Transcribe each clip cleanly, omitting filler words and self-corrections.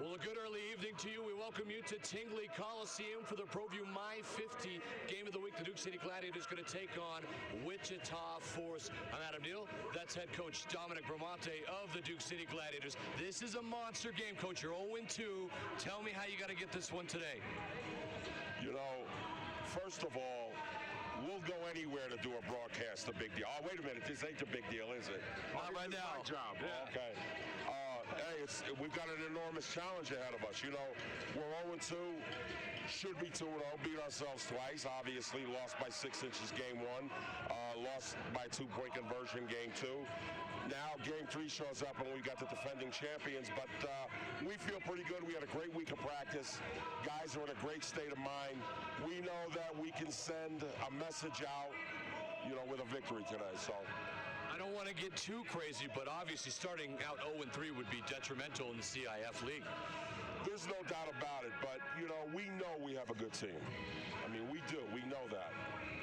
Well, a good early evening to you. We welcome you to Tingley Coliseum for the ProView My 50 Game of the Week. The Duke City Gladiators going to take on Wichita Force. I'm Adam Neal. That's head coach Dominic Bramante of the Duke City Gladiators. This is a monster game, Coach. You're 0-2. Tell me how you got to get this one today. You know, first of all, we'll go anywhere to do a broadcast, a big deal. Oh, wait a minute. This ain't a big deal, is it? Not right now. My job. Yeah. Okay. Hey, we've got an enormous challenge ahead of us. You know, we're 0-2, should be 2-0, beat ourselves twice. Obviously, lost by 6 inches game 1, lost by 2-point conversion game 2. Now, game 3 shows up, and we got the defending champions. But we feel pretty good. We had a great week of practice. Guys are in a great state of mind. We know that we can send a message out, you know, with a victory today. So. I don't want to get too crazy, but obviously starting out 0-3 would be detrimental in the CIF league. There's no doubt about it, but, you know we have a good team. I mean, we do. We know that.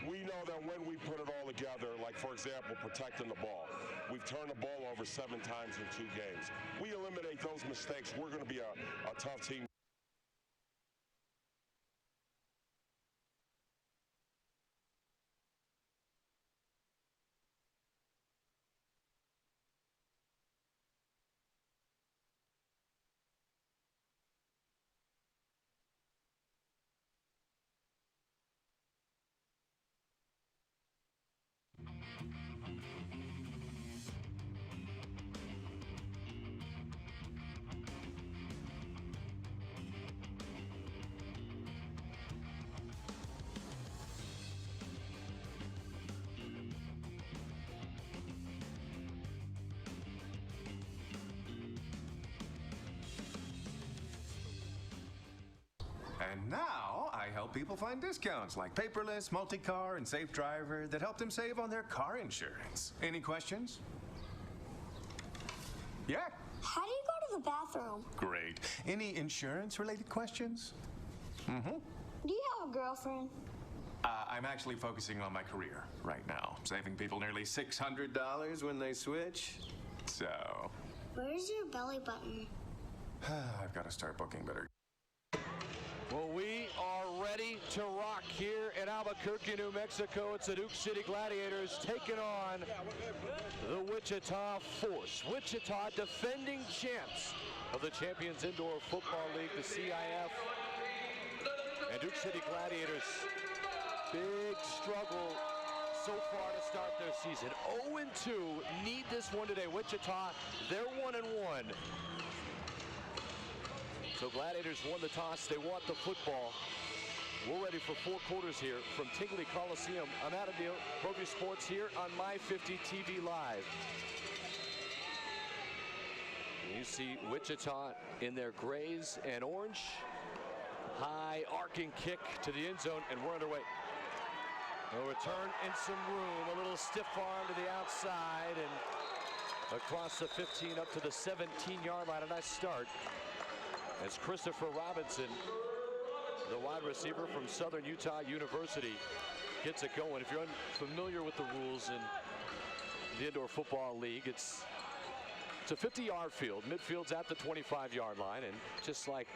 We know that when we put it all together, like, for example, protecting the ball, we've turned the ball over 7 times in 2 games. We eliminate those mistakes, we're going to be a tough team. And now I help people find discounts like paperless, multi-car, and safe driver that help them save on their car insurance. Any questions? Yeah? How do you go to the bathroom? Great. Any insurance-related questions? Mm-hmm. Do you have a girlfriend? I'm actually focusing on my career right now, saving people nearly $600 when they switch. So... Where's your belly button? I've got to start booking better. Well, we are ready to rock here in Albuquerque, New Mexico. It's the Duke City Gladiators taking on the Wichita Force. Wichita, defending champs of the Champions Indoor Football League, the CIF. And Duke City Gladiators, big struggle so far to start their season. 0-2, need this one today. Wichita, they're 1-1. So Gladiators won the toss. They want the football. We're ready for 4 quarters here from Tingley Coliseum. I'm Adam Neal, ProView Sports here on My 50 TV Live. And you see Wichita in their grays and orange. High arcing kick to the end zone, and we're underway. A return in some room, a little stiff arm to the outside, and across the 15 up to the 17-yard line. A nice start as Christopher Robinson, the wide receiver from Southern Utah University, gets it going. If you're unfamiliar with the rules in the Indoor Football League, it's a 50-yard field. Midfield's at the 25-yard line, and just like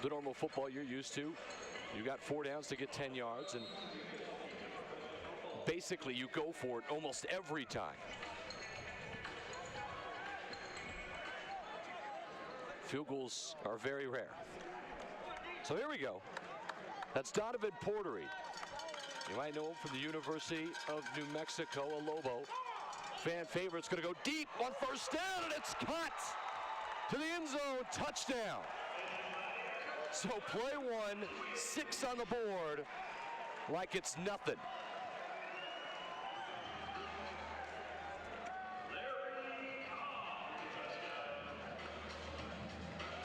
the normal football you're used to, you got 4 downs to get 10 yards, and basically you go for it almost every time. Field goals are very rare. So here we go. That's Donovan Portery. You might know him from the University of New Mexico, a Lobo. Fan favorite's going to go deep on first down, and it's caught to the end zone. Touchdown. So play 1, 6 on the board, like it's nothing.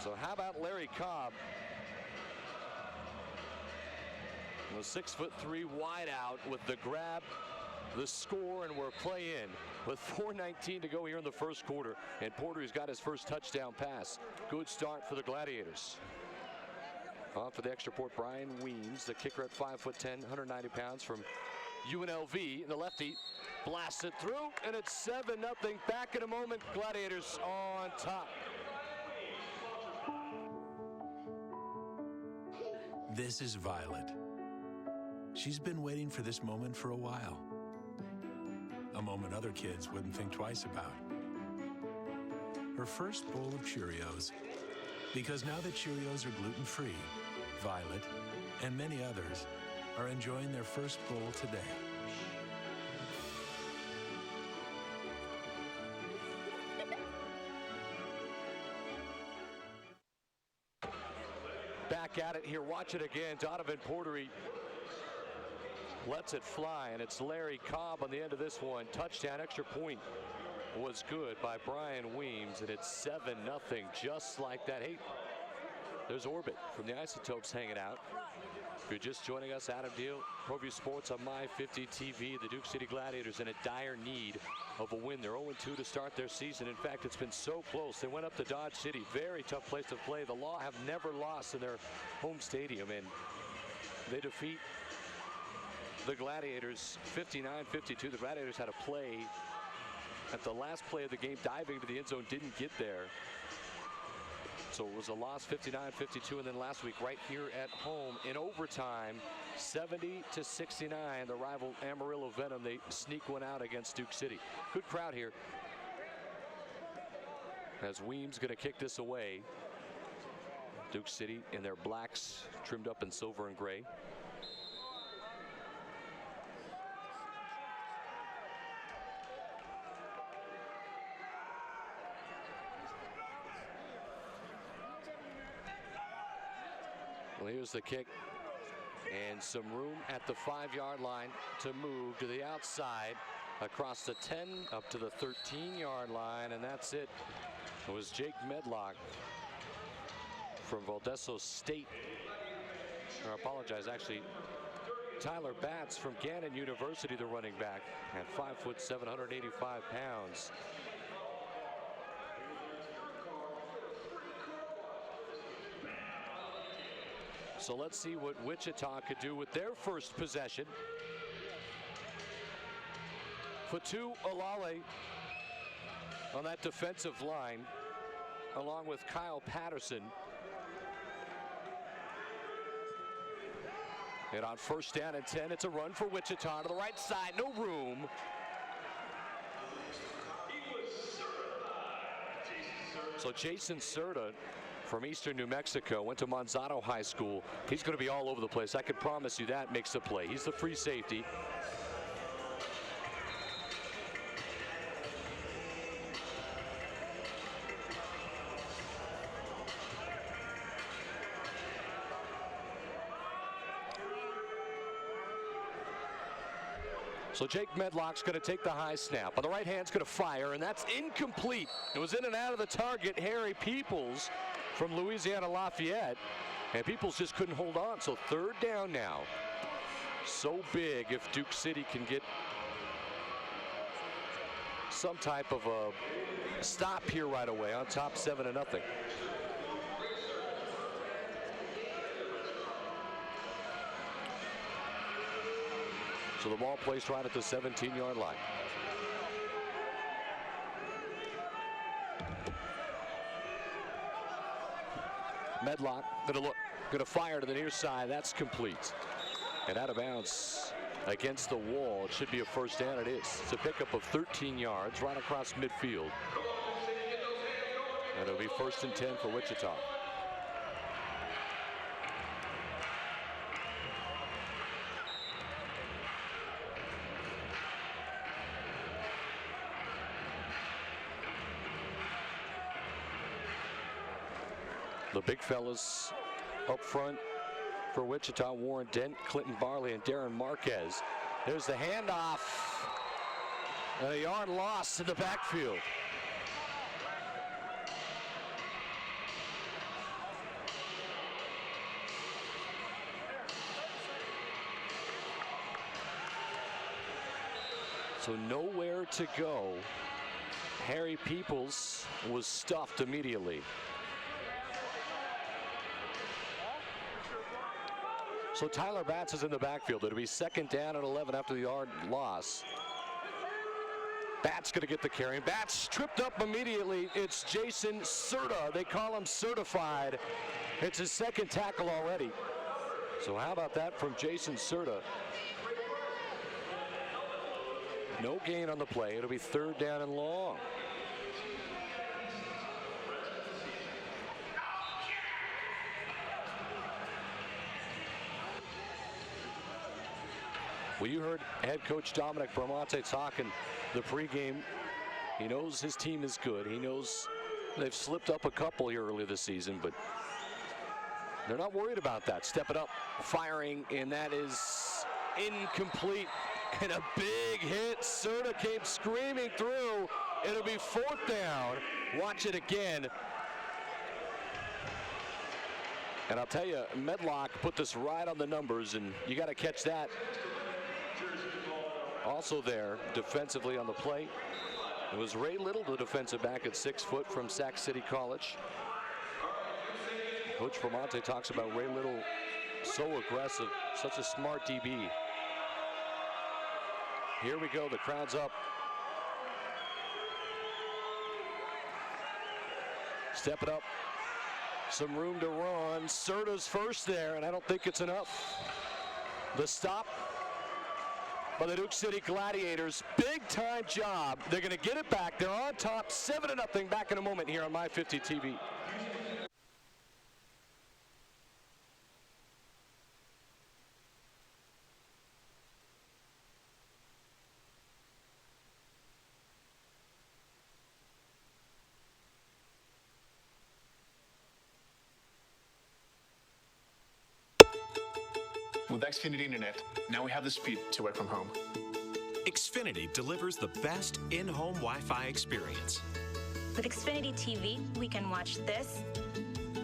So how about Larry Cobb? The 6'3" wideout with the grab, the score, and we're play in with 4:19 to go here in the first quarter. And Porter's got his first touchdown pass. Good start for the Gladiators. On for the extra point, Brian Weems, the kicker at 5'10", 190 pounds from UNLV. And the lefty blasts it through, and it's 7-0. Back in a moment. Gladiators on top. This is Violet. She's been waiting for this moment for a while. A moment other kids wouldn't think twice about. Her first bowl of Cheerios. Because now that Cheerios are gluten-free, Violet and many others are enjoying their first bowl today. Back at it here. Watch it again. Donovan Portery lets it fly, and it's Larry Cobb on the end of this one. Touchdown. Extra point was good by Brian Weems, and it's 7-0 just like that. Hey, there's Orbit from the Isotopes hanging out. If you're just joining us, Adam Deal, ProView Sports on My 50 TV. The Duke City Gladiators in a dire need of a win. They're 0-2 to start their season. In fact, it's been so close. They went up to Dodge City. Very tough place to play. The Law have never lost in their home stadium, and they defeat the Gladiators 59-52. The Gladiators had a play at the last play of the game, diving to the end zone, didn't get there. So it was a loss 59-52, and then last week right here at home in overtime 70-69, the rival Amarillo Venom, they sneak one out against Duke City. Good crowd here as Weems going to kick this away. Duke City in their blacks trimmed up in silver and gray. Well, here's the kick, and some room at the 5-yard line to move to the outside across the 10 up to the 13-yard line, and that's it. It was Jake Medlock from Valdeso State, or I apologize, actually Tyler Batts from Gannon University, the running back, at 5'7", 185 pounds. So let's see what Wichita could do with their first possession. Fatu Olale on that defensive line, along with Kyle Patterson. And on first down and 10, it's a run for Wichita to the right side, no room. So Jason Serta from Eastern New Mexico, went to Monsanto High School. He's going to be all over the place. I can promise you that. Makes the play. He's the free safety. So Jake Medlock's going to take the high snap. On the right hand's going to fire, and that's incomplete. It was in and out of the target. Harry Peoples from Louisiana Lafayette, and Peoples just couldn't hold on. So third down now. So big if Duke City can get some type of a stop here right away on top 7-0. So the ball placed right at the 17-yard line. Medlock gonna fire to the near side. That's complete. And out of bounds against the wall. It should be a first down. It is. It's a pickup of 13 yards right across midfield. And it'll be 1st and 10 for Wichita. The big fellas up front for Wichita: Warren Dent, Clinton Barley, and Darren Marquez. There's the handoff. And a yard loss in the backfield. So nowhere to go. Harry Peoples was stuffed immediately. So Tyler Batts is in the backfield. It'll be 2nd down and 11 after the yard loss. Batts going to get the carry. Batts tripped up immediately. It's Jason Serta. They call him certified. It's his 2nd tackle already. So how about that from Jason Serta? No gain on the play. It'll be 3rd down and long. Well, you heard head coach Dominic Bramante talking the pregame. He knows his team is good. He knows they've slipped up a couple here earlier this season, but they're not worried about that. Step it up, firing, and that is incomplete. And a big hit. Serta came screaming through. It'll be 4th down. Watch it again. And I'll tell you, Medlock put this right on the numbers, and you got to catch that. Also there, defensively on the play, it was Ray Little, the defensive back at 6 foot from Sac City College. Coach Bramante talks about Ray Little, so aggressive, such a smart DB. Here we go, the crowd's up. Step it up. Some room to run. Serta's first there, and I don't think it's enough. The stop by the Duke City Gladiators. Big time job. They're going to get it back. They're on top 7-0. Back in a moment here on My 50 TV. With Xfinity Internet, now we have the speed to work from home. Xfinity delivers the best in-home Wi-Fi experience. With Xfinity TV, we can watch this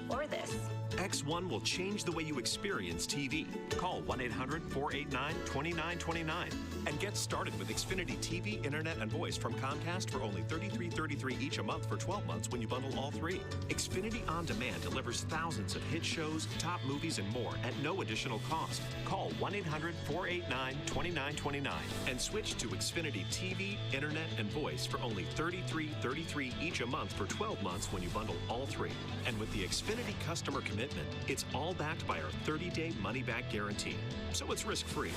or this. X1 will change the way you experience TV. Call 1-800-489-2929 and get started with Xfinity TV, Internet, and Voice from Comcast for only $33.33 each a month for 12 months when you bundle all 3. Xfinity On Demand delivers thousands of hit shows, top movies, and more at no additional cost. Call 1-800-489-2929 and switch to Xfinity TV, Internet, and Voice for only $33.33 each a month for 12 months when you bundle all 3. And with the Xfinity customer commitment, it's all backed by our 30-day money-back guarantee, so it's risk-free.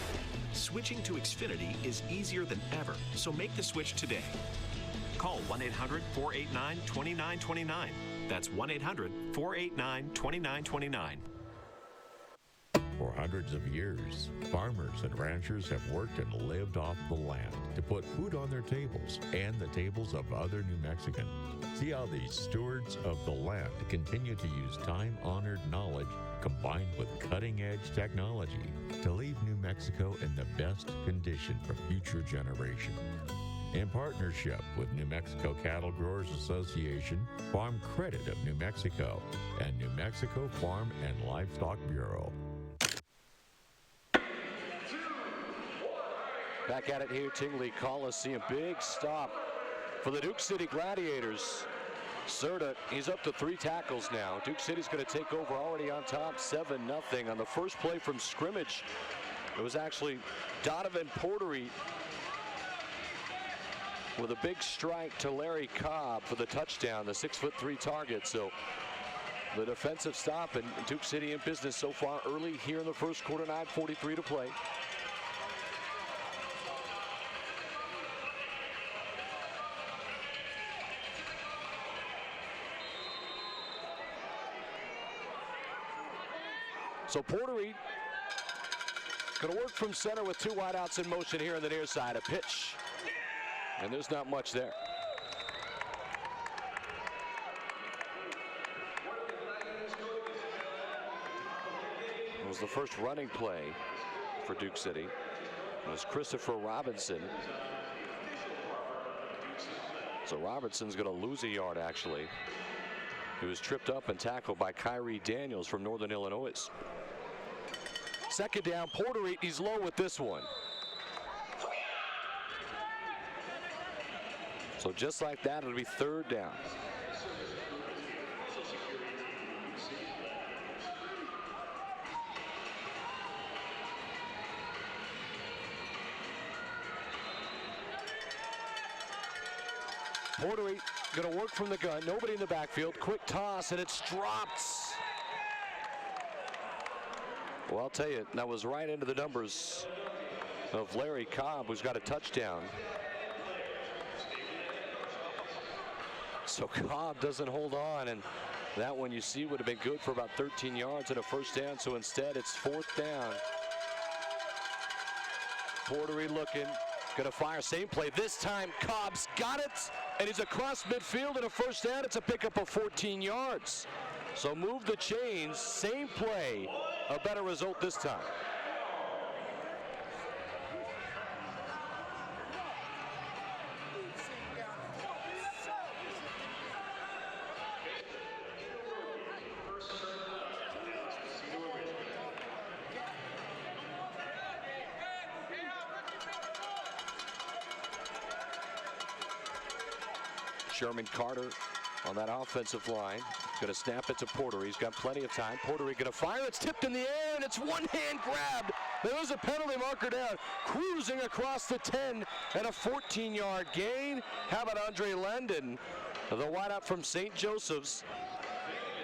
Switching to Xfinity is easier than ever, so make the switch today. Call 1-800-489-2929. That's 1-800-489-2929. For hundreds of years, farmers and ranchers have worked and lived off the land to put food on their tables and the tables of other New Mexicans. See how these stewards of the land continue to use time-honored knowledge combined with cutting-edge technology to leave New Mexico in the best condition for future generations. In partnership with New Mexico Cattle Growers Association, Farm Credit of New Mexico, and New Mexico Farm and Livestock Bureau. Back at it here, Tingley Coliseum. Big stop for the Duke City Gladiators. Serta, he's up to 3 tackles now. Duke City's going to take over already on top 7-0 on the first play from scrimmage. It was actually Donovan Portery with a big strike to Larry Cobb for the touchdown, the 6'3" target. So the defensive stop, and Duke City in business so far early here in the first quarter, 9:43 to play. So Portery going to work from center with 2 wideouts in motion here on the near side. A pitch, and there's not much there. It was the first running play for Duke City. It was Christopher Robinson. So Robinson's going to lose a yard, actually. He was tripped up and tackled by Kyrie Daniels from Northern Illinois. Second down, Portery, he's low with this one. So just like that, it'll be 3rd down. Portery going to work from the gun. Nobody in the backfield. Quick toss, and it's dropped. Well, I'll tell you, that was right into the numbers of Larry Cobb, who's got a touchdown. So Cobb doesn't hold on, and that one you see would have been good for about 13 yards and a first down. So instead, it's 4th down. Portery looking, gonna fire, same play. This time, Cobb's got it, and he's across midfield and a first down. It's a pickup of 14 yards. So move the chains, same play, a better result this time. Sherman Carter on that offensive line. Going to snap it to Porter. He's got plenty of time. Porter going to fire. It's tipped in the air, and it's one-hand grabbed. There's a penalty marker down. Cruising across the 10 and a 14-yard gain. How about Andre Landon, the wideout from St. Joseph's,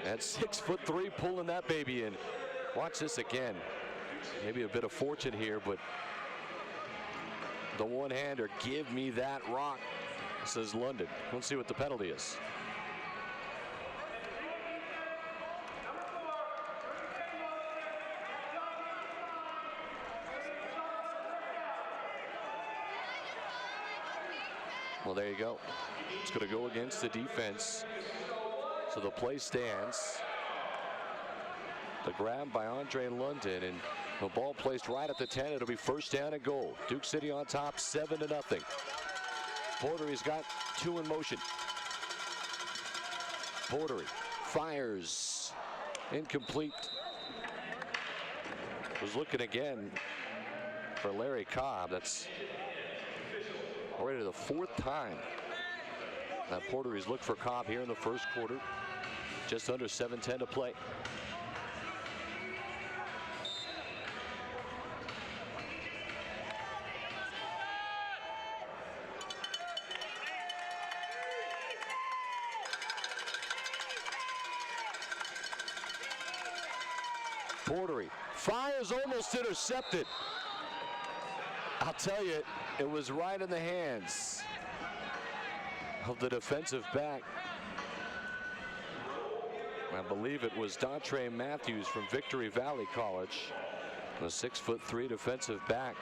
at 6'3", pulling that baby in. Watch this again. Maybe a bit of fortune here, but the one-hander, give me that rock, says London. Let's see what the penalty is. Well, there you go. It's going to go against the defense. So the play stands. The grab by Andre London, and the ball placed right at the 10. It'll be first down and goal. Duke City on top, 7-0. Portery's got 2 in motion. Portery fires. Incomplete. Was looking again for Larry Cobb. That's already the 4th time that Portery's looked for Cobb here in the first quarter. Just under 7:10 to play. Portery fires, almost intercepted. I'll tell you, it was right in the hands of the defensive back. I believe it was Dontre Matthews from Victory Valley College, the 6'3" defensive back.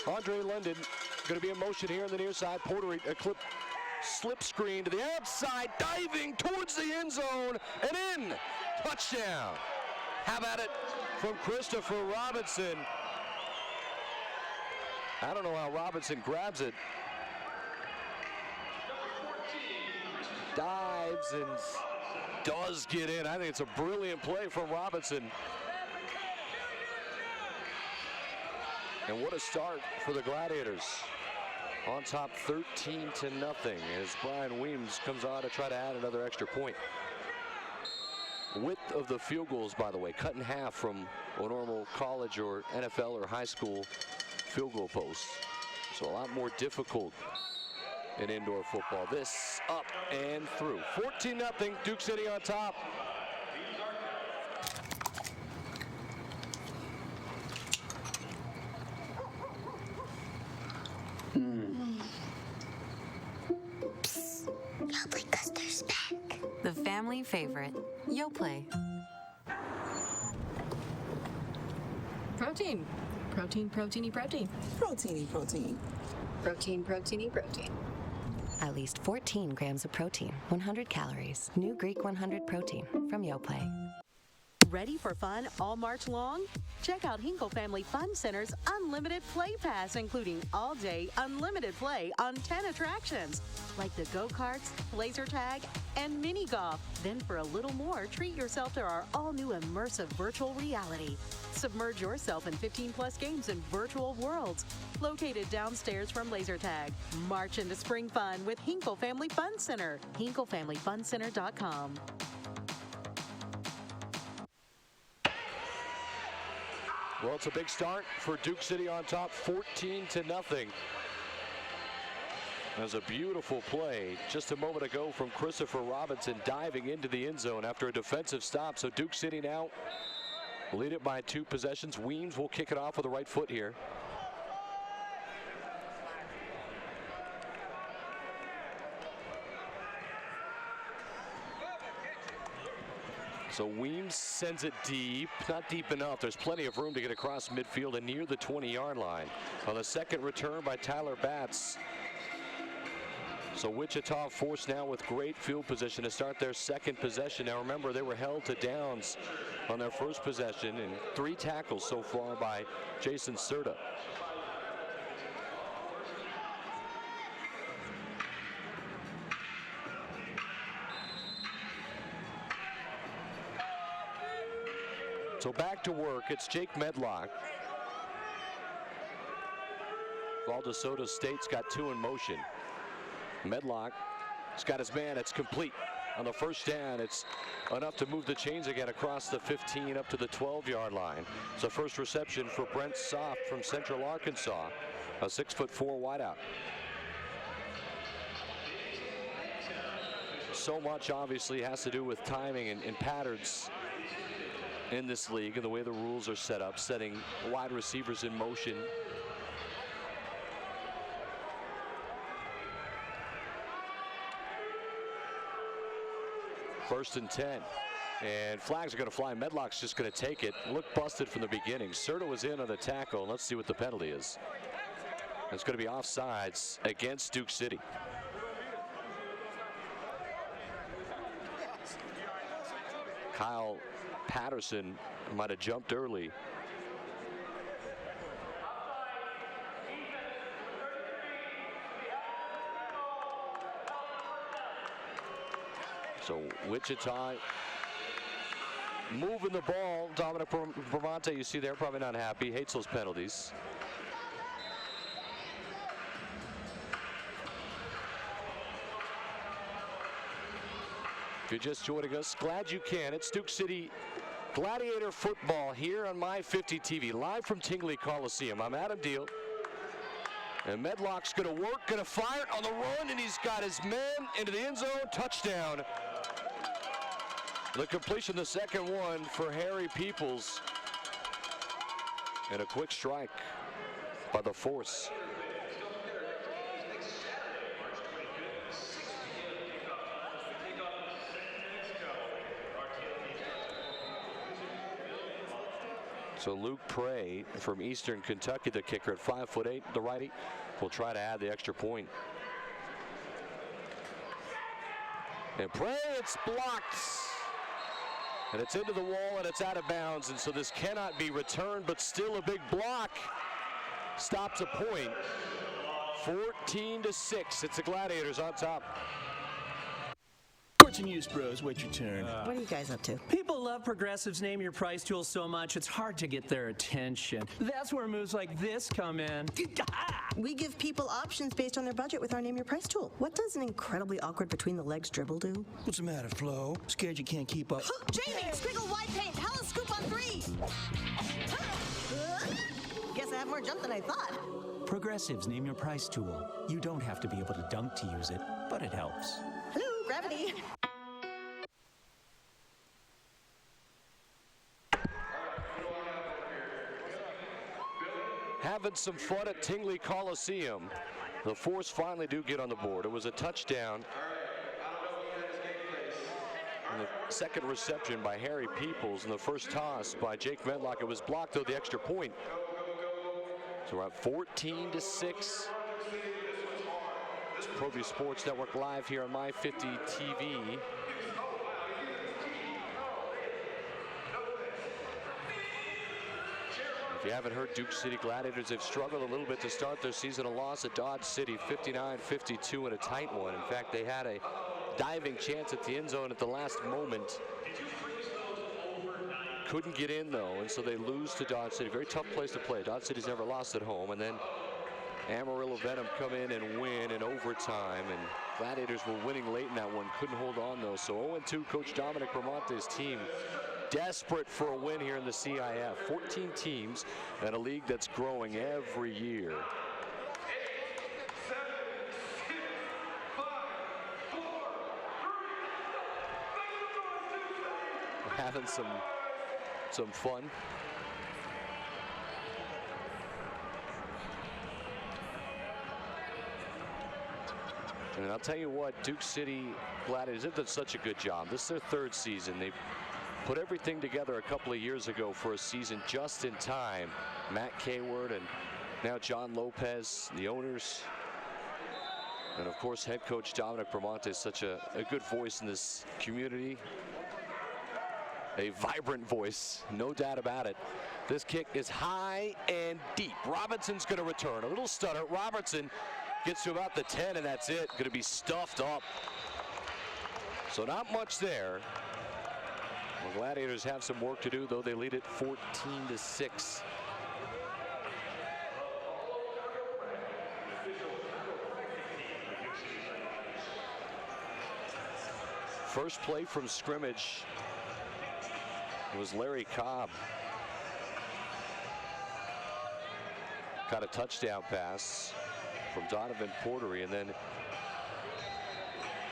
Andre London going to be in motion here on the near side. Portery, a slip screen to the outside, diving towards the end zone and in. Touchdown. How about it from Christopher Robinson? I don't know how Robinson grabs it. Dives and does get in. I think it's a brilliant play from Robinson. And what a start for the Gladiators. On top 13-0 as Brian Weems comes on to try to add another extra point. Width of the field goals, by the way, cut in half from a normal college or NFL or high school field goal posts. So a lot more difficult in indoor football. This up and through. 14-0, Duke City on top. Yoplait Custer's back. The family favorite, Yoplait. Protein. Protein, proteiny, protein. Proteiny, protein. Protein, proteiny, protein. At least 14 grams of protein, 100 calories. New Greek 100 protein from Yoplait. Ready for fun all March long? Check out Hinkle Family Fun Center's Unlimited Play Pass, including all-day unlimited play on 10 attractions, like the go-karts, laser tag, and mini golf. Then for a little more, treat yourself to our all-new immersive virtual reality. Submerge yourself in 15-plus games in virtual worlds, located downstairs from laser tag. March into spring fun with Hinkle Family Fun Center. HinkleFamilyFunCenter.com. Well, it's a big start for Duke City on top, 14-0. There's a beautiful play just a moment ago from Christopher Robinson diving into the end zone after a defensive stop. So Duke City now lead it by 2 possessions. Weems will kick it off with the right foot here. So Weems sends it deep, not deep enough. There's plenty of room to get across midfield and near the 20-yard line. On the second return by Tyler Batts. So Wichita forced now with great field position to start their second possession. Now remember, they were held to downs on their first possession, and 3 tackles so far by Jason Serta. So back to work, it's Jake Medlock. Valdesoto State's got 2 in motion. Medlock has got his man, it's complete. On the first down, it's enough to move the chains again across the 15 up to the 12-yard line. It's the first reception for Brent Soft from Central Arkansas, a 6'4" wideout. So much obviously has to do with timing and patterns in this league and the way the rules are set up, setting wide receivers in motion. First and 10, and flags are going to fly. Medlock's just going to take it. Looked busted from the beginning. Serta was in on the tackle. Let's see what the penalty is. It's going to be offsides against Duke City. Kyle Patterson might have jumped early. So Wichita moving the ball. Dominic Bramante, you see there, probably not happy. Hates those penalties. If you're just joining us, glad you can. It's Duke City Gladiator football here on My 50 TV, live from Tingley Coliseum. I'm Adam Deal. And Medlock's going to work, going to fire on the run, and he's got his man into the end zone. Touchdown. The completion, the second one for Harry Peoples. And a quick strike by the force. So Luke Prey from Eastern Kentucky, the kicker at 5'8", the righty, will try to add the extra point. And Prey, it's blocked. And it's into the wall and it's out of bounds, and so this cannot be returned, but still a big block. Stops a point. 14-6. It's the Gladiators on top. Sports and News Bros, wait your turn. What are you guys up to? People love Progressive's Name Your Price tool so much, it's hard to get their attention. That's where moves like this come in. We give people options based on their budget with our Name Your Price tool. What does an incredibly awkward between the legs dribble do? What's the matter, Flo? Scared you can't keep up? Jamie, squiggle white paint, hella scoop on 3. Guess I have more jump than I thought. Progressive's Name Your Price tool. You don't have to be able to dunk to use it, but it helps. Hello, gravity. Having some fun at Tingley Coliseum. The Force finally do get on the board. It was a touchdown. And the second reception by Harry Peoples, and the first toss by Jake Medlock. It was blocked, though, the extra point. So we're at 14-6. It's ProView Sports Network live here on My 50 TV. If you haven't heard, Duke City Gladiators have struggled a little bit to start their season. A loss at Dodge City, 59-52 in a tight one. In fact, they had a diving chance at the end zone at the last moment. Couldn't get in, though, and so they lose to Dodge City. Very tough place to play. Dodge City's never lost at home. And then Amarillo Venom come in and win in overtime. And Gladiators were winning late in that one, couldn't hold on though. So 0-2, Coach Dominic Bramante's team desperate for a win here in the CIF. 14 teams and a league that's growing every year. We're having some fun. And I'll tell you what, Duke City Gladiators have done such a good job. This is their third season. They put everything together a couple of years ago for a season just in time. Matt Kayward and now John Lopez, the owners. And of course, head coach Dominic Bramante is such a good voice in this community. A vibrant voice, no doubt about it. This kick is high and deep. Robinson's going to return. A little stutter. Robertson gets to about the 10, and that's it. Going to be stuffed up. So not much there. The Gladiators have some work to do, though. They lead it 14-6. First play from scrimmage was Larry Cobb. Got a touchdown pass from Donovan Portery, and then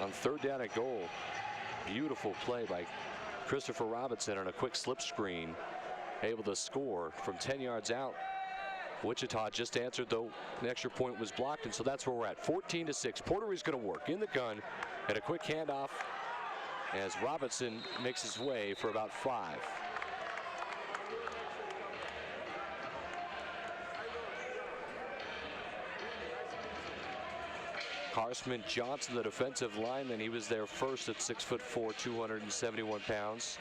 on third down and goal, beautiful play by Christopher Robinson on a quick slip screen, able to score from 10 yards out. Wichita just answered, though an extra point was blocked, and so that's where we're at. 14-6. Portery's going to work in the gun, and a quick handoff as Robinson makes his way for about 5. Carsman Johnson, the defensive lineman, he was there first at 6'4", 271 pounds.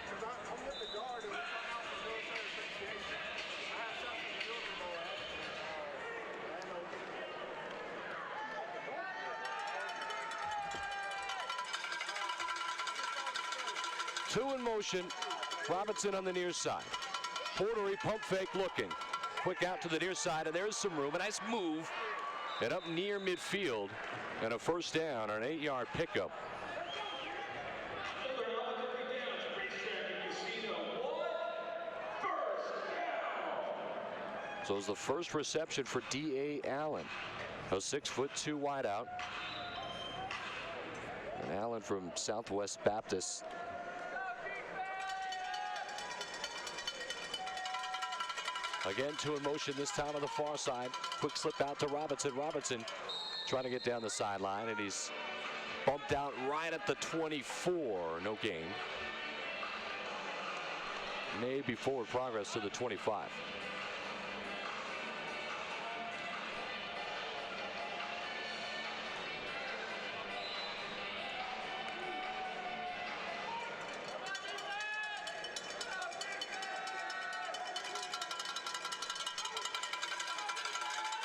Two in motion, Robinson on the near side. Portery pump fake looking. Quick out to the near side, and there's some room. A nice move, and up near midfield, and a first down on an 8-yard pickup. So it's the first reception for D.A. Allen, a 6'2" wideout. And Allen from Southwest Baptist. Again, two in motion, this time on the far side. Quick slip out to Robinson. Robinson trying to get down the sideline, and he's bumped out right at the 24. No gain. Maybe forward progress to the 25.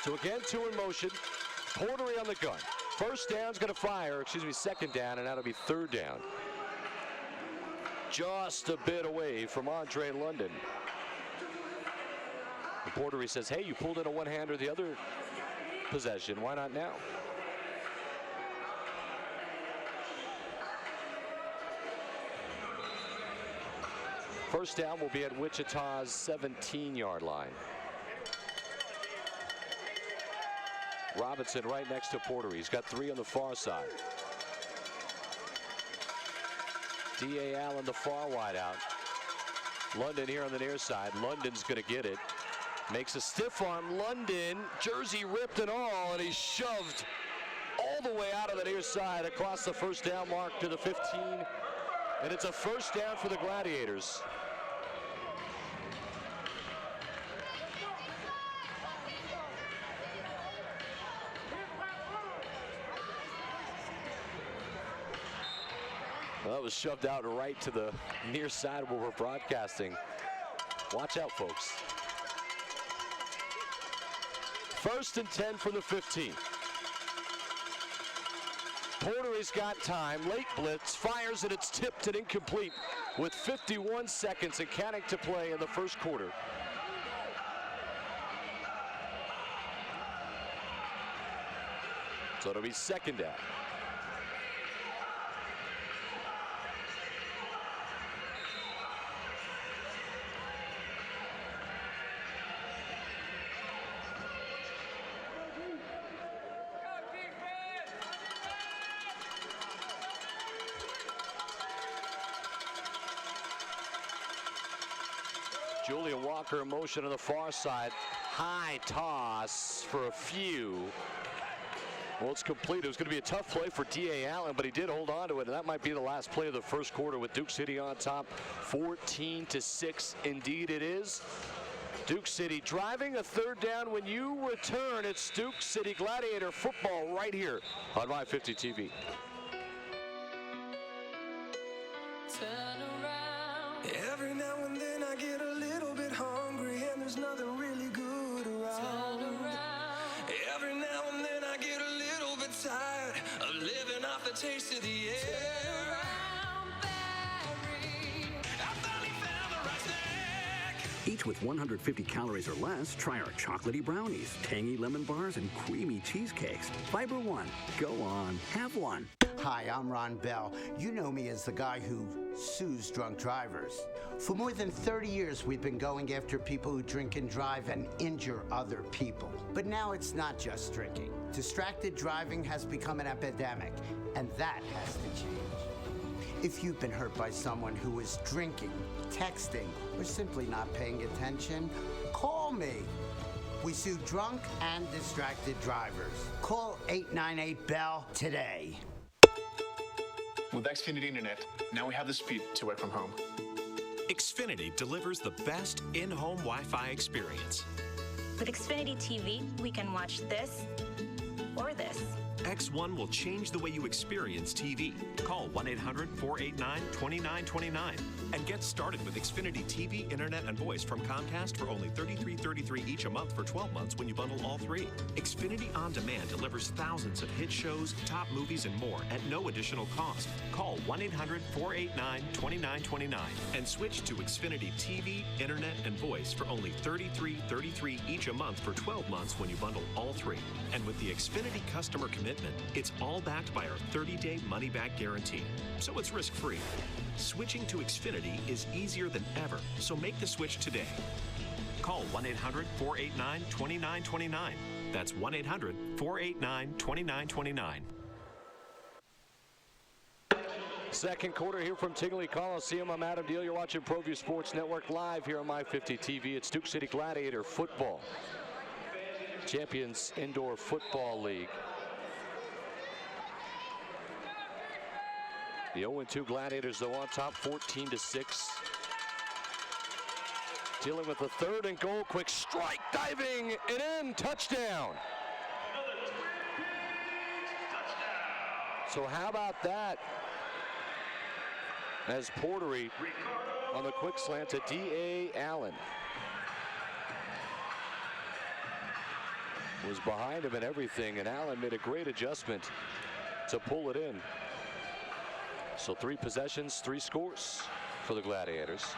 So again, two in motion. Portery on the gun. First down's going to fire, second down, and that'll be third down. Just a bit away from Andre London. And Portery says, hey, you pulled in a one-hander the other possession. Why not now? First down will be at Wichita's 17-yard line. Robinson right next to Portery. He's got 3 on the far side. D.A. Allen, the far wide out. London here on the near side. London's going to get it. Makes a stiff arm. London, jersey ripped and all, and he's shoved all the way out of the near side across the first down mark to the 15. And it's a first down for the Gladiators. Well, that was shoved out right to the near side where we're broadcasting. Watch out, folks. First and 10 from the 15. Portery's got time. Late blitz, fires, and it's tipped and incomplete with 51 seconds and counting to play in the first quarter. So it'll be second down. Julian Walker in motion on the far side. High toss for a few. Well, it's complete. It was going to be a tough play for D.A. Allen, but he did hold on to it, and that might be the last play of the first quarter with Duke City on top, 14-6. Indeed it is. Duke City driving a third down. When you return, it's Duke City Gladiator football right here on My 50 TV. Every now and then I get a little bit hungry and there's nothing really good around. Every now and then I get a little bit tired of living off the taste of the air. I finally found the right snack. Each with 150 calories or less, try our chocolatey brownies, tangy lemon bars, and creamy cheesecakes. Fiber One. Go on, have one. Hi, I'm Ron Bell. You know me as the guy who sues drunk drivers. For more than 30 years, we've been going after people who drink and drive and injure other people. But now it's not just drinking. Distracted driving has become an epidemic, and that has to change. If you've been hurt by someone who is drinking, texting, or simply not paying attention, call me. We sue drunk and distracted drivers. Call 898-BELL today. With Xfinity Internet, now we have the speed to work from home. Xfinity delivers the best in-home Wi-Fi experience. With Xfinity TV, we can watch this or this. X1 will change the way you experience TV. Call 1-800-489-2929 and get started with Xfinity TV, Internet, and Voice from Comcast for only $33.33 each a month for 12 months when you bundle all three. Xfinity On Demand delivers thousands of hit shows, top movies, and more at no additional cost. Call 1-800-489-2929 and switch to Xfinity TV, Internet, and Voice for only $33.33 each a month for 12 months when you bundle all three. And with the Xfinity customer commitment, it's all backed by our 30-day money-back guarantee, so it's risk-free. Switching to Xfinity is easier than ever, so make the switch today. Call 1-800-489-2929. That's 1-800-489-2929. Second quarter here from Tingley Coliseum. I'm Adam Deal. You're watching ProView Sports Network live here on My 50 TV. It's Duke City Gladiator football. Champions Indoor Football League. The 0-2 Gladiators, though, on top, 14-6. Dealing with the third and goal. Quick strike, diving, and in, touchdown. So how about that? As Portery on the quick slant to D.A. Allen. Was behind him and everything, and Allen made a great adjustment to pull it in. So 3 possessions, 3 scores for the Gladiators.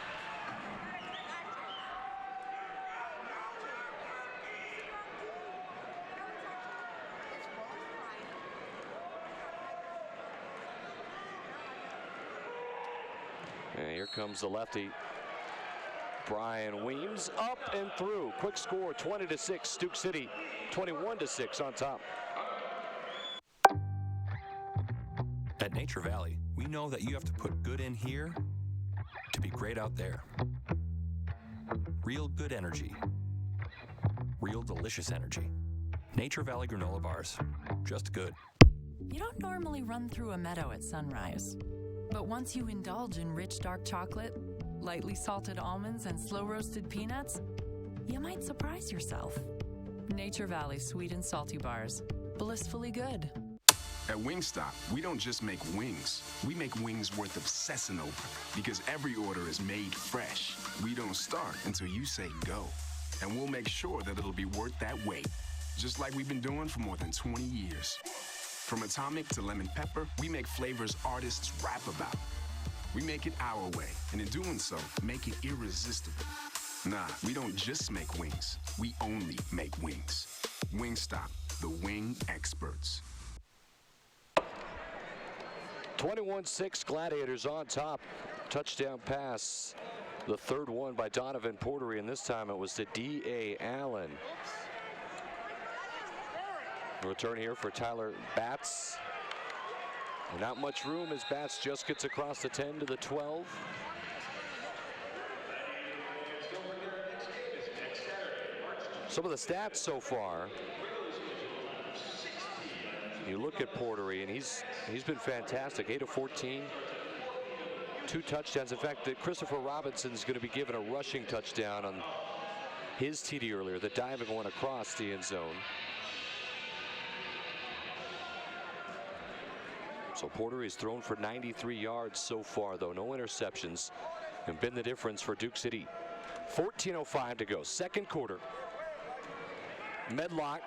And here comes the lefty, Brian Weems, up and through. Quick score, 20-6. Duke City, 21-6 on top. At Nature Valley, we know that you have to put good in here to be great out there. Real good energy. Real delicious energy. Nature Valley granola bars. Just good. You don't normally run through a meadow at sunrise. But once you indulge in rich dark chocolate, lightly salted almonds, and slow-roasted peanuts, you might surprise yourself. Nature Valley sweet and salty bars. Blissfully good. At Wingstop, we don't just make wings. We make wings worth obsessing over because every order is made fresh. We don't start until you say go. And we'll make sure that it'll be worth that wait, just like we've been doing for more than 20 years. From atomic to lemon pepper, we make flavors artists rap about. We make it our way, and in doing so, make it irresistible. Nah, we don't just make wings. We only make wings. Wingstop, the wing experts. 21-6 Gladiators on top. Touchdown pass. The third one by Donovan Portery, and this time it was to D.A. Allen. Return here for Tyler Batts. Not much room as Batts just gets across the 10 to the 12. Some of the stats so far. You look at Portery, and he's been fantastic. 8 of 14, 2 touchdowns. In fact, Christopher Robinson's going to be given a rushing touchdown on his TD earlier, the diving one across the end zone. So Portery's thrown for 93 yards so far, though. No interceptions, and been the difference for Duke City. 14:05 to go, second quarter. Medlock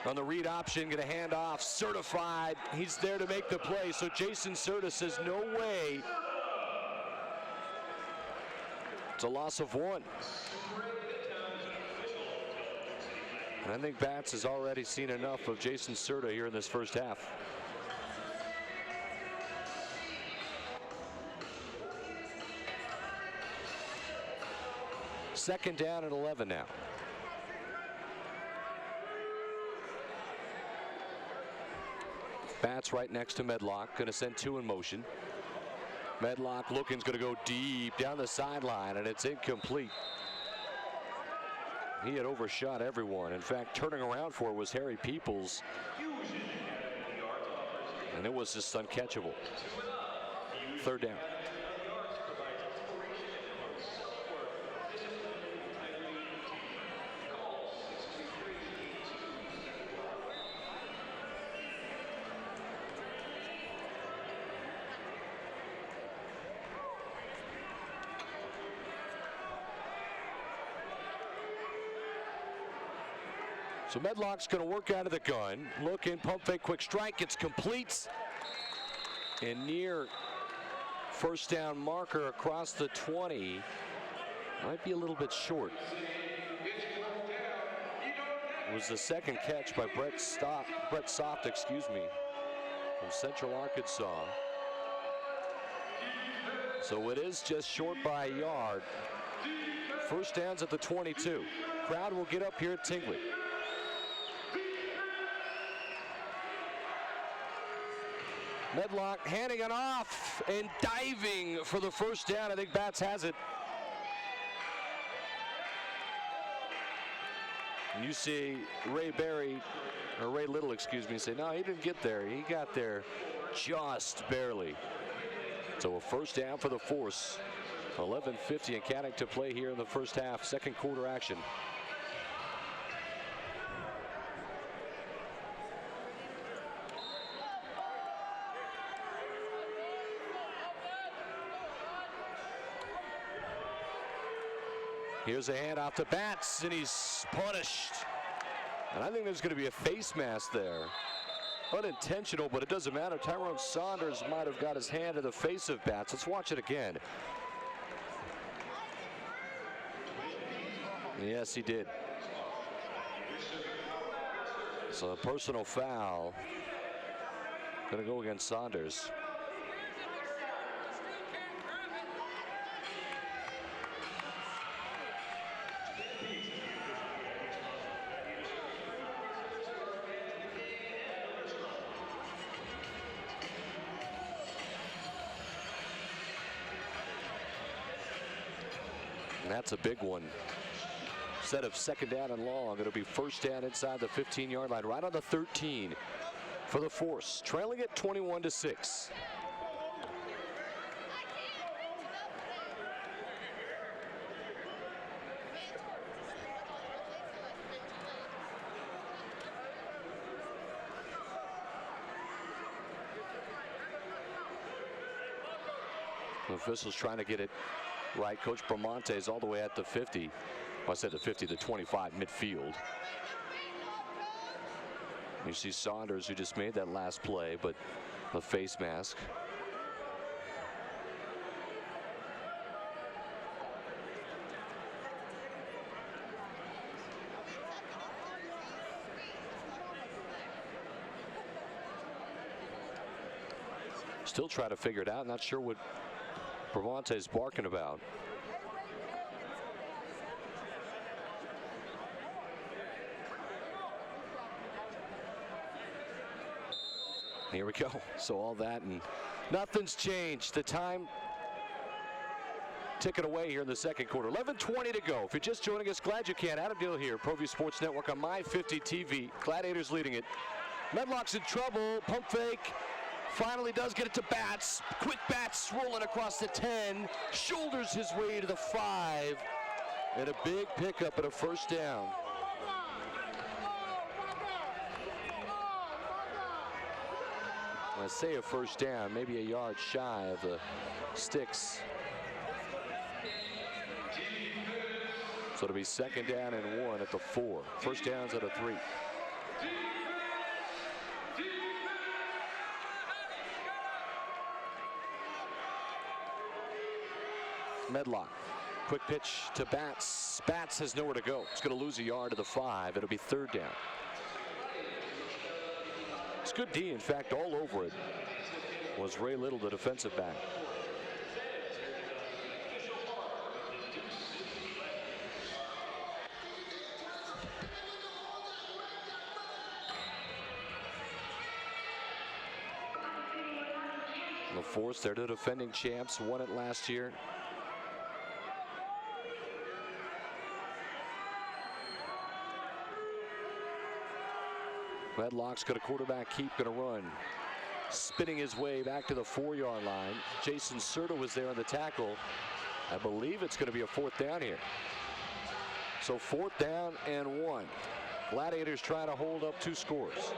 on the read option, going to hand off. Certified. He's there to make the play. So Jason Serta says, no way. It's a loss of 1. And I think Bats has already seen enough of Jason Serta here in this first half. Second down and 11 now. Bats right next to Medlock, going to send 2 in motion. Medlock looking's going to go deep down the sideline, and it's incomplete. He had overshot everyone. In fact, turning around for it was Harry Peoples, and it was just uncatchable. Third down. So Medlock's going to work out of the gun. Look in, pump fake, quick strike. It's complete. And near first down marker across the 20. Might be a little bit short. It was the second catch by Brett Soft, excuse me, from Central Arkansas. So it is just short by a yard. First down's at the 22. Crowd will get up here at Tingley. Medlock handing it off and diving for the first down. I think Bats has it. And you see Ray Little, excuse me, say, no, he didn't get there. He got there just barely. So a first down for the Force. 11:50 and counting to play here in the first half, second quarter action. Here's a handoff to Bats, and he's punished. And I think there's going to be a face mask there. Unintentional, but it doesn't matter. Tyrone Saunders might have got his hand to the face of Bats. Let's watch it again. Yes, he did. So a personal foul. Going to go against Saunders. And that's a big one. Instead of second down and long, it'll be first down inside the 15-yard line, right on the 13 for the Force, trailing it 21-6. The officials trying to get it right. Coach Bramante is all the way at the 50. Well, I said the 50, the 25 midfield. You see Saunders, who just made that last play, but the face mask. Still trying to figure it out. Not sure what Bravante's barking about. Here we go. So all that and nothing's changed. The time ticking away here in the second quarter. 11:20 to go. If you're just joining us, glad you can. Adam Deal here, ProView Sports Network on My 50 TV. Gladiators leading it. Medlock's in trouble. Pump fake. Finally does get it to Batts. Quick Batts rolling across the 10. Shoulders his way to the 5. And a big pickup and a first down. I say a first down, maybe a yard shy of the sticks. So it'll be second down and 1 at the 4. First down's at a 3. Medlock, quick pitch to Batts. Batts has nowhere to go. It's going to lose a yard to the 5. It'll be third down. It's good D, in fact, all over it was Ray Little, the defensive back. LaForce, they're the defending champs, won it last year. Medlock's got a quarterback keep, going to run. Spinning his way back to the 4-yard line. Jason Serta was there on the tackle. I believe it's going to be a fourth down here. So fourth down and 1. Gladiators trying to hold up 2 scores.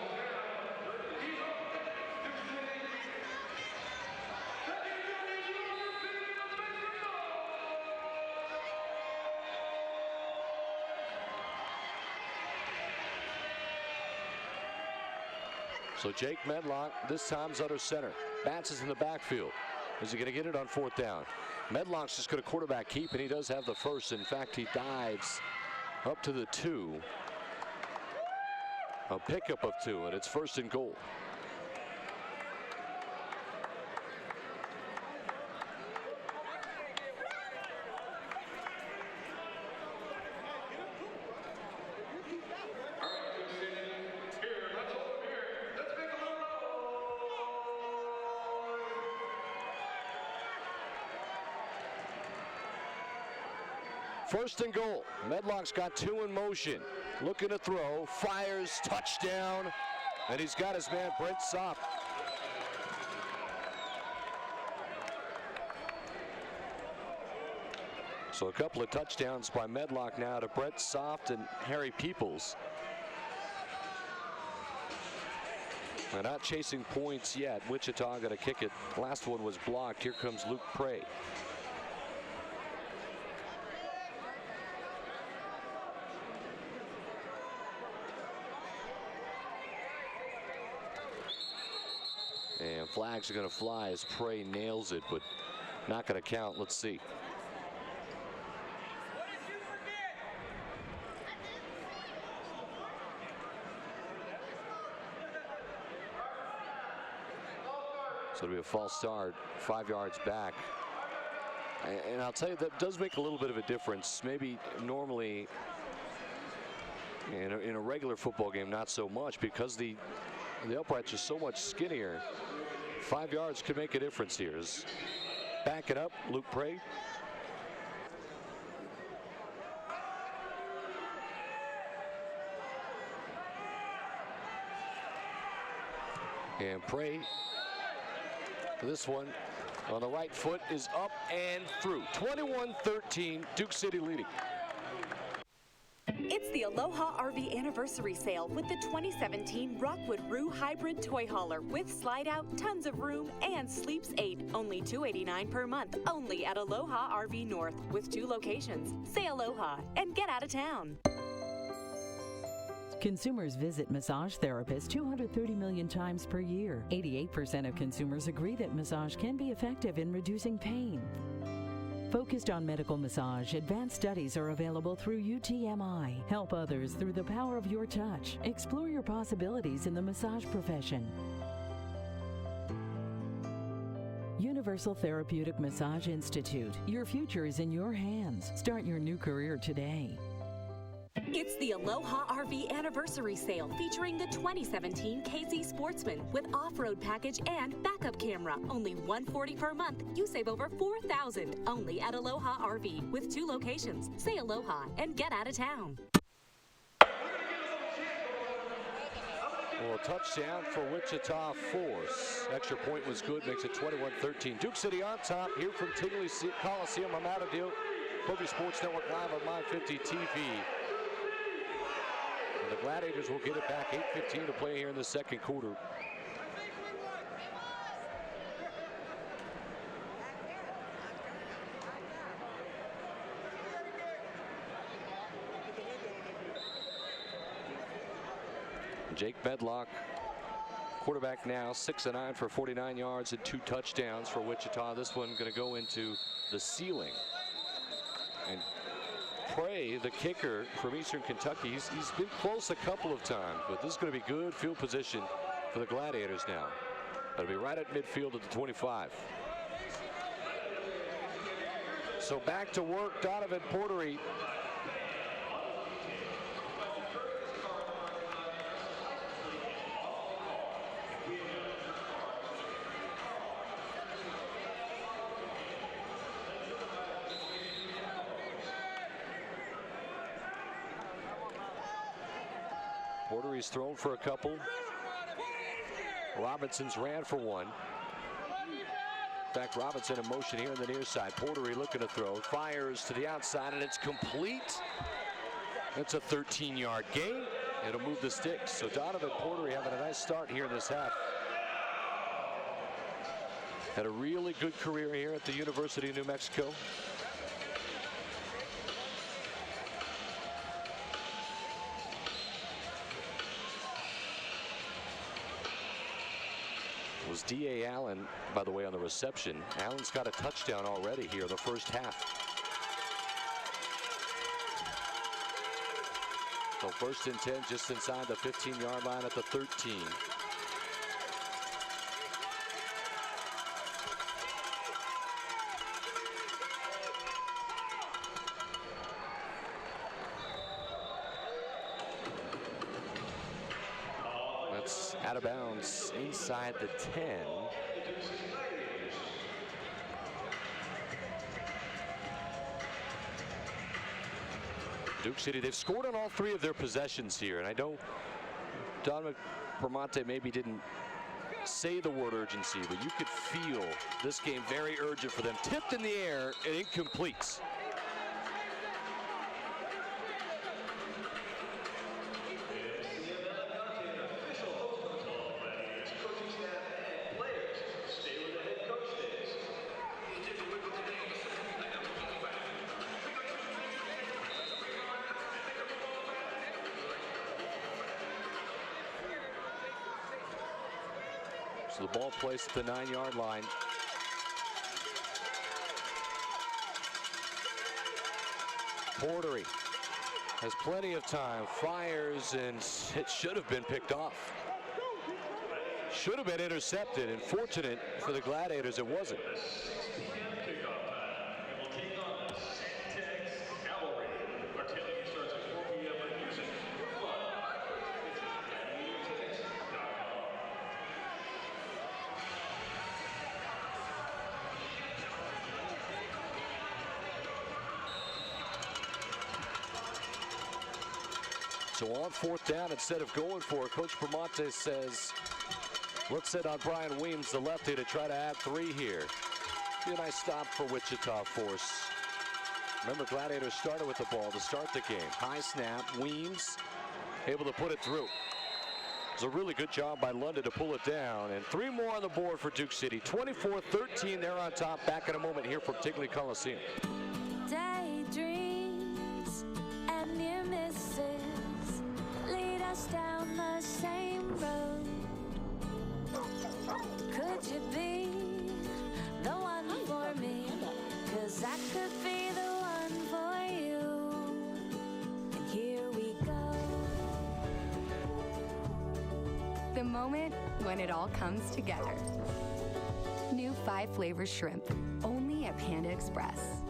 So Jake Medlock this time's under center. Batts is in the backfield. Is he going to get it on fourth down? Medlock's just going to quarterback keep, and he does have the first. In fact, he dives up to the 2. A pickup of 2, and it's first and goal. First and goal. Medlock's got 2 in motion. Looking to throw. Fires. Touchdown. And he's got his man Brent Soft. So a couple of touchdowns by Medlock now to Brent Soft and Harry Peoples. They're not chasing points yet. Wichita going to kick it. Last one was blocked. Here comes Luke Prey. And flags are going to fly as Prey nails it, but not going to count. Let's see. So it'll be a false start, 5 yards back. And I'll tell you, that does make a little bit of a difference. Maybe normally in a regular football game, not so much, because the uprights are so much skinnier. 5 yards could make a difference here. Back it up, Luke Prey. And Prey, this one on the right foot, is up and through. 21-13, Duke City leading. It's the Aloha RV Anniversary Sale with the 2017 Rockwood Roo Hybrid Toy Hauler with slide out, tons of room, and sleeps 8. Only $289 per month. Only at Aloha RV North with 2 locations. Say Aloha and get out of town. Consumers visit massage therapists 230 million times per year. 88% of consumers agree that massage can be effective in reducing pain. Focused on medical massage, advanced studies are available through UTMI. Help others through the power of your touch. Explore your possibilities in the massage profession. Universal Therapeutic Massage Institute. Your future is in your hands. Start your new career today. It's the Aloha RV Anniversary Sale featuring the 2017 KZ Sportsman with off-road package and backup camera. Only $140 per month. You save over $4,000 only at Aloha RV with 2 locations. Say Aloha and get out of town. Well, a touchdown for Wichita Force. Extra point was good, makes it 21-13. Duke City on top here from Tingley Coliseum. I'm out of deal. Boogie Sports Network live on My 50 TV. And the Gladiators will get it back. 8:15 to play here in the second quarter. Jake Medlock, quarterback now, 6 of 9 for 49 yards and 2 touchdowns for Wichita. This one going to go into the ceiling. And Prey, the kicker from Eastern Kentucky, he's been close a couple of times, but this is going to be good field position for the Gladiators now. It'll be right at midfield at the 25. So back to work, Donovan Portery. Portery's thrown for a couple. Robinson's ran for one. In fact, Robinson in motion here on the near side. Portery looking to throw. Fires to the outside, and it's complete. That's a 13-yard gain. It'll move the sticks. So Donovan Portery having a nice start here in this half. Had a really good career here at the University of New Mexico. Was D.A. Allen, by the way, on the reception. Allen's got a touchdown already here in the first half. So 1st and 10 just inside the 15-yard line at the 13. Out of bounds inside the 10. Duke City, they've scored on all 3 of their possessions here, and I know Don Bramante maybe didn't say the word urgency, but you could feel this game very urgent for them. Tipped in the air and incomplete. So the ball placed at the 9-yard line. Portery has plenty of time, fires, and it should have been picked off. Should have been intercepted, and fortunate for the Gladiators, it wasn't. So on 4th down, instead of going for it, Coach Bramante says, let's sit on Brian Weems, the lefty, to try to add 3 here. Be a nice stop for Wichita Force. Remember, Gladiators started with the ball to start the game. High snap, Weems able to put it through. It was a really good job by London to pull it down. And 3 more on the board for Duke City. 24-13, they're on top. Back in a moment here from Tingley Coliseum. Daydreams and near misses lead us down the same road. Could you be the one for me? 'Cause I could be the one for you. And here we go. The moment when it all comes together. New 5-flavor shrimp, only at Panda Express.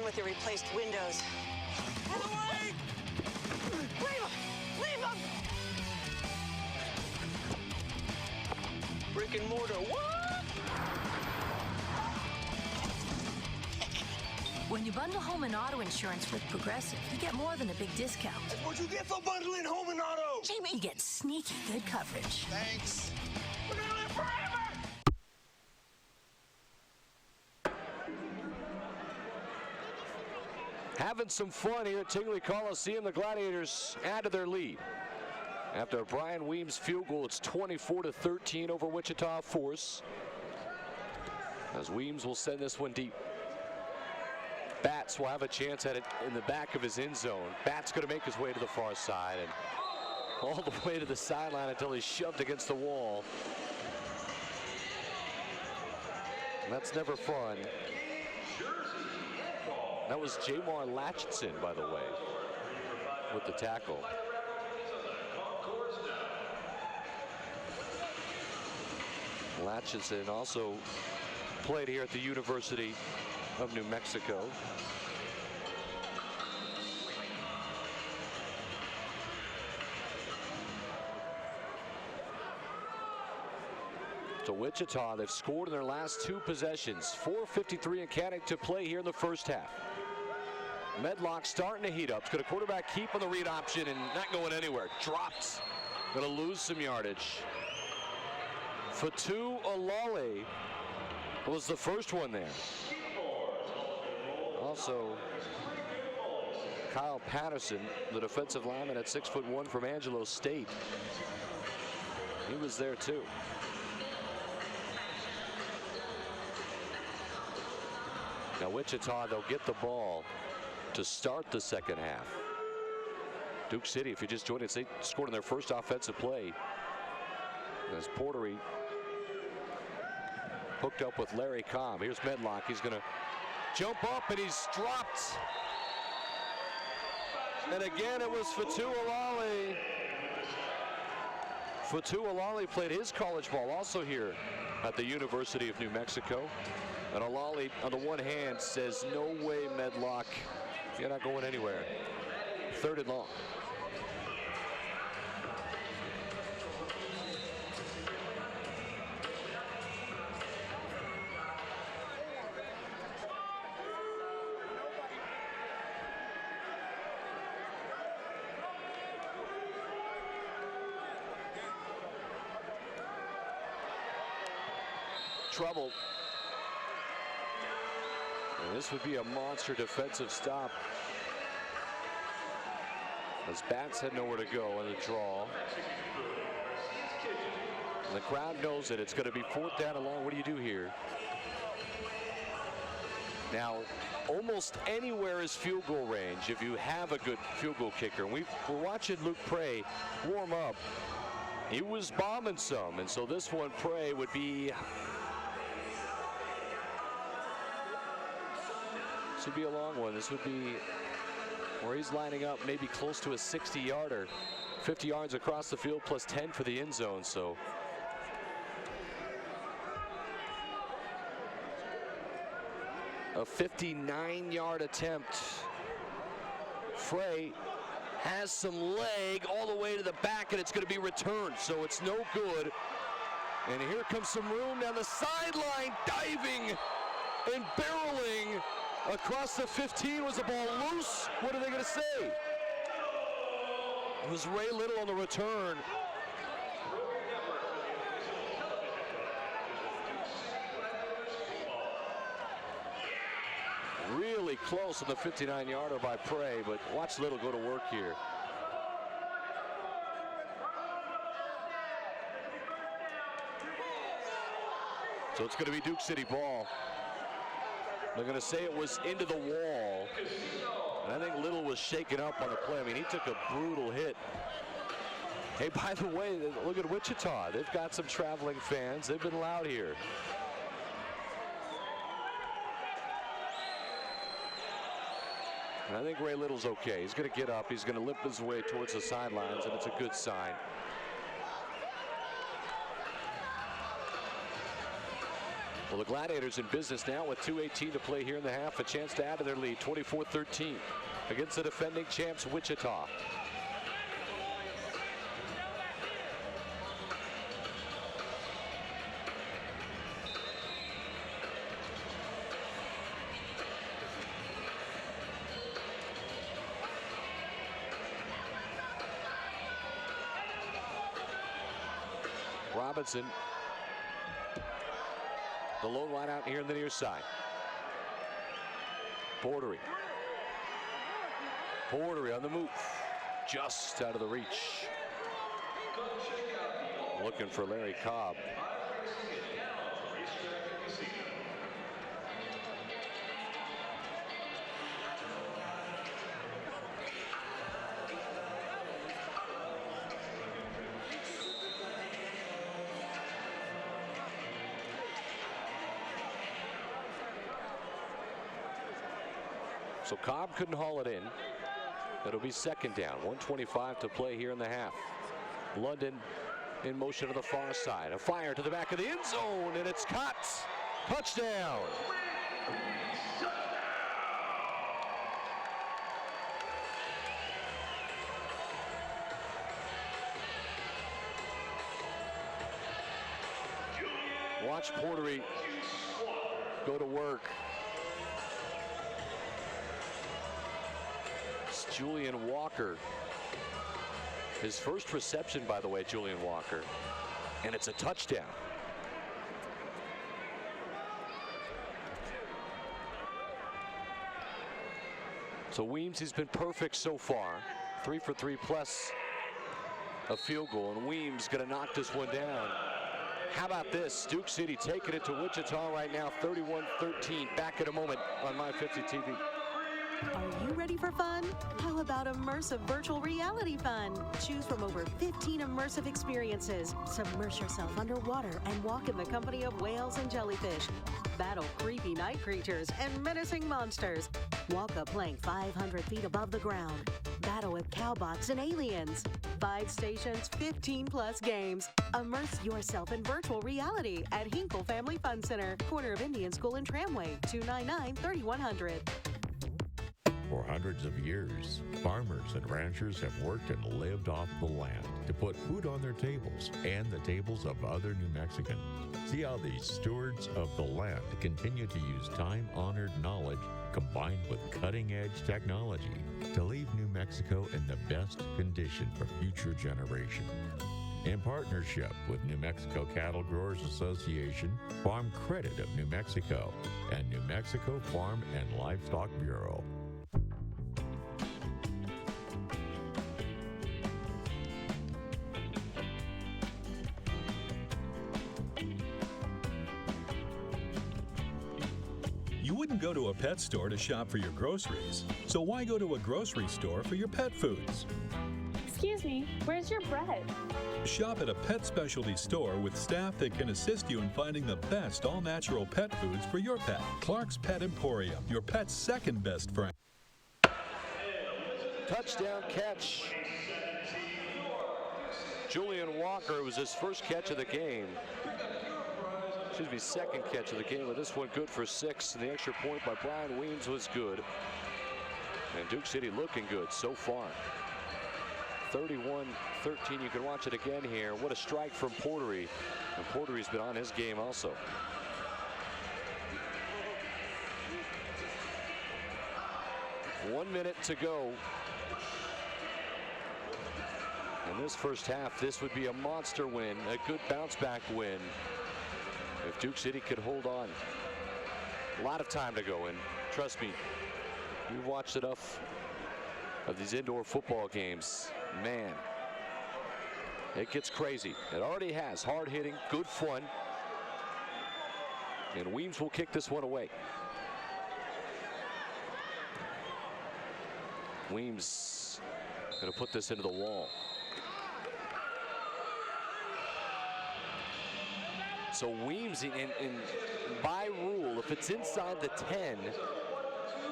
with your replaced windows. Leave him! Leave him! Brick and mortar, what? When you bundle home and auto insurance with Progressive, you get more than a big discount. That's what you get for bundling home and auto. Jamie, you get sneaky good coverage. Thanks. We're gonna live forever. Having some fun here at Tingley Coliseum. The Gladiators add to their lead. After Brian Weems' field goal, it's 24-13 over Wichita Force. As Weems will send this one deep. Batts will have a chance at it in the back of his end zone. Batts going to make his way to the far side and all the way to the sideline until he's shoved against the wall. And that's never fun. That was Jamar Latchinson, by the way, with the tackle. Latchinson also played here at the University of New Mexico. To Wichita, they've scored in their last two possessions. 4:53 and counting to play here in the first half. Medlock starting to heat up. It's got a quarterback keep on the read option and not going anywhere. Dropped. Going to lose some yardage. Fatu Olale was the first one there. Also, Kyle Patterson, the defensive lineman at 6'1" from Angelo State. He was there too. Now Wichita, they'll get the ball to start the second half. Duke City, if you just joined us, they scored in their first offensive play. As Portery hooked up with Larry Cobb. Here's Medlock. He's going to jump up and he's dropped. And again, it was Fatu Olale. Fatu Olale played his college ball also here at the University of New Mexico. And Olale, on the one hand, says, no way, Medlock. You're not going anywhere. 3rd and long. Trouble. And this would be a monster defensive stop. As Batts had nowhere to go on the draw. And the crowd knows it. It's going to be 4th down and long. What do you do here? Now, almost anywhere is field goal range if you have a good field goal kicker. And we're watching Luke Prey warm up. He was bombing some, and so this one, Prey, would be... This would be a long one. This would be where he's lining up maybe close to a 60-yarder. 50 yards across the field plus 10 for the end zone, so. A 59-yard attempt. Frey has some leg all the way to the back, and it's going to be returned, so it's no good. And here comes some room down the sideline, diving and barreling across the 15. Was the ball loose? What are they going to say? It was Ray Little on the return. Really close on the 59-yarder by Prey, but watch Little go to work here. So it's going to be Duke City ball. They're going to say it was into the wall. And I think Little was shaken up on the play. I mean, he took a brutal hit. Hey, by the way, look at Wichita. They've got some traveling fans. They've been loud here. And I think Ray Little's okay. He's going to get up. He's going to limp his way towards the sidelines, and it's a good sign. Well, the Gladiators in business now with 2:18 to play here in the half. A chance to add to their lead, 24-13, against the defending champs, Wichita. Robinson, the lone line out here in the near side. Portery on the move, just out of the reach. Looking for Larry Cobb. So Cobb couldn't haul it in. It'll be second down. 1:25 to play here in the half. London in motion to the far side. A fire to the back of the end zone, and it's caught. Touchdown. Watch Portery go to work. Julian Walker. His first reception, by the way, Julian Walker. And it's a touchdown. So Weems has been perfect so far. 3 for 3 plus a field goal. And Weems going to knock this one down. How about this? Duke City taking it to Wichita right now, 31-13. Back in a moment on My 50 TV. Are you ready for fun? How about immersive virtual reality fun? Choose from over 15 immersive experiences. Submerge yourself underwater and walk in the company of whales and jellyfish. Battle creepy night creatures and menacing monsters. Walk a plank 500 feet above the ground. Battle with cowbots and aliens. 5 stations, 15 plus games. Immerse yourself in virtual reality at Hinkle Family Fun Center, corner of Indian School and Tramway, 299-3100. For hundreds of years, farmers and ranchers have worked and lived off the land to put food on their tables and the tables of other New Mexicans. See how these stewards of the land continue to use time-honored knowledge combined with cutting-edge technology to leave New Mexico in the best condition for future generations. In partnership with New Mexico Cattle Growers Association, Farm Credit of New Mexico, and New Mexico Farm and Livestock Bureau. You wouldn't go to a pet store to shop for your groceries, so why go to a grocery store for your pet foods? Excuse me, where's your bread? Shop at a pet specialty store with staff that can assist you in finding the best all-natural pet foods for your pet. Clark's Pet Emporium, your pet's second best friend. Touchdown catch. Julian Walker was his first catch of the game. Excuse me, second catch of the game, but this one good for 6. And the extra point by Brian Weems was good. And Duke City looking good so far. 31-13. You can watch it again here. What a strike from Portery. And Portery's been on his game also. One minute to go. In this first half, this would be a monster win, a good bounce back win. If Duke City could hold on. A lot of time to go, and trust me, you've watched enough of these indoor football games. Man, it gets crazy. It already has. Hard hitting, good fun. And Weems will kick this one away. Weems going to put this into the wall. So Weems, by rule, if it's inside the 10,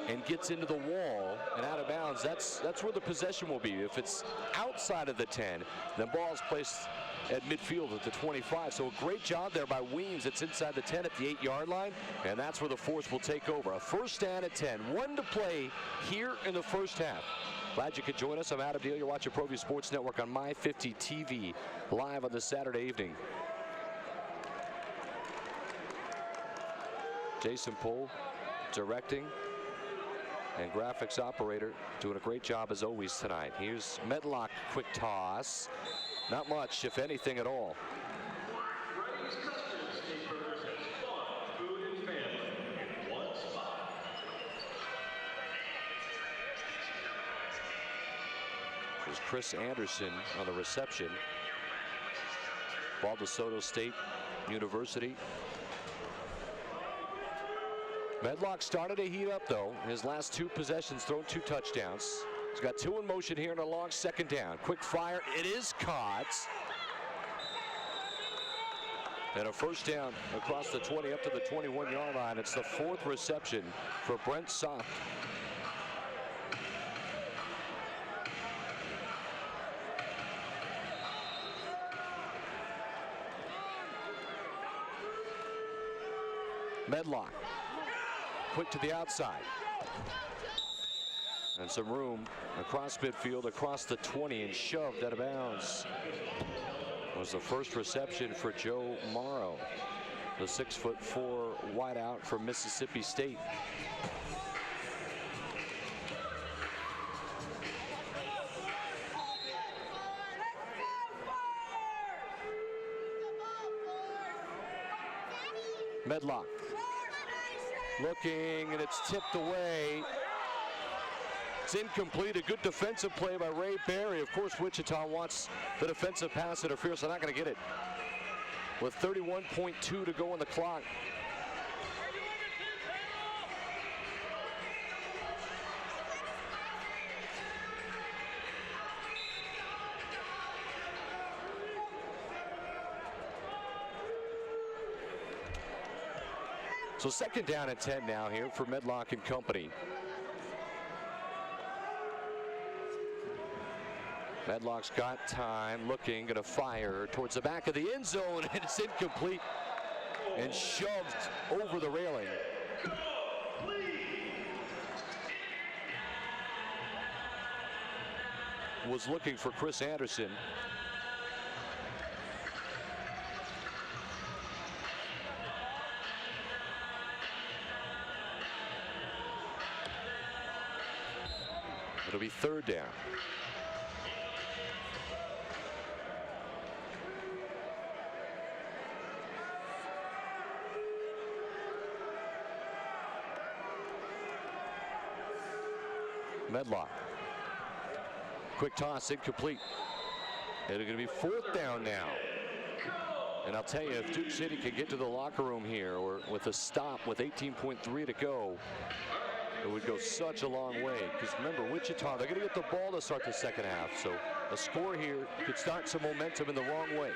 and gets into the wall and out of bounds, that's where the possession will be. If it's outside of the 10, then ball's placed at midfield at the 25. So a great job there by Weems. It's inside the 10 at the 8-yard line, and that's where the Force will take over. A first down at 10. 1 to play here in the first half. Glad you could join us. I'm Adam Deal. You're watching ProView Sports Network on My 50 TV live on this Saturday evening. Jason Pohl directing, and graphics operator doing a great job as always tonight. Here's Medlock, quick toss. Not much, if anything at all. There's Chris Anderson on the reception. Ball to Soto State University. Medlock started to heat up, though. His last 2 possessions, thrown 2 touchdowns. He's got 2 in motion here in a long second down. Quick fire. It is caught. And a first down across the 20 up to the 21-yard line. It's the 4th reception for Brent Sock. Medlock. Quick to the outside. And some room across midfield, across the 20, and shoved out of bounds. Was the first reception for Joe Morrow, the 6'4" wideout from Mississippi State. Medlock looking, and it's tipped away. It's incomplete. A good defensive play by Ray Berry. Of course, Wichita wants the defensive pass interference. They're not going to get it. With 31.2 to go on the clock. So second down and 10 now here for Medlock and company. Medlock's got time, looking, going to fire towards the back of the end zone, and it's incomplete and shoved over the railing. Was looking for Chris Anderson. It'll be third down. Medlock. Quick toss, incomplete. It's going to be fourth down now. And I'll tell you, if Duke City can get to the locker room here, or with a stop with 18.3 to go, it would go such a long way. Because remember, Wichita, they're going to get the ball to start the second half. So a score here could start some momentum in the wrong way.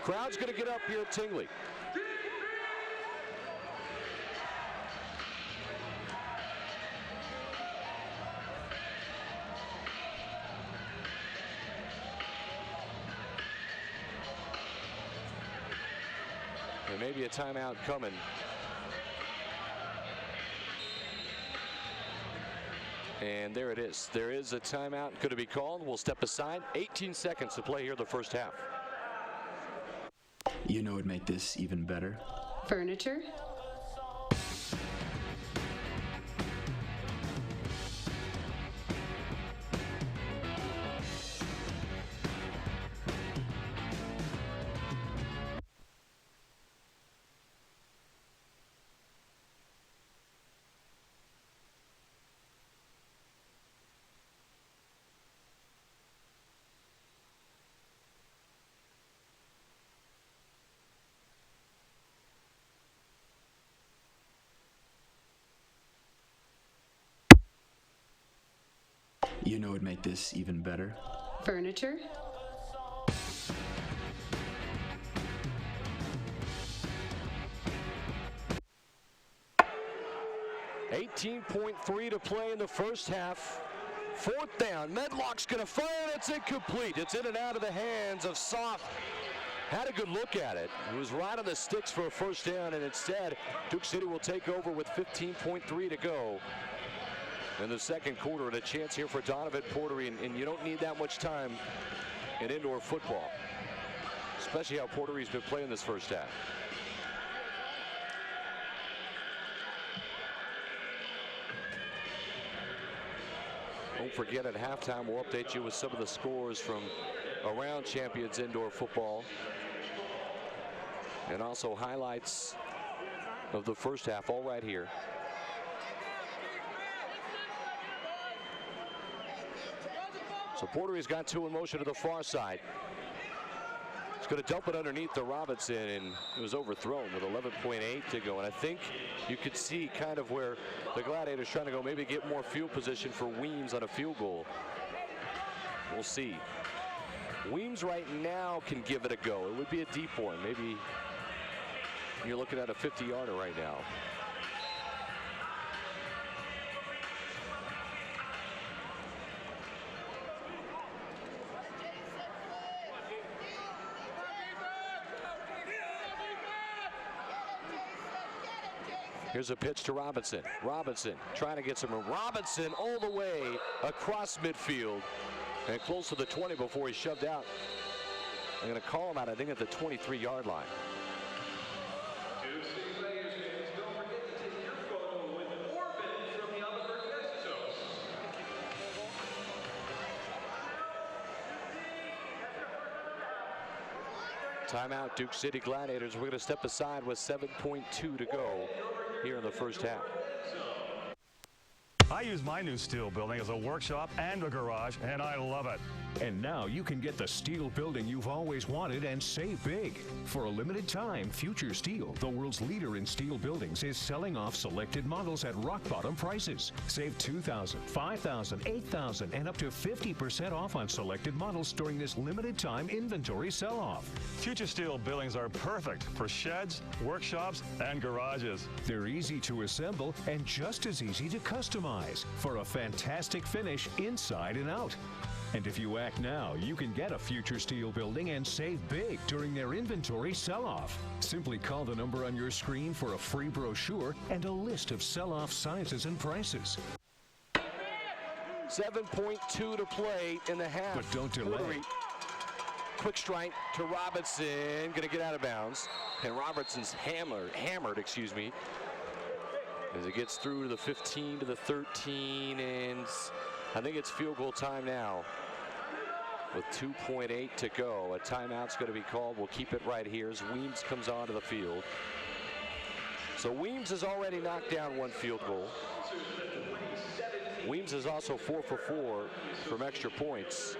Crowd's going to get up here at Tingley. There may be a timeout coming. And there it is. There is a timeout going to be called. We'll step aside. 18 seconds to play here the first half. You know what'd make this even better? Furniture? You know what'd make this even better? Furniture? 15.3 to play in the first half. Fourth down. Medlock's going to fire, and it's incomplete. It's in and out of the hands of Soft. Had a good look at it. It was right on the sticks for a first down, and instead, Duke City will take over with 15.3 to go in the second quarter, and a chance here for Donovan Portery, and you don't need that much time in indoor football, especially how Portery's been playing this first half. Don't forget, at halftime, we'll update you with some of the scores from around Champions Indoor Football, and also highlights of the first half, all right here. So Portery's got two in motion to the far side. He's going to dump it underneath to Robinson, and it was overthrown with 11.8 to go. And I think you could see kind of where the Gladiators trying to go, maybe get more field position for Weems on a field goal. We'll see. Weems right now can give it a go. It would be a deep one. Maybe you're looking at a 50-yarder right now. Here's a pitch to Robinson. Robinson trying to get some room. Robinson all the way across midfield and close to the 20 before he's shoved out. They're going to call him out, I think, at the 23-yard line. Timeout, Duke City Gladiators. We're going to step aside with 7.2 to go here in the first half. I use my new steel building as a workshop and a garage, and I love it. And now you can get the steel building you've always wanted and save big. For a limited time, Future Steel, the world's leader in steel buildings, is selling off selected models at rock-bottom prices. Save $2,000, $5,000, $8,000, and up to 50% off on selected models during this limited time inventory sell-off. Future Steel buildings are perfect for sheds, workshops, and garages. They're easy to assemble and just as easy to customize for a fantastic finish inside and out. And if you act now, you can get a Future Steel building and save big during their inventory sell-off. Simply call the number on your screen for a free brochure and a list of sell-off sizes and prices. 7.2 to play in the half. But don't delay. Portery. Quick strike to Robinson, going to get out of bounds. And Robertson's hammered, excuse me, as it gets through to the 15 to the 13, and I think it's field goal time now with 2.8 to go. A timeout's going to be called. We'll keep it right here as Weems comes onto the field. So Weems has already knocked down one field goal. Weems is also 4 for 4 from extra points.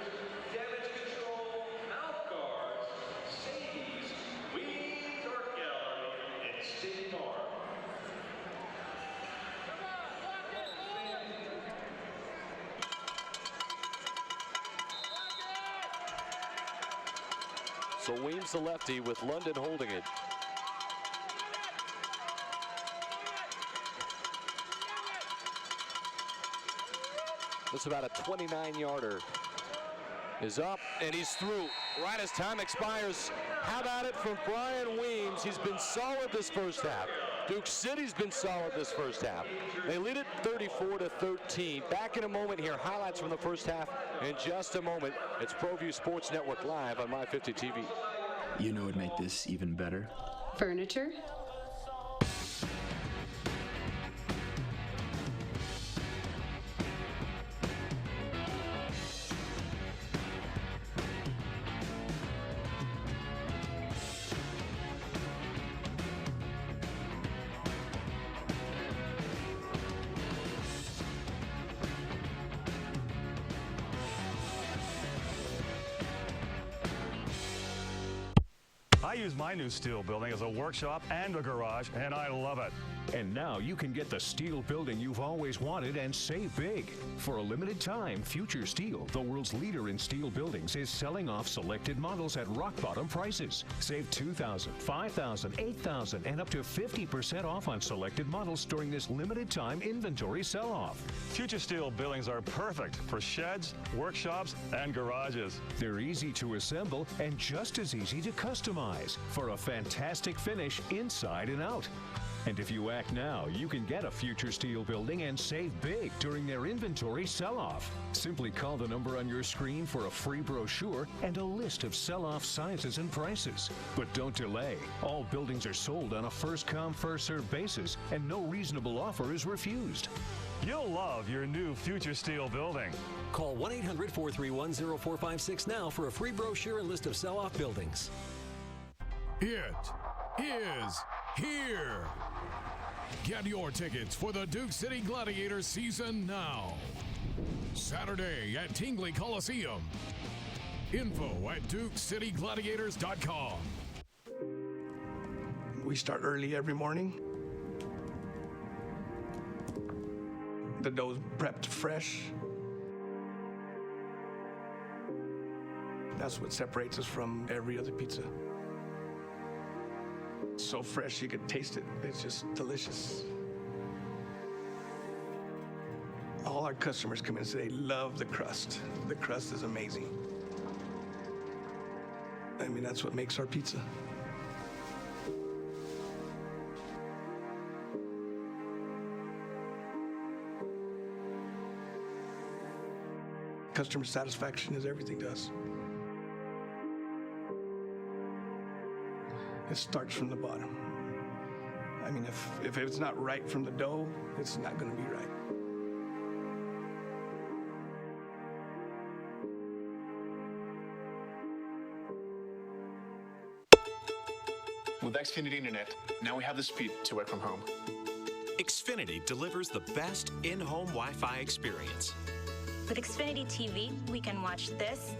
So Weems the lefty with London holding it. That's about a 29-yarder. Is up and he's through right as time expires. How about it from Brian Weems? He's been solid this first half. Duke City's been solid this first half. They lead it 34 to 13. Back in a moment here. Highlights from the first half in just a moment. It's ProView Sports Network live on My50 TV. You know what'd make this even better? Furniture? I use my new steel building as a workshop and a garage, and I love it. And now you can get the steel building you've always wanted and save big. For a limited time, Future Steel, the world's leader in steel buildings, is selling off selected models at rock-bottom prices. Save $2,000, $5,000, $8,000, and up to 50% off on selected models during this limited time inventory sell-off. Future Steel buildings are perfect for sheds, workshops, and garages. They're easy to assemble and just as easy to customize for a fantastic finish inside and out. And if you act now, you can get a Future Steel building and save big during their inventory sell-off. Simply call the number on your screen for a free brochure and a list of sell-off sizes and prices. But don't delay. All buildings are sold on a first-come, first-served basis, and no reasonable offer is refused. You'll love your new Future Steel building. Call 1-800-431-0456 now for a free brochure and list of sell-off buildings. It is here. Get your tickets for the Duke City Gladiators season now. Saturday at Tingley Coliseum. Info at DukeCityGladiators.com. We start early every morning. The dough's prepped fresh. That's what separates us from every other pizza. So fresh you could taste it. It's just delicious. All our customers come in and say they love the crust. The crust is amazing. I mean, that's what makes our pizza. Customer satisfaction is everything to us. It starts from the bottom. I mean, if it's not right from the dough, it's not going to be right. With Xfinity Internet, now we have the speed to work from home. Xfinity delivers the best in-home Wi-Fi experience. With Xfinity TV, we can watch this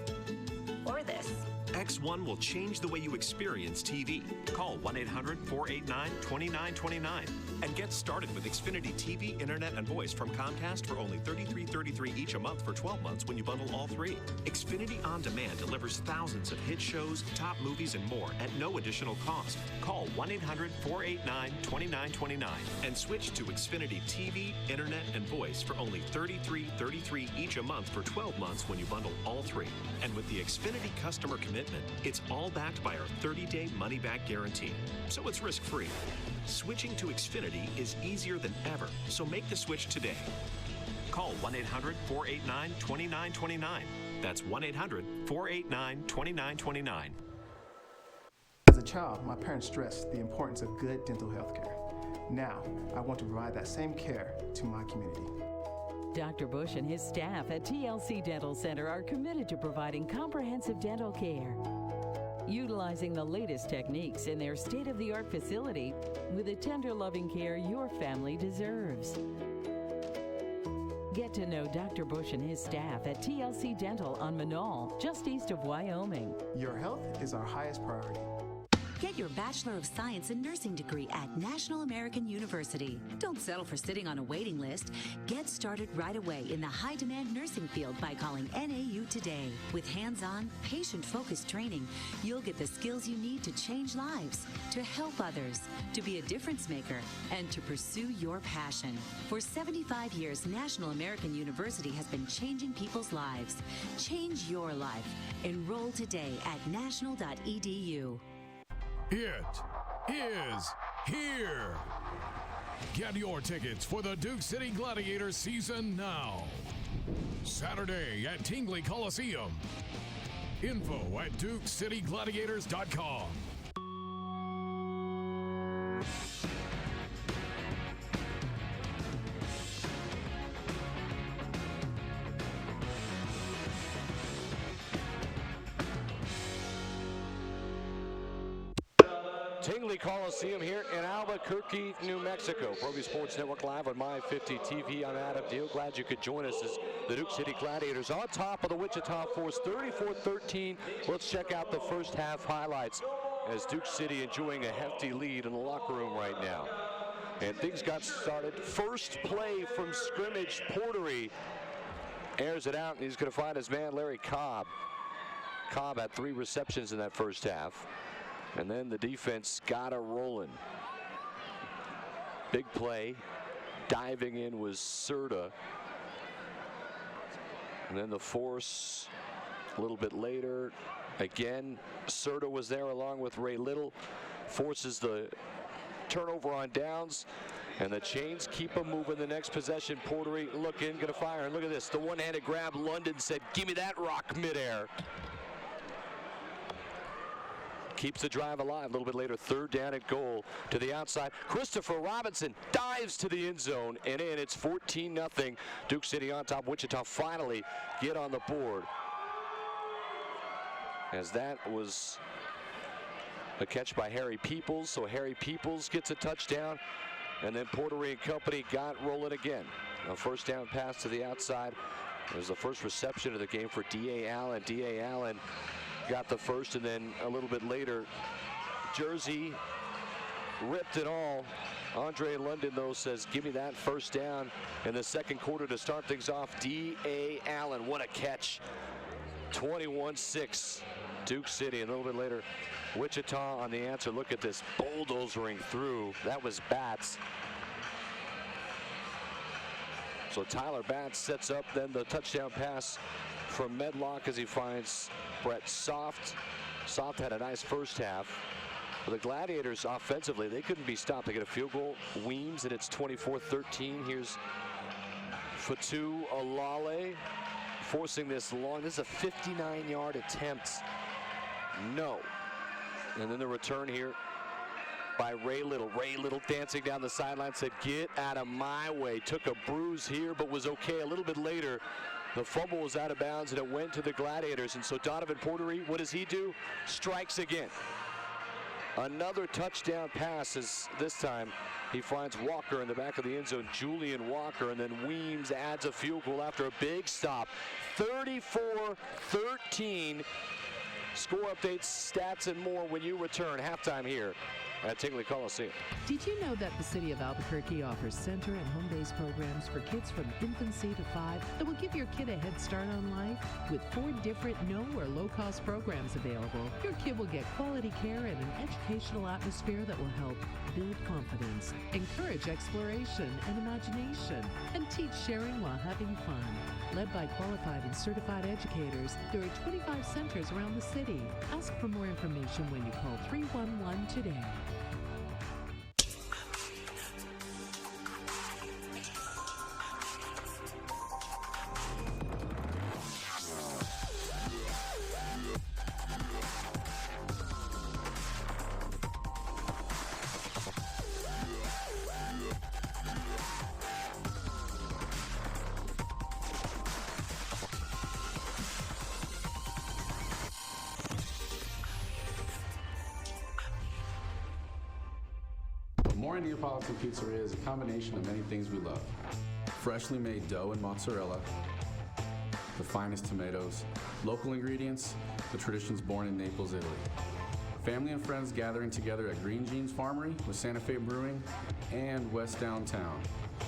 or this. X1 will change the way you experience TV. Call 1-800-489-2929 and get started with Xfinity TV, Internet, and Voice from Comcast for only $33.33 each a month for 12 months when you bundle all three. Xfinity On Demand delivers thousands of hit shows, top movies, and more at no additional cost. Call 1-800-489-2929 and switch to Xfinity TV, Internet, and Voice for only $33.33 each a month for 12 months when you bundle all three. And with the Xfinity customer commitment, it's all backed by our 30-day money-back guarantee, so it's risk-free. Switching to Xfinity is easier than ever, so make the switch today. Call 1-800-489-2929. That's 1-800-489-2929. As a child, my parents stressed the importance of good dental health care. Now, I want to provide that same care to my community. Dr. Bush and his staff at TLC Dental Center are committed to providing comprehensive dental care, utilizing the latest techniques in their state-of-the-art facility with the tender, loving care your family deserves. Get to know Dr. Bush and his staff at TLC Dental on Manal, just east of Wyoming. Your health is our highest priority. Get your Bachelor of Science in Nursing degree at National American University. Don't settle for sitting on a waiting list. Get started right away in the high-demand nursing field by calling NAU today. With hands-on, patient-focused training, you'll get the skills you need to change lives, to help others, to be a difference maker, and to pursue your passion. For 75 years, National American University has been changing people's lives. Change your life. Enroll today at national.edu. It is here. Get your tickets for the Duke City Gladiators season now. Saturday at Tingley Coliseum. Info at DukeCityGladiators.com. Tingley Coliseum here in Albuquerque, New Mexico. Pro V Sports Network live on My 50 TV. I'm Adam Deal. Glad you could join us as the Duke City Gladiators on top of the Wichita Force, 34-13. Let's check out the first half highlights as Duke City enjoying a hefty lead in the locker room right now. And things got started. First play from scrimmage, Portery airs it out, and he's going to find his man, Larry Cobb. Cobb had 3 receptions in that first half. And then the defense got it rolling. Big play. Diving in was Serta. And then the force a little bit later. Again, Serta was there along with Ray Little. Forces the turnover on downs. And the chains keep them moving. The next possession, Portery looking, going to fire. And look at this, the one-handed grab. London said, give me that rock midair. Keeps the drive alive. A little bit later, 3rd down at goal to the outside. Christopher Robinson dives to the end zone and in. It's 14-0. Duke City on top. Wichita finally get on the board. As that was a catch by Harry Peoples. So Harry Peoples gets a touchdown. And then Portery and company got rolling again. A first down pass to the outside. It was the first reception of the game for D.A. Allen. D.A. Allen got the first, and then a little bit later, Jersey ripped it all. Andre London, though, says, give me that first down in the second quarter to start things off. D.A. Allen, what a catch. 21-6, Duke City. And a little bit later, Wichita on the answer. Look at this, bulldozering through. That was Batts. So Tyler Batts sets up then the touchdown pass from Medlock as he finds Brett Soft. Soft had a nice first half. But the Gladiators offensively, they couldn't be stopped. They get a field goal. Weems, and it's 24-13. Here's Fatu Alale forcing this long. This is a 59-yard attempt. No. And then the return here by Ray Little. Ray Little dancing down the sideline, said, get out of my way. Took a bruise here, but was okay. A little bit later, the fumble was out of bounds, and it went to the Gladiators. And so Donovan Portery, what does he do? Strikes again. Another touchdown pass as this time he finds Walker in the back of the end zone, Julian Walker, and then Weems adds a field goal after a big stop. 34-13. Score updates, stats, and more when you return. Halftime here at Tingley Coliseum. Did you know that the city of Albuquerque offers center and home-based programs for kids from infancy to 5 that will give your kid a head start on life? With 4 different no or low-cost programs available, your kid will get quality care and an educational atmosphere that will help build confidence, encourage exploration and imagination, and teach sharing while having fun. Led by qualified and certified educators, there are 25 centers around the city. Ask for more information when you call 311 today. More Neapolitan Pizzeria is a combination of many things we love. Freshly made dough and mozzarella, the finest tomatoes, local ingredients, the traditions born in Naples, Italy. Family and friends gathering together at Green Jeans Farmery with Santa Fe Brewing and West Downtown.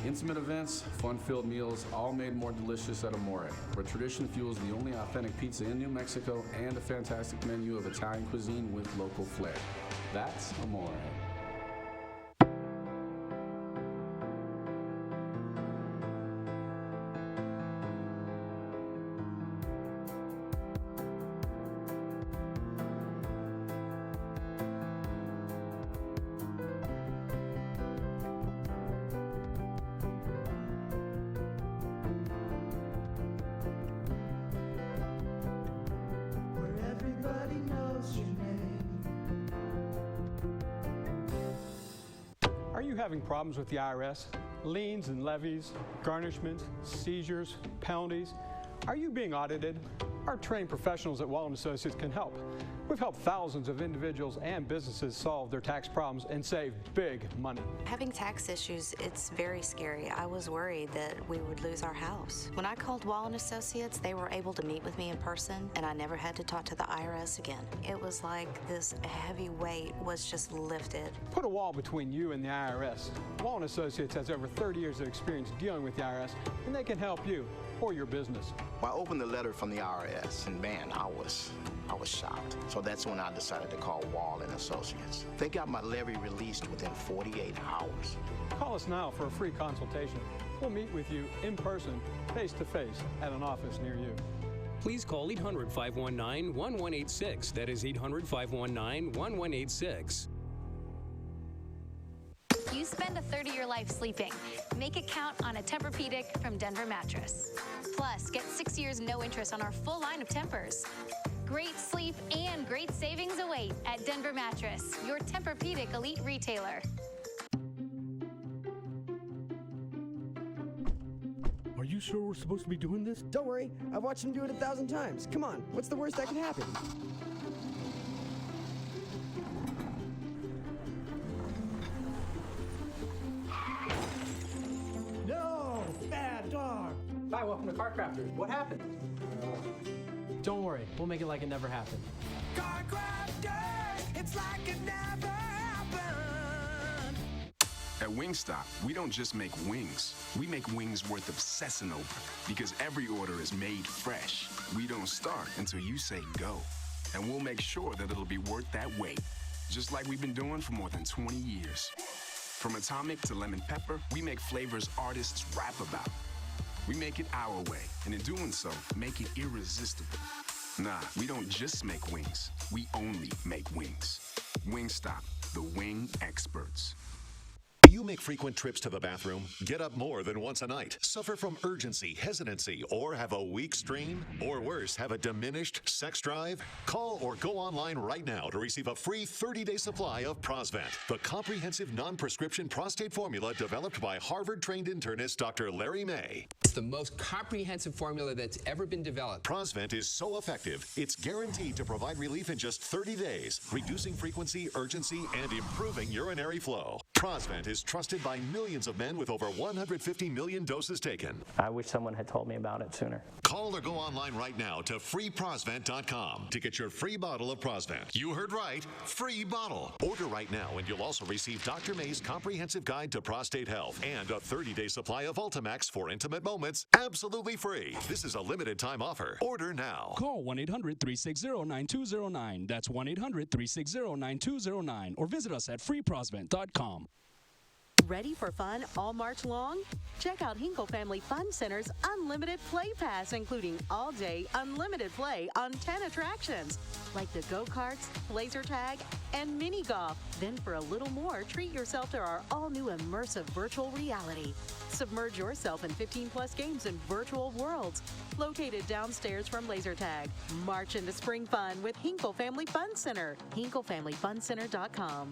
Intimate events, fun-filled meals, all made more delicious at Amore, where tradition fuels the only authentic pizza in New Mexico and a fantastic menu of Italian cuisine with local flair. That's Amore. Are you having problems with the IRS? Liens and levies, garnishments, seizures, penalties? Are you being audited? Our trained professionals at Wall & Associates can help. We've helped thousands of individuals and businesses solve their tax problems and save big money. Having tax issues, it's very scary. I was worried that we would lose our house. When I called Wall & Associates, they were able to meet with me in person, and I never had to talk to the IRS again. It was like this heavy weight was just lifted. Put a wall between you and the IRS. Wall & Associates has over 30 years of experience dealing with the IRS, and they can help you or your business. Well, I opened the letter from the IRS, and man, I was shocked. So that's when I decided to call Wall & Associates. They got my levy released within 48 hours. Call us now for a free consultation. We'll meet with you in person, face-to-face, at an office near you. Please call 800-519-1186. That is 800-519-1186. You spend a third of your life sleeping. Make it count on a Tempur-Pedic from Denver Mattress. Plus, get 6 years no interest on our full line of Tempurs. Great sleep and great savings await at Denver Mattress, your Tempur-Pedic elite retailer. Are you sure we're supposed to be doing this? Don't worry, I've watched him do it 1,000 times. Come on, what's the worst that can happen? No! Bad dog! Hi, welcome to Car Crafters. What happened? Don't worry, we'll make it like it never happened. Car Crafters, it's like it never happened. At Wingstop, we don't just make wings. We make wings worth obsessing over because every order is made fresh. We don't start until you say go. And we'll make sure that it'll be worth that wait, just like we've been doing for more than 20 years. From atomic to lemon pepper, we make flavors artists rap about. We make it our way, and in doing so, make it irresistible. Nah, we don't just make wings. We only make wings. Wingstop, the wing experts. Do you make frequent trips to the bathroom? Get up more than once a night? Suffer from urgency, hesitancy, or have a weak stream? Or worse, have a diminished sex drive? Call or go online right now to receive a free 30-day supply of Prosvent, the comprehensive non-prescription prostate formula developed by Harvard-trained internist Dr. Larry May. It's the most comprehensive formula that's ever been developed. Prosvent is so effective, it's guaranteed to provide relief in just 30 days, reducing frequency, urgency, and improving urinary flow. Prosvent is trusted by millions of men with over 150 million doses taken. I wish someone had told me about it sooner. Call or go online right now to freeprosvent.com to get your free bottle of Prosvent. You heard right, free bottle. Order right now and you'll also receive Dr. May's comprehensive guide to prostate health and a 30-day supply of Ultimax for intimate moments absolutely free. This is a limited time offer. Order now. Call 1-800-360-9209. That's 1-800-360-9209 or visit us at freeprosvent.com. Ready for fun all March long? Check out Hinkle Family Fun Center's Unlimited Play Pass, including all-day unlimited play on 10 attractions, like the go-karts, laser tag, and mini golf. Then for a little more, treat yourself to our all-new immersive virtual reality. Submerge yourself in 15-plus games in virtual worlds, located downstairs from laser tag. March into spring fun with Hinkle Family Fun Center. HinkleFamilyFunCenter.com.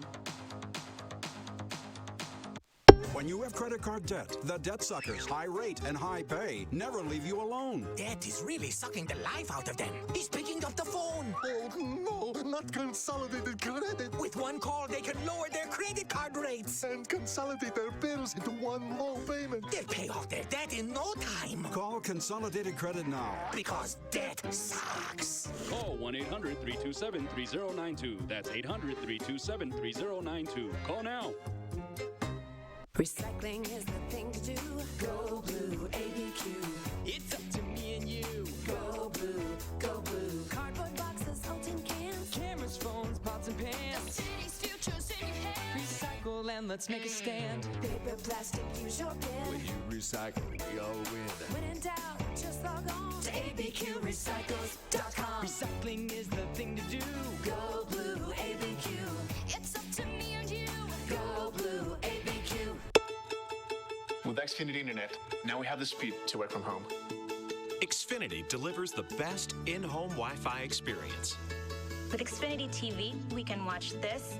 When you have credit card debt, the debt suckers, high rate and high pay, never leave you alone. Debt is really sucking the life out of them. He's picking up the phone. Oh, no, not consolidated credit. With one call, they can lower their credit card rates. And consolidate their bills into one low payment. They'll pay off their debt in no time. Call Consolidated Credit now. Because debt sucks. Call 1-800-327-3092. That's 800-327-3092. Call now. Recycling is the thing to do. Go Blue, ABQ. It's up to me and you. Go Blue, go Blue. Cardboard boxes, old tin cans. Cameras, phones, pots and pans. The city's future's in your hands. Recycle and let's make a stand. Paper, plastic, use your bin. When you recycle, we all win. When in doubt, just log on to abqrecycles.com. Recycling is the thing to do. Go Blue, ABQ. It's up to me and you. Go Blue, ABQ. With Xfinity Internet, now we have the speed to work from home. Xfinity delivers the best in-home Wi-Fi experience. With Xfinity TV, we can watch this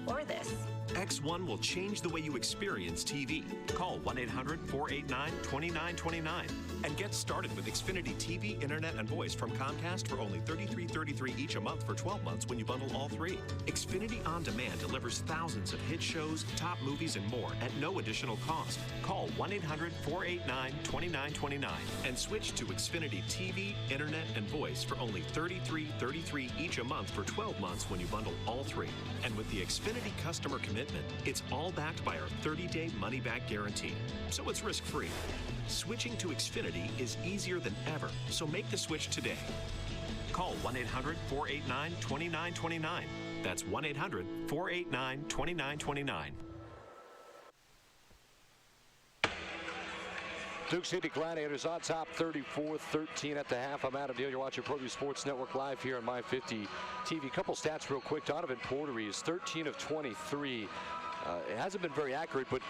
or this. X1 will change the way you experience TV. Call 1-800-489-2929 and get started with Xfinity TV, Internet, and Voice from Comcast for only $33.33 each a month for 12 months when you bundle all three. Xfinity On Demand delivers thousands of hit shows, top movies, and more at no additional cost. Call 1-800-489-2929 and switch to Xfinity TV, Internet, and Voice for only $33.33 each a month for 12 months when you bundle all three. And with the Xfinity customer commitment, it's all backed by our 30-day money-back guarantee. So it's risk-free. Switching to Xfinity is easier than ever, so make the switch today. Call 1-800-489-2929. That's 1-800-489-2929. Duke City Gladiators on top 34-13 at the half. I'm Adam Deal. You're watching Pro View Sports Network live here on My 50 TV. Couple stats real quick. Donovan Portery is 13 of 23. It hasn't been very accurate, but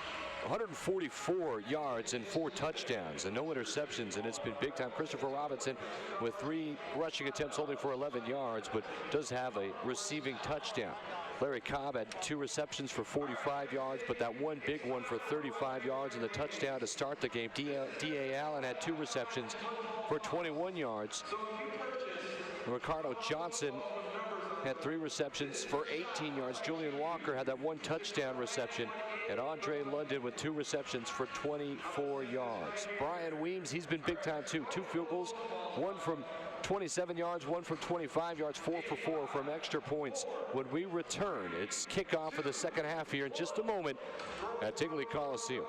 144 yards and 4 touchdowns and no interceptions, and it's been big time. Christopher Robinson with 3 rushing attempts only for 11 yards, but does have a receiving touchdown. Larry Cobb had 2 receptions for 45 yards, but that one big one for 35 yards and the touchdown to start the game. D.A. Allen had 2 receptions for 21 yards. Ricardo Johnson had 3 receptions for 18 yards. Julian Walker had that 1 touchdown reception. And Andre London with 2 receptions for 24 yards. Brian Weems, he's been big time too. 2 field goals, 1 from 27 yards, 1 from 25 yards, 4 for 4 from extra points. When we return, it's kickoff for the second half here in just a moment at Tingley Coliseum.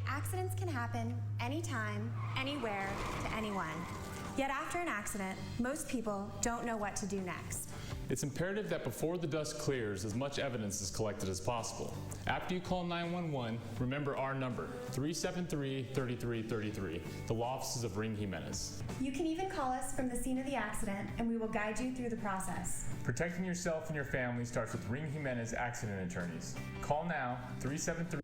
Accidents can happen anytime, anywhere, to anyone. Yet after an accident, most people don't know what to do next. It's imperative that before the dust clears, as much evidence is collected as possible. After you call 911, remember our number, 373-3333, the law offices of Ring Jimenez. You can even call us from the scene of the accident, and we will guide you through the process. Protecting yourself and your family starts with Ring Jimenez Accident Attorneys. Call now, 373.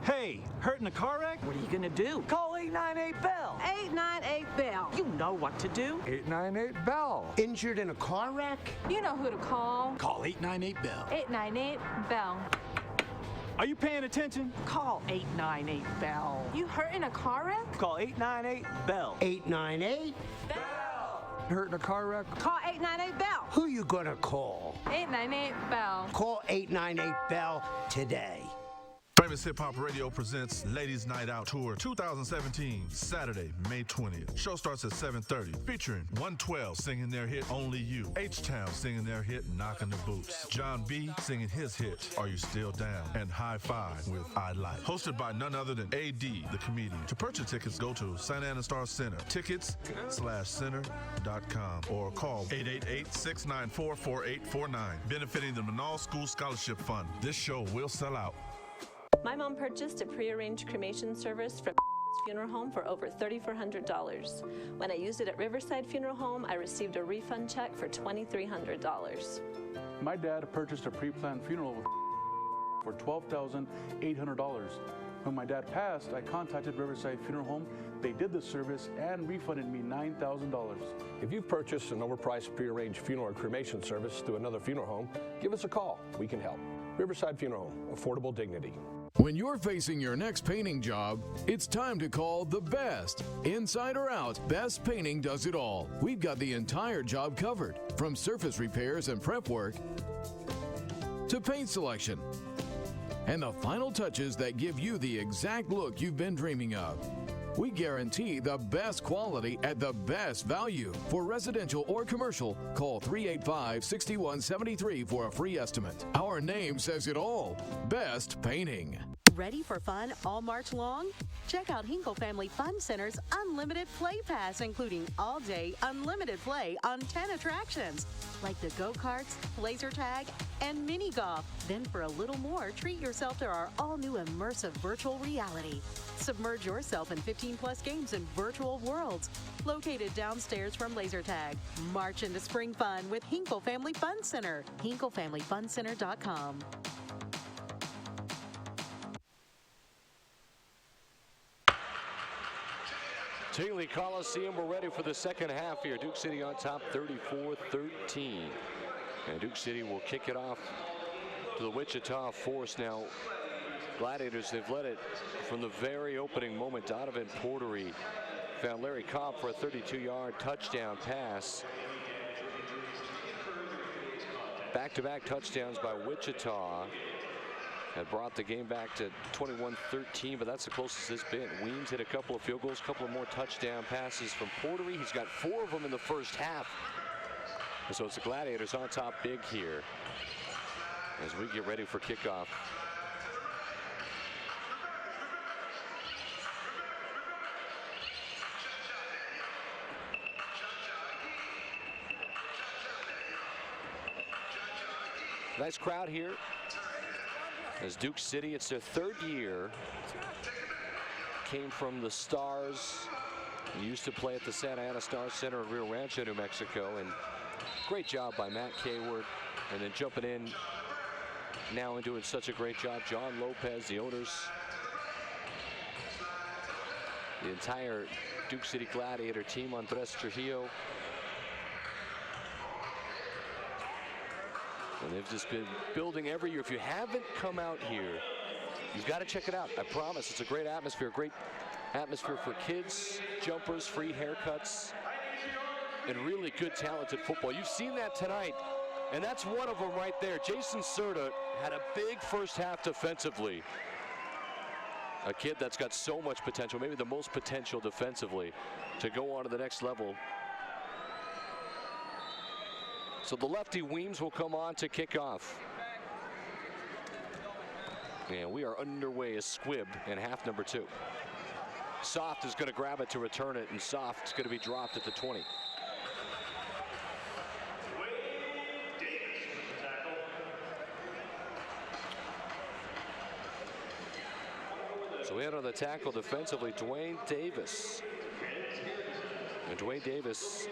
Hey, hurt in a car wreck? What are you gonna do? Call 898-BELL. 898-BELL. You know what to do. 898-BELL. Injured in a car wreck? You know who to call. Call 898-BELL. 898-BELL. Are you paying attention? Call 898-BELL. You hurt in a car wreck? Call 898-BELL. 898-BELL. Hurt in a car wreck? Call 898-BELL. Who you gonna call? 898-BELL. Call 898-BELL today. Famous Hip Hop Radio presents Ladies Night Out Tour 2017, Saturday, May 20th. Show starts at 7:30, featuring 112 singing their hit Only You, H-Town singing their hit Knockin' the Boots, John B singing his hit Are You Still Down, and High Five with I Like. Hosted by none other than A.D., the comedian. To purchase tickets, go to Santa Ana Star Center, tickets/center.com, or call 888-694-4849, benefiting the Manal School Scholarship Fund. This show will sell out. My mom purchased a prearranged cremation service from Funeral Home for over $3,400. When I used it at Riverside Funeral Home, I received a refund check for $2,300. My dad purchased a pre-planned funeral for $12,800. When my dad passed, I contacted Riverside Funeral Home. They did the service and refunded me $9,000. If you've purchased an overpriced prearranged funeral or cremation service through another funeral home, give us a call. We can help. Riverside Funeral Home, affordable dignity. When you're facing your next painting job, it's time to call the best. Inside or out, Best Painting does it all. We've got the entire job covered, from surface repairs and prep work to paint selection and the final touches that give you the exact look you've been dreaming of. We guarantee the best quality at the best value. For residential or commercial, call 385-6173 for a free estimate. Our Our name says it all. Best Painting. Ready for fun all March long? Check out Hinkle Family Fun Center's Unlimited Play Pass, including all-day unlimited play on 10 attractions, like the go-karts, laser tag, and mini golf. Then for a little more, treat yourself to our all-new immersive virtual reality. Submerge yourself in 15-plus games in virtual worlds, located downstairs from laser tag. March into spring fun with Hinkle Family Fun Center. HinkleFamilyFunCenter.com. Tingley Coliseum, we're ready for the second half here. Duke City on top 34-13. And Duke City will kick it off to the Wichita Force. Now, Gladiators, they've led it from the very opening moment. Donovan Portery found Larry Cobb for a 32-yard touchdown pass. Back-to-back touchdowns by Wichita had brought the game back to 21-13, but that's the closest it's been. Weems hit a couple of field goals, a couple of more touchdown passes from Portery. He's got 4 of them in the first half. And so it's the Gladiators on top big here as we get ready for kickoff. Nice crowd here. As Duke City, it's their 3rd year. Came from the Stars. Used to play at the Santa Ana Star Center in Rio Rancho, New Mexico. And great job by Matt Kayward. And then jumping in now and doing such a great job, John Lopez, the owners. The entire Duke City Gladiator team, Andres Trujillo. And they've just been building every year. If you haven't come out here, you've got to check it out. I promise it's a great atmosphere for kids, jumpers, free haircuts, and really good, talented football. You've seen that tonight, and that's one of them right there. Jason Serta had a big first half defensively. A kid that's got so much potential, maybe the most potential defensively, to go on to the next level. So the lefty Weems will come on to kick off. And we are underway as Squibb in half number 2. Soft is going to grab it to return it, and Soft's going to be dropped at the 20. So we had on the tackle defensively, Dwayne Davis. And Dwayne Davis,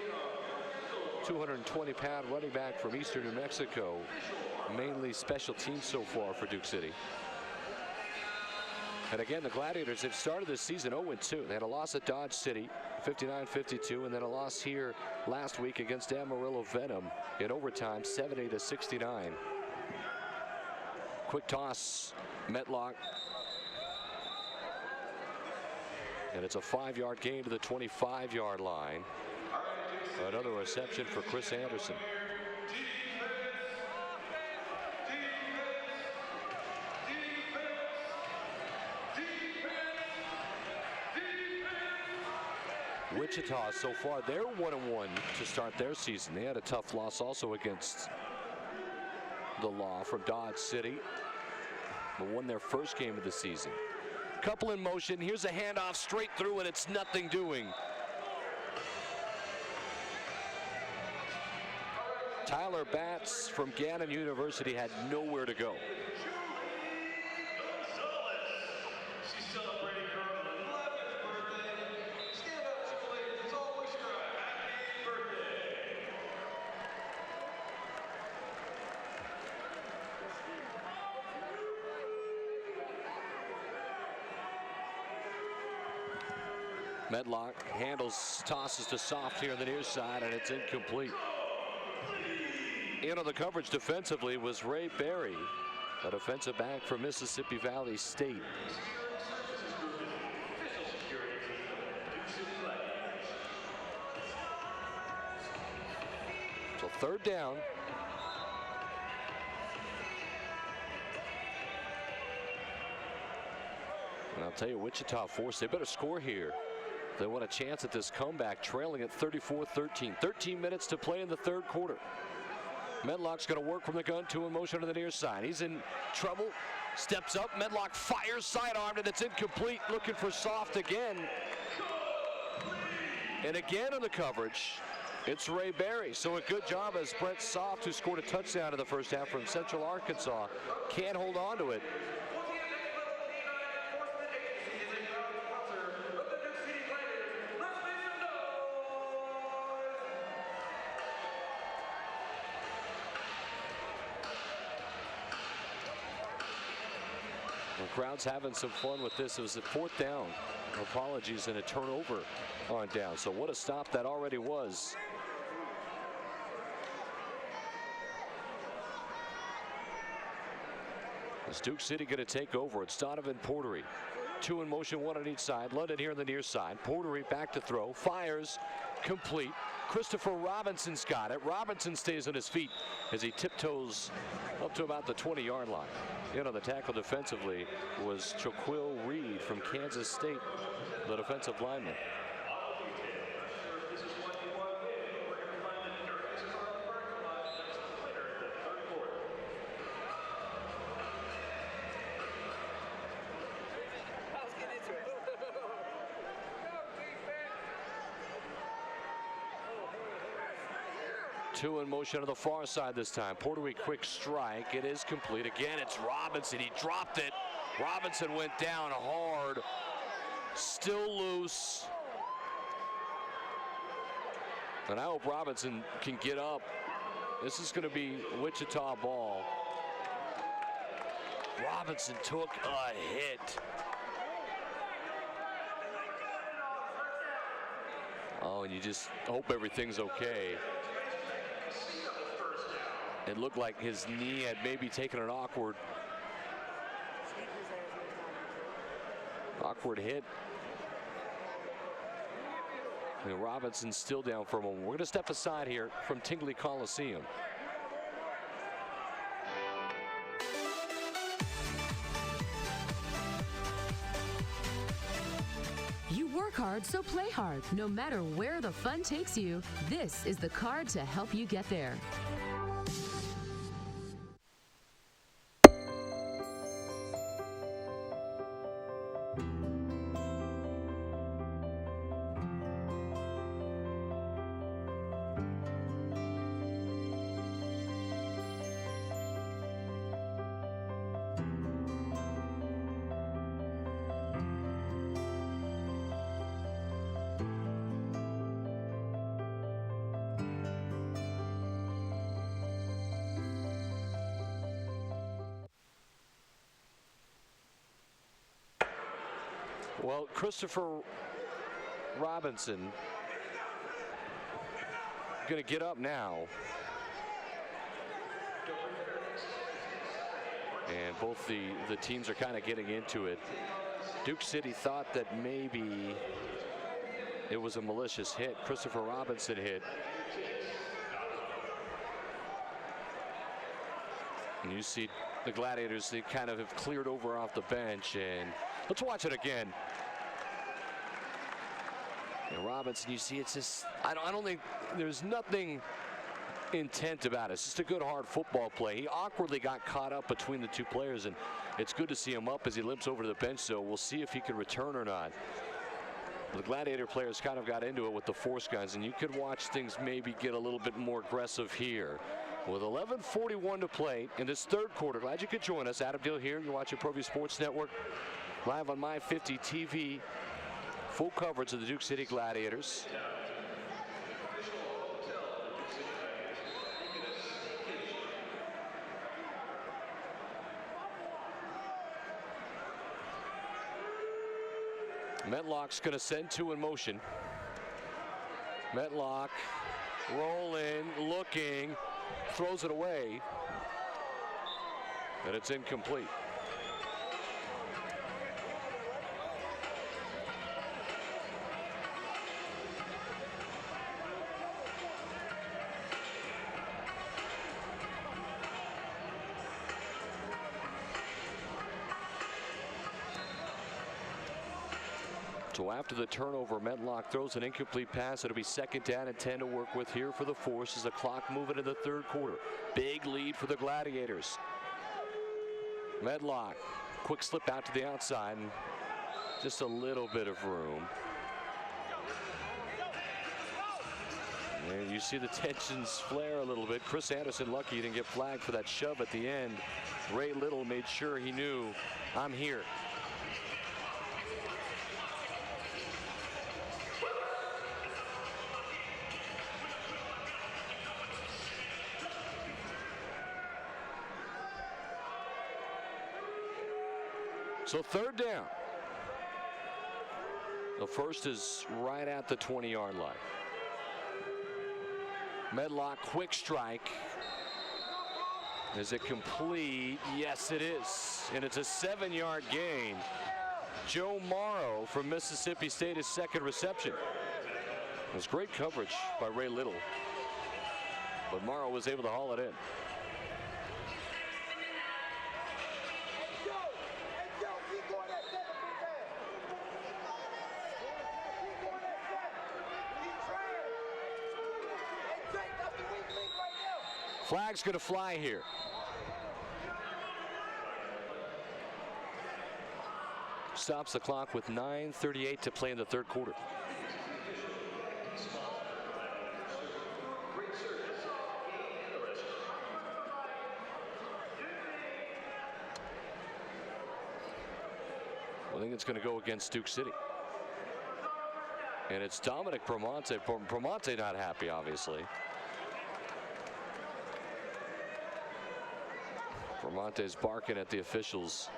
220-pound running back from Eastern New Mexico, mainly special teams so far for Duke City. And again, the Gladiators have started this season 0-2. They had a loss at Dodge City, 59-52, and then a loss here last week against Amarillo Venom in overtime, 70-69. Quick toss, Metlock. And it's a 5-yard gain to the 25-yard line. Another reception for Chris Anderson. Wichita so far, they're 1-1 to start their season. They had a tough loss also against the Law from Dodge City, but won their first game of the season. Couple in motion. Here's a handoff straight through, and it's nothing doing. Tyler Batts from Gannon University had nowhere to go. Medlock handles, tosses to Soft here on the near side, and it's incomplete. In on the coverage defensively was Ray Berry, a defensive back from Mississippi Valley State. So 3rd down. And I'll tell you, Wichita Force, they better score here. They want a chance at this comeback, trailing at 34-13. 13 minutes to play in the 3rd quarter. Medlock's going to work from the gun, 2 in motion to the near side. He's in trouble, steps up, Medlock fires sidearmed, and it's incomplete, looking for Soft again. And again on the coverage, it's Ray Berry. So a good job as Brett Soft, who scored a touchdown in the first half from Central Arkansas, can't hold on to it. The crowd's having some fun with this. It was a 4th down. Apologies, and a turnover on down. So what a stop that already was. Is Duke City going to take over? It's Donovan Portery. 2 in motion, 1 on each side. London here on the near side. Portery back to throw. Fires. Complete. Christopher Robinson's got it. Robinson stays on his feet as he tiptoes up to about the 20-yard line. In on the tackle defensively was Jaquil Reed from Kansas State, the defensive lineman. Two in motion on the far side this time. Portery quick strike. It is complete. Again, it's Robinson. He dropped it. Robinson went down hard. Still loose. And I hope Robinson can get up. This is going to be Wichita ball. Robinson took a hit. Oh, and you just hope everything's okay. It looked like his knee had maybe taken an awkward hit. And Robinson's still down for a moment. We're going to step aside here from Tingley Coliseum. You work hard, so play hard. No matter where the fun takes you, this is the card to help you get there. Well, Christopher Robinson going to get up now. And both the teams are kind of getting into it. Duke City thought that maybe it was a malicious hit. Christopher Robinson hit. And you see the Gladiators, they kind of have cleared over off the bench. And let's watch it again. And Robinson, you see, it's just, I don't think there's nothing intent about it. It's just a good hard football play. He awkwardly got caught up between the two players, and it's good to see him up as he limps over to the bench. So we'll see if he can return or not. The Gladiator players kind of got into it with the force guns, and you could watch things maybe get a little bit more aggressive here. With 11:41 to play in this third quarter. Glad you could join us. Adam Deal here. You're watching ProView Sports Network live on My 50 TV. Full coverage of the Duke City Gladiators. Metlock's going to send 2 in motion. Metlock rolling, looking, throws it away, and it's incomplete. So after the turnover, Medlock throws an incomplete pass. It'll be 2nd down and 10 to work with here for the Force as the clock moving to the 3rd quarter. Big lead for the Gladiators. Medlock, quick slip out to the outside and just a little bit of room. And you see the tensions flare a little bit. Chris Anderson lucky he didn't get flagged for that shove at the end. Ray Little made sure he knew, I'm here. So 3rd down. The first is right at the 20-yard line. Medlock, quick strike. Is it complete? Yes, it is. And it's a 7-yard gain. Joe Morrow from Mississippi State, his 2nd reception. It was great coverage by Ray Little. But Morrow was able to haul it in. Flag's going to fly here. Stops the clock with 9:38 to play in the 3rd quarter. I think it's going to go against Duke City. And it's Dominic Promonte. Promonte not happy, obviously. Promonte's barking at the officials.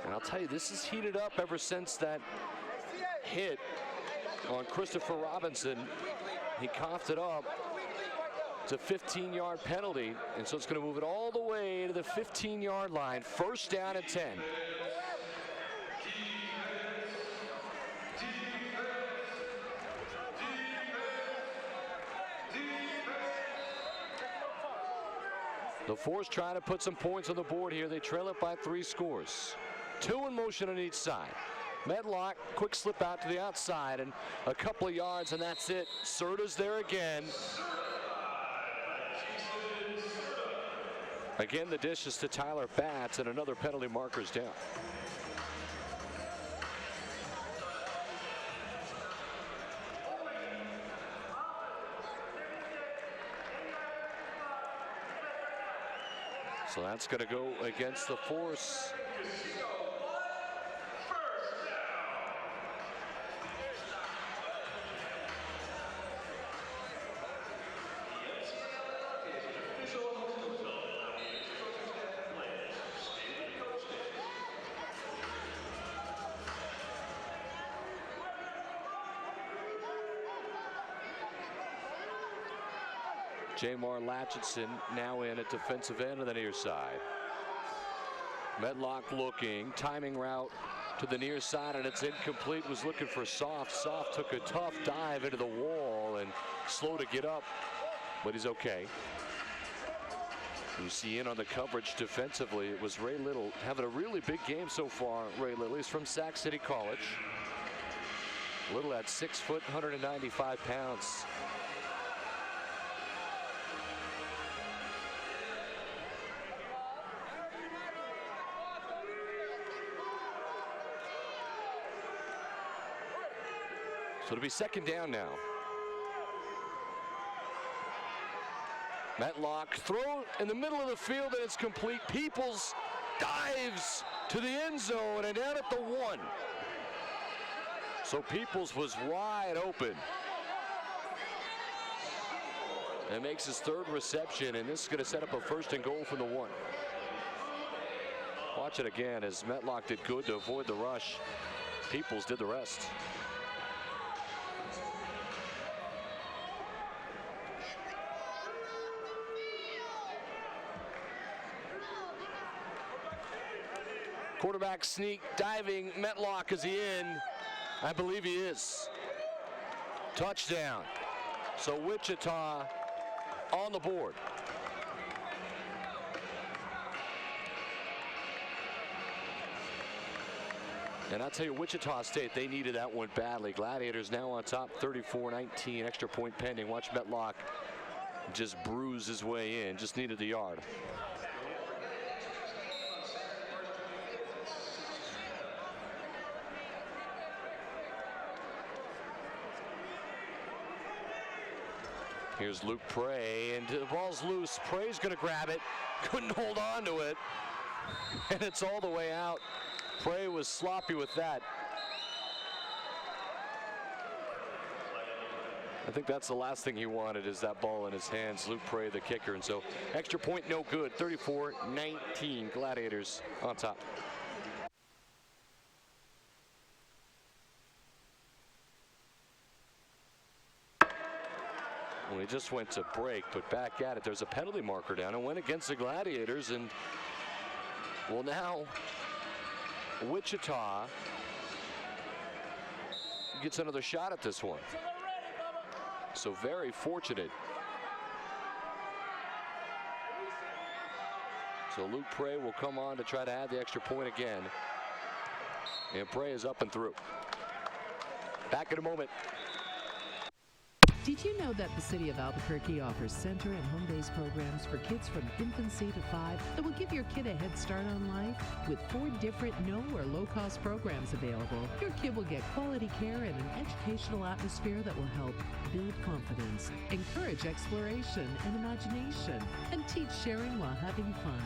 And I'll tell you, this is heated up ever since that hit on Christopher Robinson. He coughed it up. It's a 15-yard penalty, and so it's going to move it all the way to the 15-yard line. 1st down and 10. The Force trying to put some points on the board here. They trail it by 3 scores. 2 in motion on each side. Medlock, quick slip out to the outside and a couple of yards, and that's it. Serta's there again. Again, the dish is to Tyler Batts, and another penalty marker's down. So that's going to go against the Force. Jamar Latchetson now in at defensive end on the near side. Medlock looking, timing route to the near side, and it's incomplete. Was looking for Soft. Soft took a tough dive into the wall and slow to get up, but he's okay. You see in on the coverage defensively. It was Ray Little having a really big game so far. Ray Little, he's from Sac City College. Little at 6 foot, 195 pounds. So it'll be 2nd down now. Medlock throw in the middle of the field, and it's complete. Peoples dives to the end zone and down at the 1. So Peoples was wide open. And makes his 3rd reception, and this is going to set up a 1st and goal from the 1. Watch it again as Medlock did good to avoid the rush. Peoples did the rest. Quarterback sneak, diving. Medlock, is he in? I believe he is. Touchdown. So Wichita on the board. And I'll tell you, Wichita State, they needed that one badly. Gladiators now on top, 34-19, extra point pending. Watch Metlock just bruise his way in, just needed the yard. Here's Luke Prey, and the ball's loose. Prey's going to grab it. Couldn't hold on to it. And it's all the way out. Prey was sloppy with that. I think that's the last thing he wanted, is that ball in his hands. Luke Prey, the kicker. And so extra point, no good. 34-19, Gladiators on top. Well, he just went to break, but back at it. There's a penalty marker down and went against the Gladiators. And well, now Wichita gets another shot at this one. So very fortunate. So Luke Prey will come on to try to add the extra point again. And Prey is up and through. Back in a moment. Did you know that the City of Albuquerque offers center and home-based programs for kids from infancy to 5 that will give your kid a head start on life? With 4 different no or low-cost programs available, your kid will get quality care and an educational atmosphere that will help build confidence, encourage exploration and imagination, and teach sharing while having fun.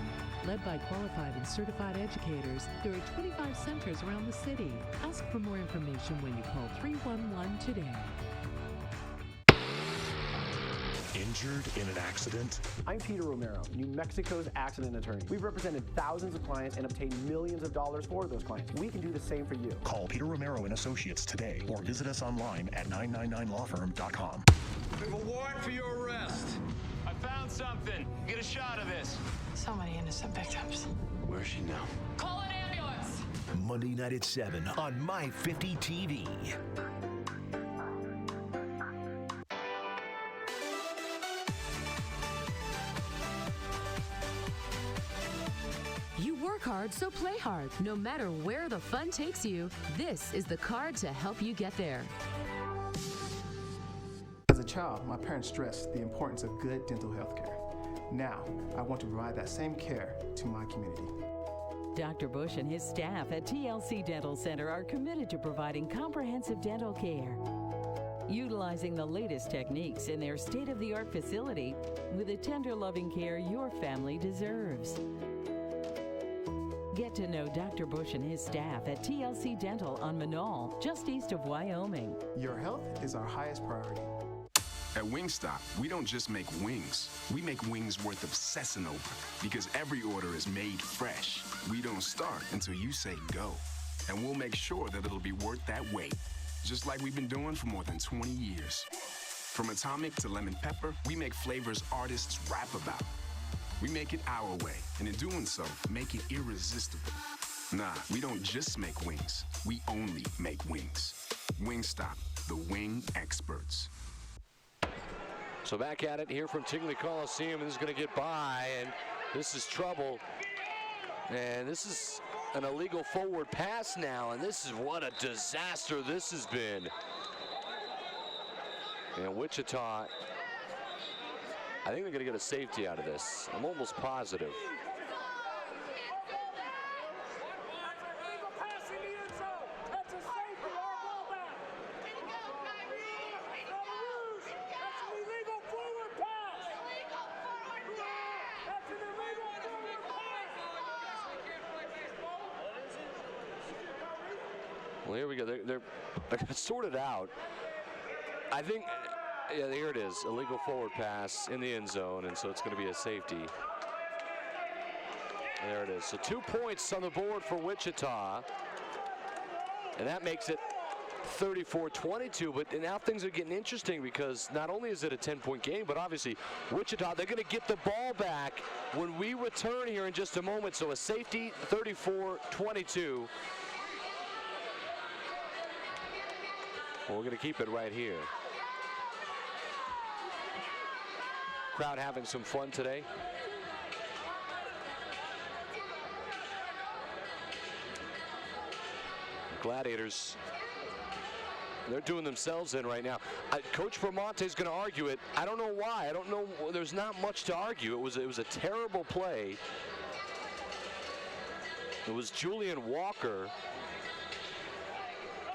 Led by qualified and certified educators, there are 25 centers around the city. Ask for more information when you call 311 today. Injured in an accident? I'm Peter Romero, New Mexico's accident attorney. We've represented thousands of clients and obtained millions of dollars for those clients. We can do the same for you. Call Peter Romero and Associates today or visit us online at 999lawfirm.com. We have a warrant for your arrest. I found something. Get a shot of this. So many innocent victims. Where is she now? Call an ambulance. Monday night at 7 on My 50 TV. You work hard, so play hard. No matter where the fun takes you, this is the card to help you get there. As a child, my parents stressed the importance of good dental health care. Now, I want to provide that same care to my community. Dr. Bush and his staff at TLC Dental Center are committed to providing comprehensive dental care, utilizing the latest techniques in their state-of-the-art facility with the tender, loving care your family deserves. Get to know Dr. Bush and his staff at TLC Dental on Manal, just east of Wyoming. Your health is our highest priority. At Wingstop, we don't just make wings. We make wings worth obsessing over because every order is made fresh. We don't start until you say go. And we'll make sure that it'll be worth that wait, just like we've been doing for more than 20 years. From atomic to lemon pepper, we make flavors artists rap about. We make it our way, and in doing so, make it irresistible. Nah, we don't just make wings. We only make wings. Wingstop, the wing experts. So back at it here from Tingley Coliseum, and this is going to get by, and this is trouble. And this is an illegal forward pass now, and this is what a disaster this has been. And Wichita, I think they're going to get a safety out of this. I'm almost positive. Well, here we go. They're sorted out. I think, yeah, here it is. Illegal forward pass in the end zone, and so it's going to be a safety. There it is. So 2 points on the board for Wichita, and that makes it 34-22. But now things are getting interesting because not only is it a 10-point game, but obviously Wichita, they're going to get the ball back when we return here in just a moment. So a safety, 34-22. Well, we're going to keep it right here. Crowd having some fun today. Gladiators, they're doing themselves in right now. Coach Bramante is going to argue it. I don't know why. I don't know. There's not much to argue. It was a terrible play. It was Julian Walker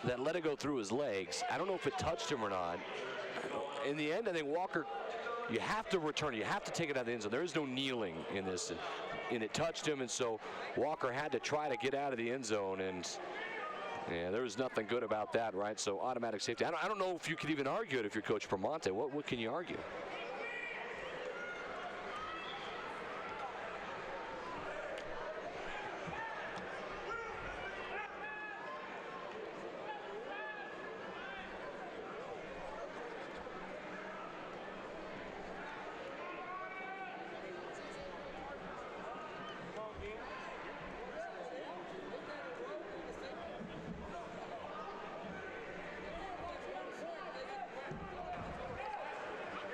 that let it go through his legs. I don't know if it touched him or not. In the end, I think Walker, you have to return it. You have to take it out of the end zone. There is no kneeling in this. And it touched him, and so Walker had to try to get out of the end zone, and yeah, there was nothing good about that, right? So automatic safety. I don't know if you could even argue it if you're Coach Bramante. What can you argue?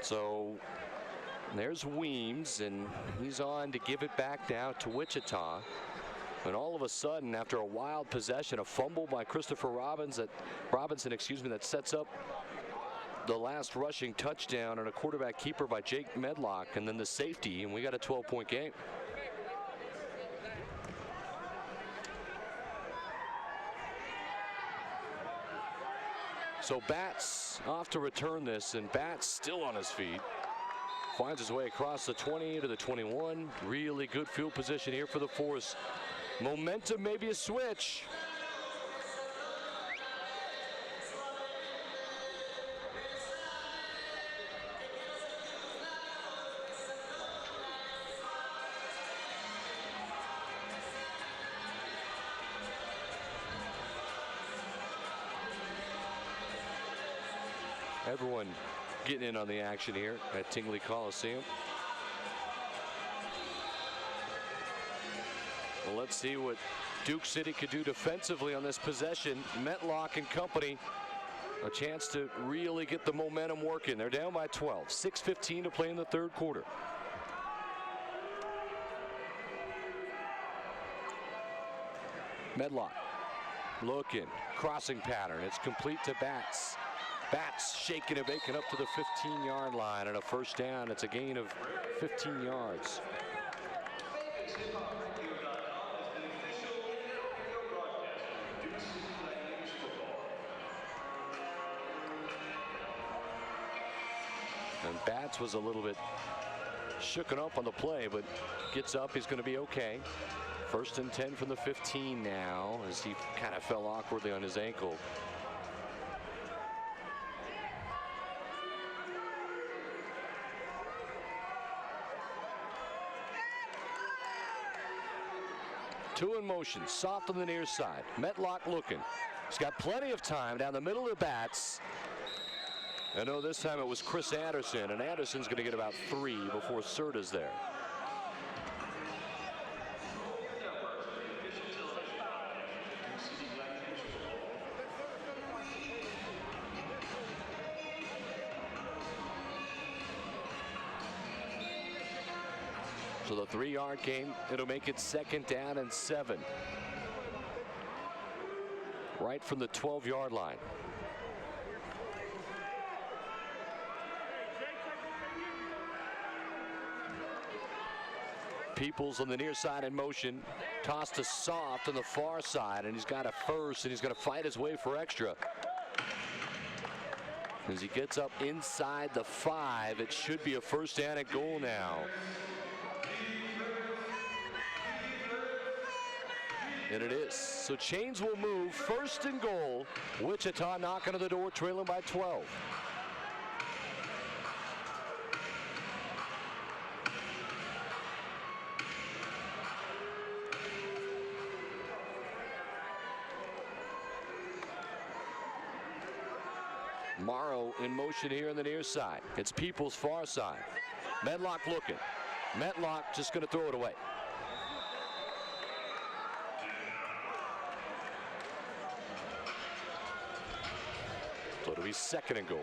So there's Weems, and he's on to give it back now to Wichita. And all of a sudden, after a wild possession, a fumble by Christopher Robinson, that sets up the last rushing touchdown, and a quarterback keeper by Jake Medlock, and then the safety, and we got a 12-point game. So Batts off to return this, and Batts still on his feet. Finds his way across the 20 to the 21. Really good field position here for the Force. Momentum, maybe a switch. Everyone getting in on the action here at Tingley Coliseum. Well, let's see what Duke City could do defensively on this possession. Metlock and company, a chance to really get the momentum working. They're down by 12. 6:15 to play in the third quarter. Medlock looking, crossing pattern. It's complete to Batts. Batts shaking and baking up to the 15-yard line, and a first down. It's a gain of 15 yards. And Batts was a little bit shooken up on the play, but gets up. He's going to be okay. First and 10 from the 15 now, as he kind of fell awkwardly on his ankle. Two in motion, soft on the near side. Metlock looking. He's got plenty of time down the middle of the Bats. I know this time it was Chris Anderson, and Anderson's going to get about 3 before Serta's there. So the 3-yard gain, it'll make it 2nd down and 7. Right from the 12-yard line. Peoples on the near side in motion. Toss to Soft on the far side, and he's got a first, and he's going to fight his way for extra. As he gets up inside the 5, it should be a first down and goal now. And it is. So chains will move. 1st and goal. Wichita knocking on the door, trailing by 12. Morrow in motion here on the near side. It's Peoples far side. Medlock looking. Medlock just going to throw it away. So it'll be 2nd and goal.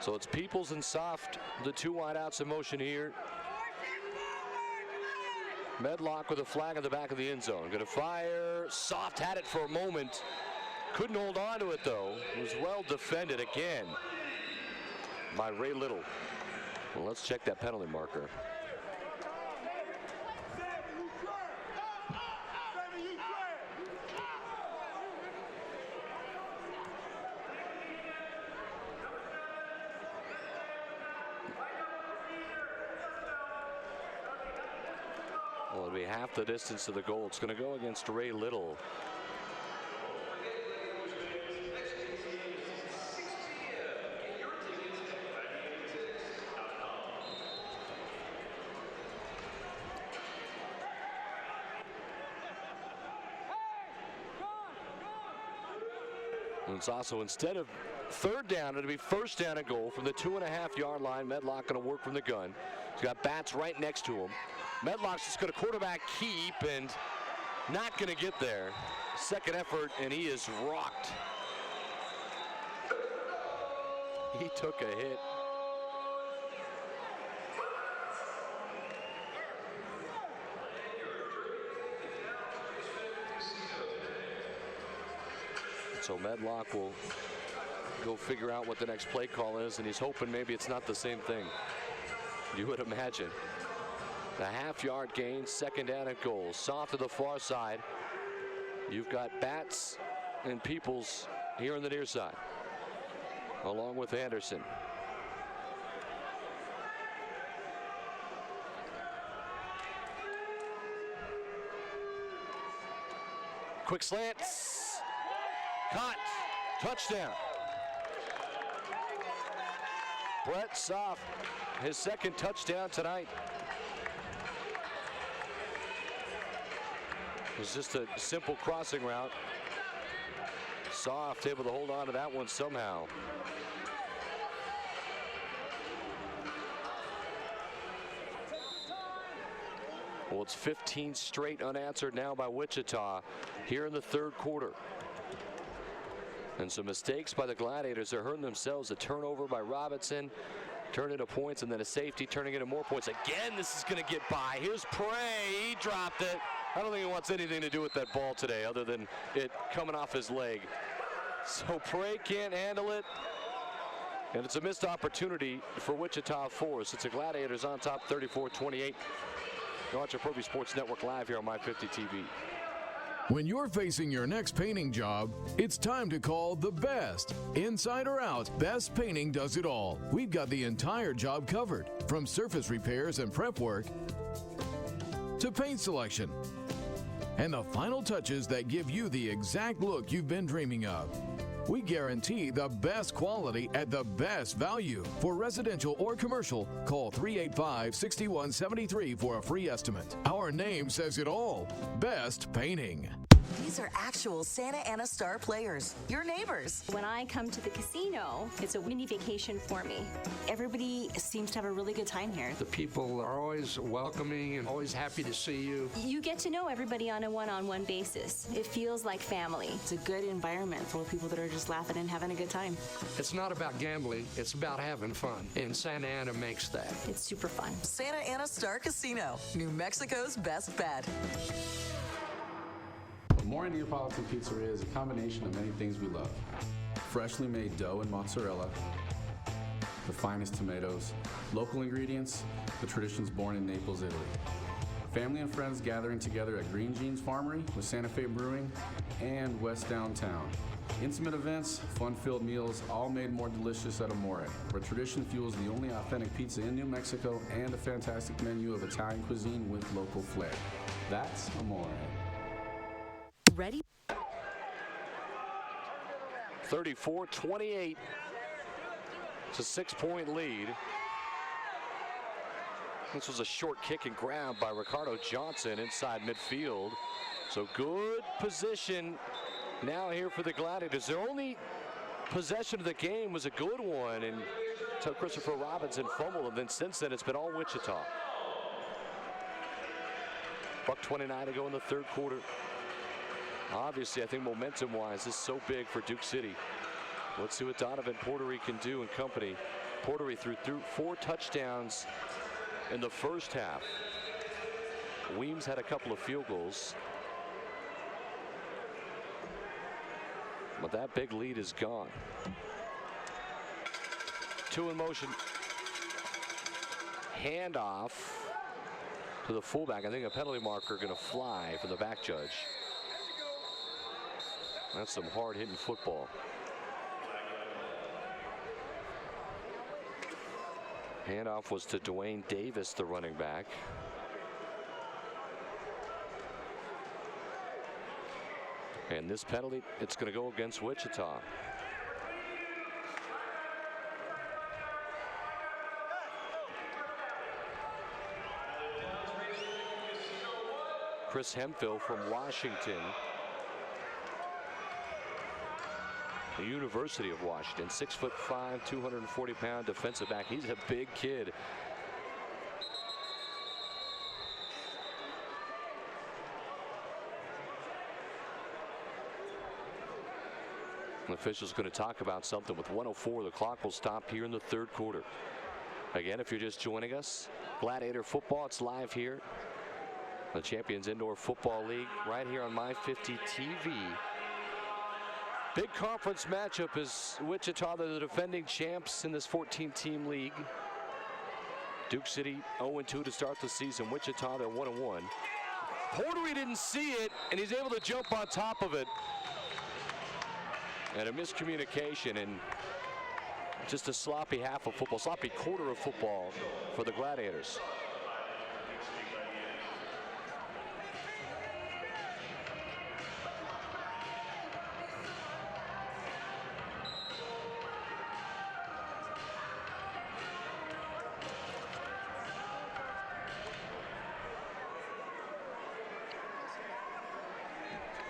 So it's Peoples and Soft, the two wideouts in motion here. Medlock with a flag in the back of the end zone. Going to fire. Soft had it for a moment. Couldn't hold on to it, though. It was well defended again by Ray Little. Well, let's check that penalty marker. Well, it'll be half the distance to the goal. It's going to go against Ray Little. And it's also, instead of third down, it'll be first down and goal from the 2.5-yard line. Medlock going to work from the gun. He's got bats right next to him. Medlock's just going to quarterback keep and not going to get there. Second effort, and he is rocked. He took a hit. So Medlock will go figure out what the next play call is, and he's hoping maybe it's not the same thing. You would imagine. The half-yard gain, second down and goal. Soft to the far side. You've got Bats and Peoples here on the near side, along with Anderson. Quick slants. Caught. Touchdown. Brett Soft, his second touchdown tonight. It was just a simple crossing route. Soft able to hold on to that one somehow. Well, it's 15 straight unanswered now by Wichita here in the third quarter. And some mistakes by the Gladiators. They're hurting themselves. A turnover by Robinson, turned into points, and then a safety turning into more points. Again, this is going to get by. Here's Prey. He dropped it. I don't think he wants anything to do with that ball today other than it coming off his leg. So Prey can't handle it. And it's a missed opportunity for Wichita Forest. It's the Gladiators on top 34-28. You watch our Pro V Sports Network live here on My50 TV. When you're facing your next painting job, it's time to call the best. Inside or out, Best Painting does it all. We've got the entire job covered, from surface repairs and prep work to paint selection and the final touches that give you the exact look you've been dreaming of. We guarantee the best quality at the best value. For residential or commercial, call 385-6173 for a free estimate. Our name says it all. Best Painting. These are actual Santa Ana Star players, your neighbors. When I come to the casino, it's a mini vacation for me. Everybody seems to have a really good time here. The people are always welcoming and always happy to see you. You get to know everybody on a one-on-one basis. It feels like family. It's a good environment full of people that are just laughing and having a good time. It's not about gambling, it's about having fun, and Santa Ana makes that. It's super fun. Santa Ana Star Casino, New Mexico's best bet. Amore Neapolitan Pizzeria is a combination of many things we love. Freshly made dough and mozzarella, the finest tomatoes, local ingredients, the traditions born in Naples, Italy. Family and friends gathering together at Green Jeans Farmery with Santa Fe Brewing and West Downtown. Intimate events, fun-filled meals, all made more delicious at Amore, where tradition fuels the only authentic pizza in New Mexico and a fantastic menu of Italian cuisine with local flair. That's Amore. Ready? 34-28. It's a 6-point lead. This was a short kick and grab by Ricardo Johnson inside midfield. So good position now here for the Gladiators. Their only possession of the game was a good one until Christopher Robinson fumbled, and then since then it's been all Wichita. $1:29 to go in the third quarter. Obviously, I think momentum-wise, this is so big for Duke City. Let's see what Donovan Portery can do and company Portery threw 4 touchdowns in the first half. Weems had a couple of field goals. But that big lead is gone. 2 in motion. Handoff to the fullback. I think a penalty marker going to fly for the back judge. That's some hard-hitting football. Handoff was to Dwayne Davis, the running back. And this penalty, it's going to go against Wichita. Chris Hemphill from Washington, the University of Washington, 6'5", 240-pound defensive back. He's a big kid. The official's going to talk about something with 1:04. The clock will stop here in the third quarter. Again, if you're just joining us, Gladiator football, it's live here. The Champions Indoor Football League right here on My50 TV. Big conference matchup is Wichita, the defending champs in this 14-team league. Duke City 0-2 to start the season. Wichita, they're 1-1. Portery didn't see it, and he's able to jump on top of it. And a miscommunication and just a sloppy half of football, sloppy quarter of football for the Gladiators.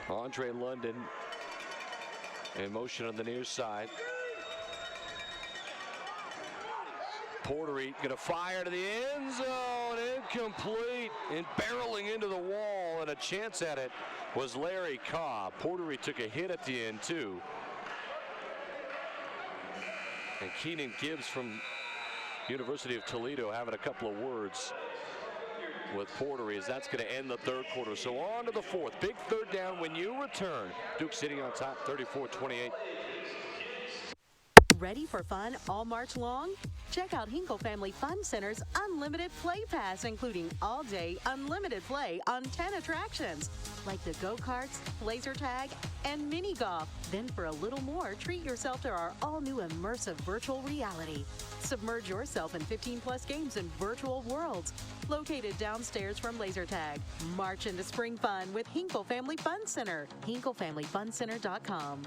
Andre London in motion on the near side. Portery gonna fire to the end zone, incomplete, and barreling into the wall, and a chance at it was Larry Cobb. Portery took a hit at the end too. And Keenan Gibbs from University of Toledo having a couple of words with Portery as that's going to end the third quarter. So on to the fourth. Big third down when you return. Duke City on top, 34-28. Ready for fun all March long? Check out Hinkle Family Fun Center's Unlimited Play Pass, including all-day unlimited play on 10 attractions, like the go-karts, laser tag, and mini golf. Then for a little more, treat yourself to our all-new immersive virtual reality. Submerge yourself in 15-plus games in virtual worlds, located downstairs from laser tag. March into spring fun with Hinkle Family Fun Center. HinkleFamilyFunCenter.com.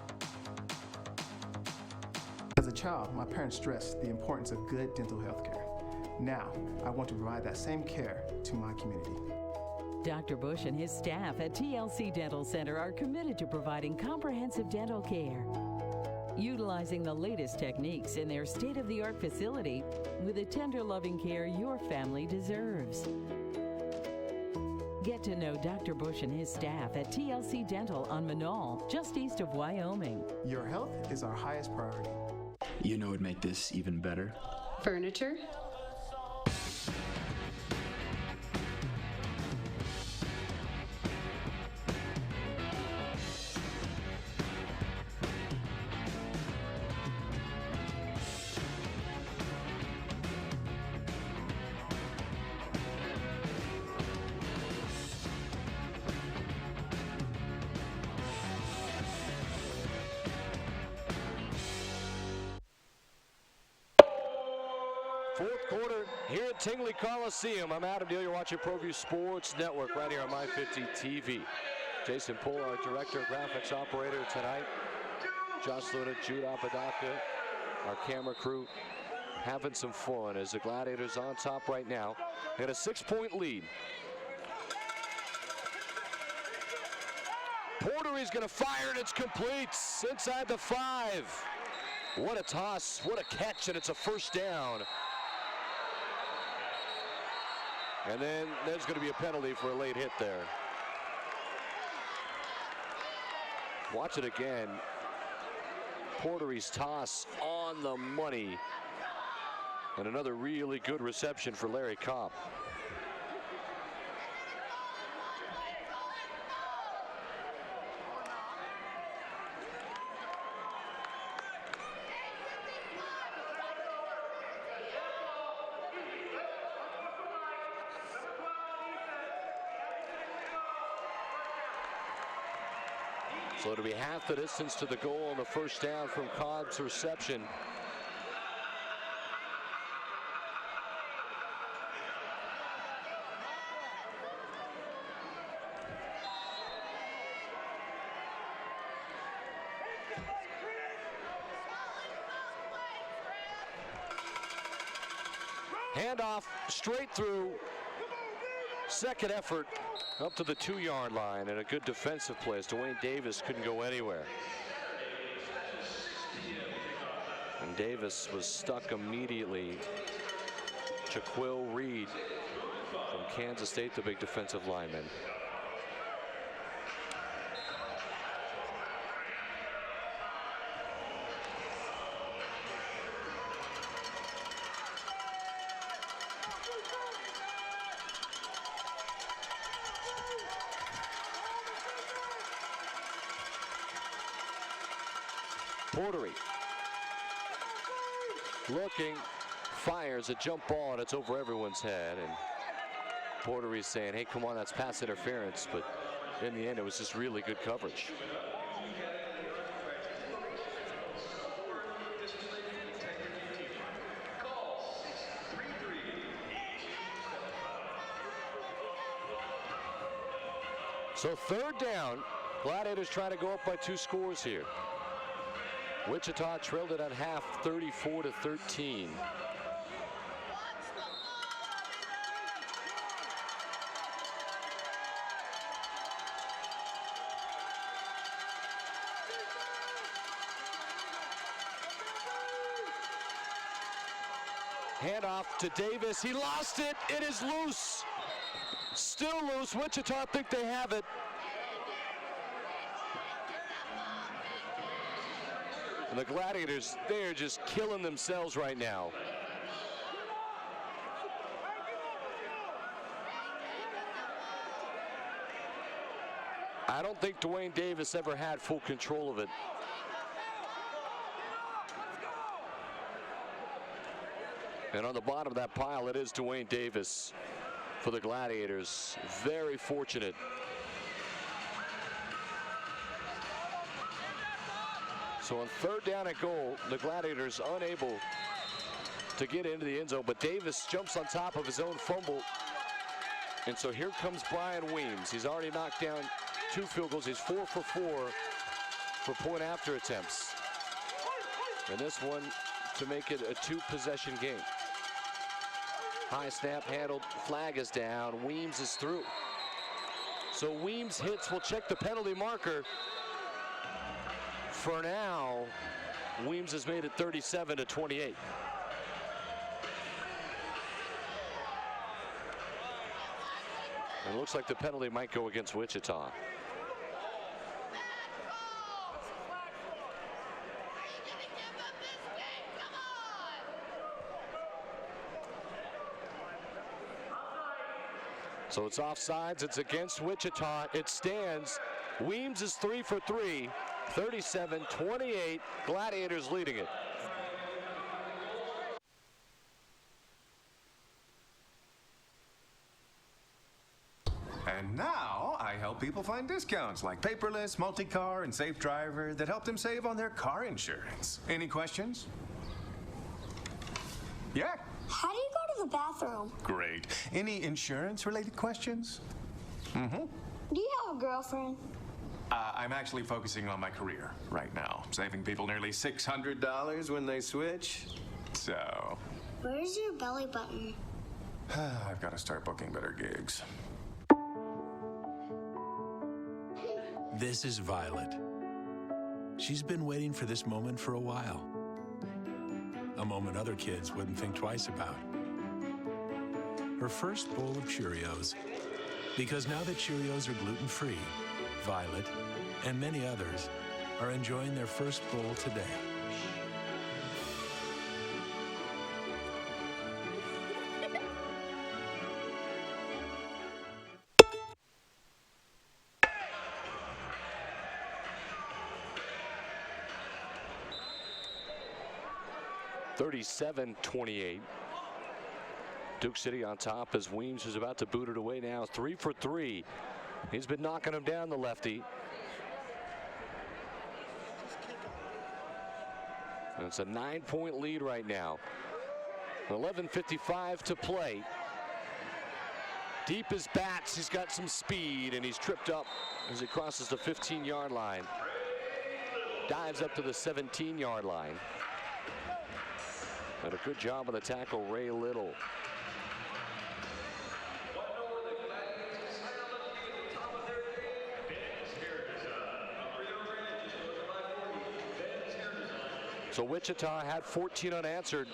As a child, my parents stressed the importance of good dental health care. Now, I want to provide that same care to my community. Dr. Bush and his staff at TLC Dental Center are committed to providing comprehensive dental care, utilizing the latest techniques in their state-of-the-art facility with the tender, loving care your family deserves. Get to know Dr. Bush and his staff at TLC Dental on Manal, just east of Wyoming. Your health is our highest priority. You know what'd make this even better? Furniture? Fourth quarter here at Tingley Coliseum. I'm Adam Deal. You're watching ProView Sports Network right here on My50 TV. Jason Poole, our director, graphics operator tonight. Josh Luna, Jude Apodaca, our camera crew, having some fun as the Gladiators on top right now. They got a 6-point lead. Portery's going to fire, and it's complete inside the 5. What a toss, what a catch, and it's a first down. And then there's going to be a penalty for a late hit there. Watch it again. Portery's toss on the money. And another really good reception for Larry Kopp. So it'll be half the distance to the goal on the first down from Cobb's reception. Handoff straight through. Second effort up to the 2-yard line, and a good defensive play as Dwayne Davis couldn't go anywhere. And Davis was stuck immediately. Jaquil Reed from Kansas State, the big defensive lineman. Portery looking, fires a jump ball, and it's over everyone's head. And Portery's saying, hey, come on, that's pass interference. But in the end, it was just really good coverage. So third down, Gladiators trying to go up by 2 scores here. Wichita trailed it at half, 34-13. Handoff to Davis. He lost it. It is loose. Still loose. Wichita think they have it. And the Gladiators, they're just killing themselves right now. I don't think Dwayne Davis ever had full control of it. And on the bottom of that pile, it is Dwayne Davis for the Gladiators. Very fortunate. So on third down and goal, the Gladiators unable to get into the end zone, but Davis jumps on top of his own fumble. And so here comes Brian Weems. He's already knocked down 2 field goals. He's 4 for 4 for point after attempts. And this one to make it a 2-possession game. High snap handled, flag is down, Weems is through. So Weems hits, we'll check the penalty marker. For now, Weems has made it 37-28. It looks like the penalty might go against Wichita. So it's offsides, it's against Wichita, it stands. Weems is 3 for 3. 37-28, Gladiators leading it. And now I help people find discounts like paperless, multi-car, and safe driver that help them save on their car insurance. Any questions? Yeah. How do you go to the bathroom? Great. Any insurance-related questions? Mm-hmm. Do you have a girlfriend? I'm actually focusing on my career right now, saving people nearly $600 when they switch. So. Where's your belly button? I've got to start booking better gigs. This is Violet. She's been waiting for this moment for a while. A moment other kids wouldn't think twice about. Her first bowl of Cheerios. Because now that Cheerios are gluten-free, Violet and many others are enjoying their first bowl today. 37-28. Duke City on top as Weems is about to boot it away now. 3 for 3. He's been knocking him down, the lefty. And it's a 9-point lead right now. 11:55 to play. Deep is Batts. He's got some speed, and he's tripped up as he crosses the 15-yard line. Dives up to the 17-yard line. And a good job on the tackle, Ray Little. So Wichita had 14 unanswered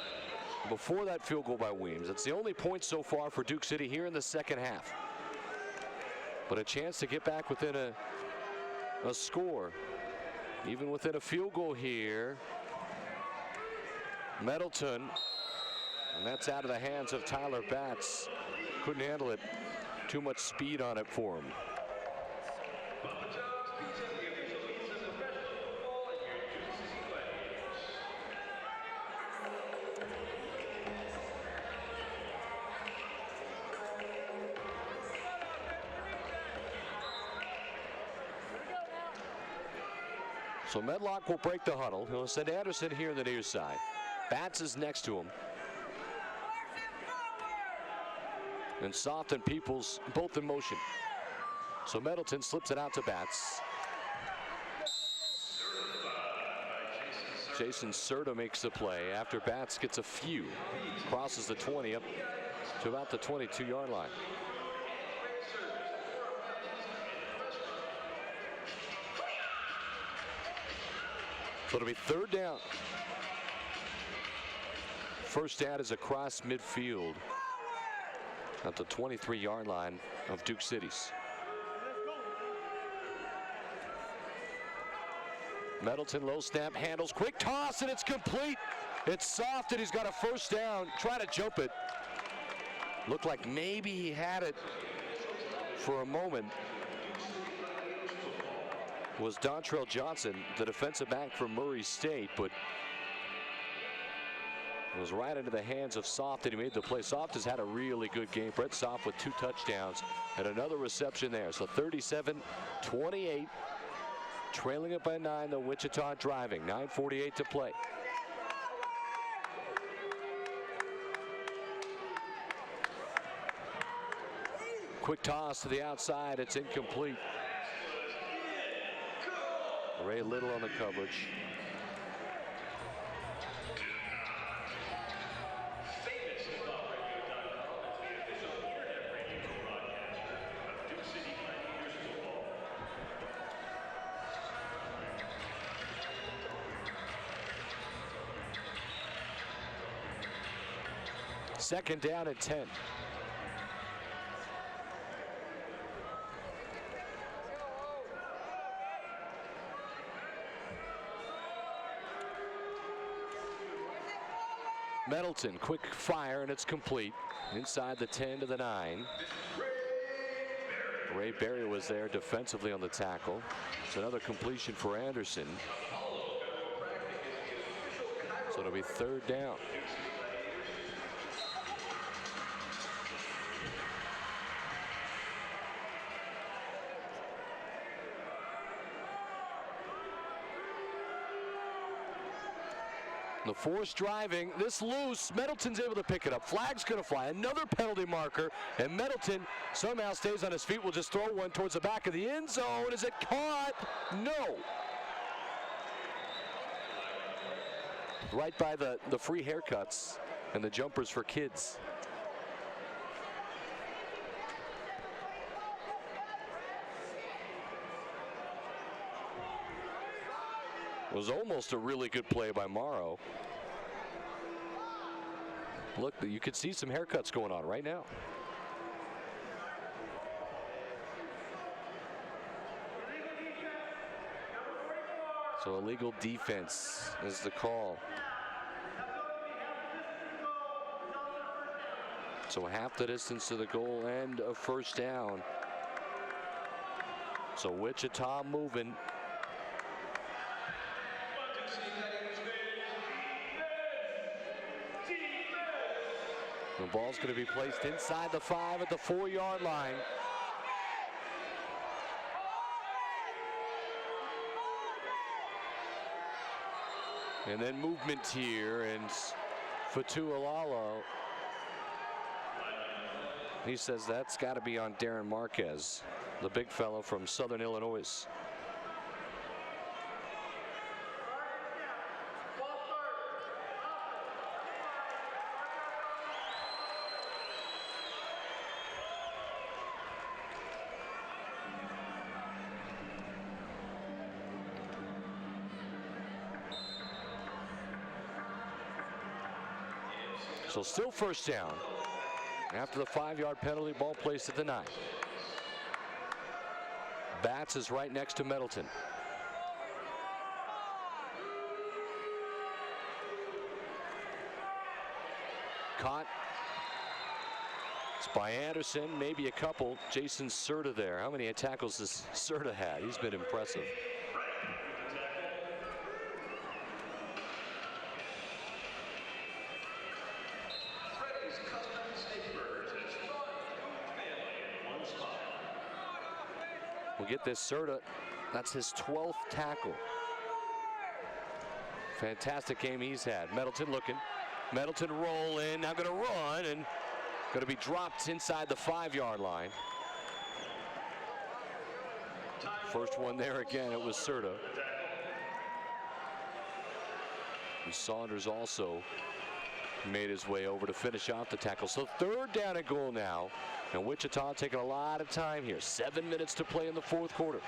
before that field goal by Weems. It's the only point so far for Duke City here in the second half. But a chance to get back within a score, even within a field goal here. Middleton, and that's out of the hands of Tyler Batts. Couldn't handle it. Too much speed on it for him. So Medlock will break the huddle. He'll send Anderson here on the near side. Batts is next to him. And Soft and Peoples both in motion. So Middleton slips it out to Batts. Jason Serta makes the play after Batts gets a few. Crosses the 20 up to about the 22-yard line. So it'll be third down. First down is across midfield at the 23-yard line of Duke City's. Middleton low snap, handles, quick toss, and it's complete. It's Soft, and he's got a first down. Try to jump it. Looked like maybe he had it for a moment. Was Dontrell Johnson, the defensive back from Murray State, but it was right into the hands of Soft, and he made the play. Soft has had a really good game. Brett Soft with 2 touchdowns and another reception there. So 37-28, trailing it by 9. The Wichita driving. 9:48 to play. Quick toss to the outside. It's incomplete. Ray Little on the coverage. Second down and 10. Middleton, quick fire, and it's complete. Inside the 10 to the 9. Ray Berry was there defensively on the tackle. It's another completion for Anderson. So it'll be third down. The force driving, this loose, Middleton's able to pick it up. Flag's gonna fly, another penalty marker, and Middleton somehow stays on his feet. Will just throw one towards the back of the end zone. Is it caught? No. Right by the free haircuts and the jumpers for kids. It was almost a really good play by Morrow. Look, you could see some haircuts going on right now. So illegal defense is the call. So half the distance to the goal and a first down. So Wichita moving. The ball's going to be placed inside the 5 at the 4-yard line. And then movement here, and Fatualalo, he says that's got to be on Darren Marquez, the big fellow from Southern Illinois. So still first down after the 5-yard penalty, ball placed at the 9. Batts is right next to Middleton. Caught. It's by Anderson, maybe a couple. Jason Serta there. How many tackles has Serta had? He's been impressive. We'll get this Serta. That's his 12th tackle. Fantastic game he's had. Middleton looking. Middleton roll in. Now going to run and going to be dropped inside the 5-yard line. First one there again. It was Serta. And Saunders also made his way over to finish off the tackle. So 3rd down and goal now. And Wichita taking a lot of time here. 7 minutes to play in the 4th quarter.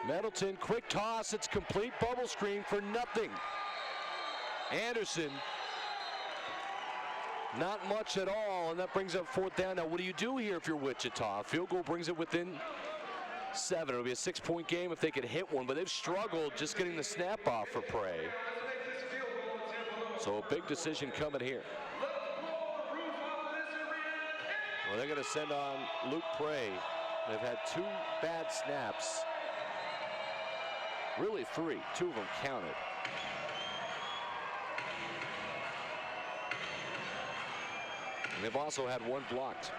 Middleton, quick toss, it's complete, bubble screen for nothing. Anderson, not much at all, and that brings up 4th down. Now, what do you do here if you're Wichita? Field goal brings it within 7. It'll be a 6-point game if they could hit one, but they've struggled just getting the snap off for Prey. So a big decision coming here. Well, they're going to send on Luke Prey. They've had 2 bad snaps. Really 3. 2 of them counted. And they've also had 1 blocked.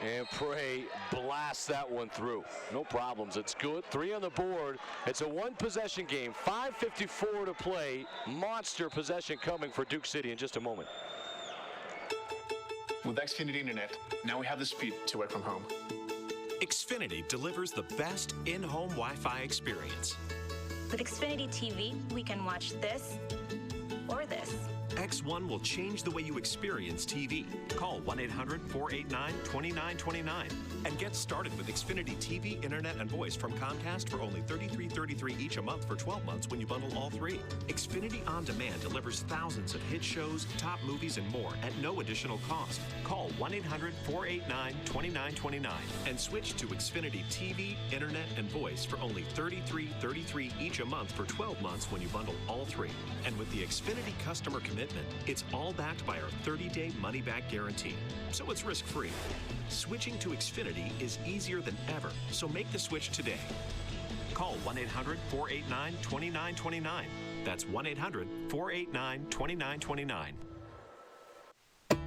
And Prey blasts that one through. No problems. It's good. 3 on the board. It's a 1-possession game. 5:54 to play. Monster possession coming for Duke City in just a moment. With Xfinity Internet, now we have the speed to work from home. Xfinity delivers the best in-home Wi-Fi experience. With Xfinity TV, we can watch this or this. X1 will change the way you experience TV. Call 1-800-489-2929 and get started with Xfinity TV, Internet, and Voice from Comcast for only $33.33 each a month for 12 months when you bundle all 3. Xfinity On Demand delivers thousands of hit shows, top movies, and more at no additional cost. Call 1-800-489-2929 and switch to Xfinity TV, Internet, and Voice for only $33.33 each a month for 12 months when you bundle all 3. And with the Xfinity customer commitment, it's all backed by our 30-day money-back guarantee, so it's risk-free. Switching to Xfinity is easier than ever, so make the switch today. Call 1-800-489-2929. That's 1-800-489-2929.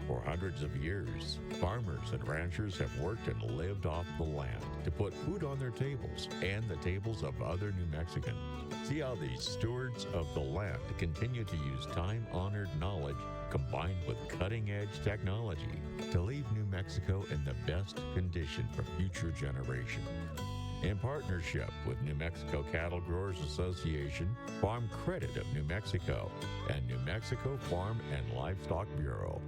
For hundreds of years, farmers and ranchers have worked and lived off the land to put food on their tables and the tables of other New Mexicans. See how these stewards of the land continue to use time-honored knowledge combined with cutting-edge technology to leave New Mexico in the best condition for future generations. In partnership with New Mexico Cattle Growers Association, Farm Credit of New Mexico, and New Mexico Farm and Livestock Bureau.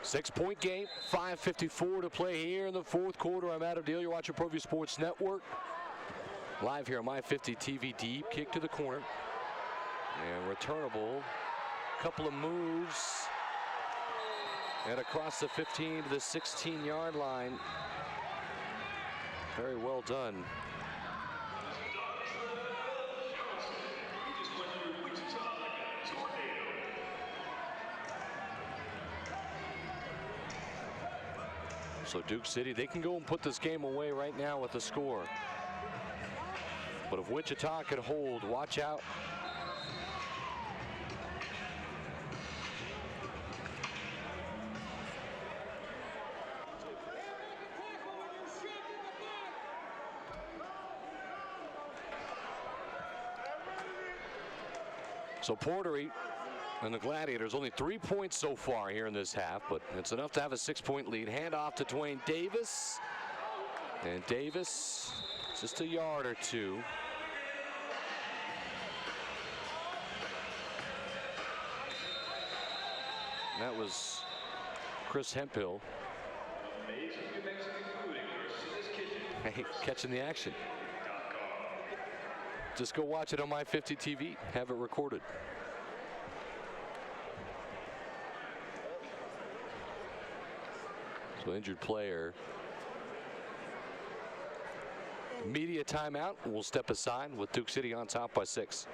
6-point game, 5:54 to play here in the fourth quarter. I'm Adam Deal. You're watching ProView Sports Network. Live here on My 50 TV. Deep kick to the corner. And returnable. Couple of moves. And across the 15 to the 16-yard line. Very well done. So Duke City, they can go and put this game away right now with the score. But if Wichita can hold, watch out. So Portery and the Gladiators only 3 points so far here in this half, but it's enough to have a 6-point lead. Hand off to Dwayne Davis. And Davis, just a yard or two. And that was Chris Hemphill. Hey, catching the action. Just go watch it on My 50 TV. Have it recorded. So injured player. Media timeout. We'll step aside with Duke City on top by 6.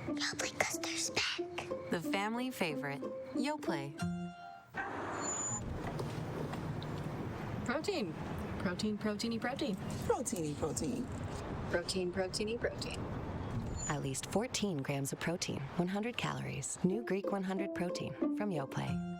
Yoplait Custer's back. The family favorite, Yoplait. Protein. Protein, proteiny, protein. Proteiny, protein. Protein, proteiny, protein. At least 14 grams of protein, 100 calories. New Greek 100 protein from Yoplait.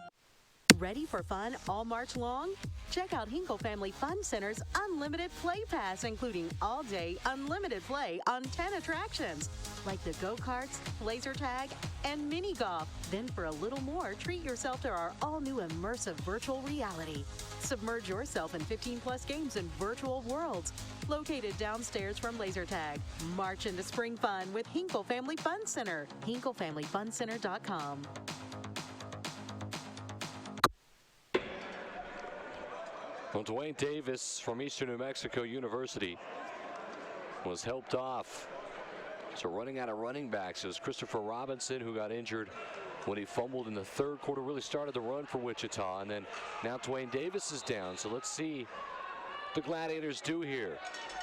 Ready for fun all March long? Check out Hinkle Family Fun Center's Unlimited Play Pass, including all-day unlimited play on 10 attractions, like the go-karts, laser tag, and mini golf. Then for a little more, treat yourself to our all-new immersive virtual reality. Submerge yourself in 15-plus games in virtual worlds, located downstairs from laser tag. March into spring fun with Hinkle Family Fun Center. HinkleFamilyFunCenter.com. Well, Dwayne Davis from Eastern New Mexico University was helped off. So running out of running backs, it was Christopher Robinson who got injured when he fumbled in the third quarter, really started the run for Wichita. And then now Dwayne Davis is down. So let's see what the Gladiators do here.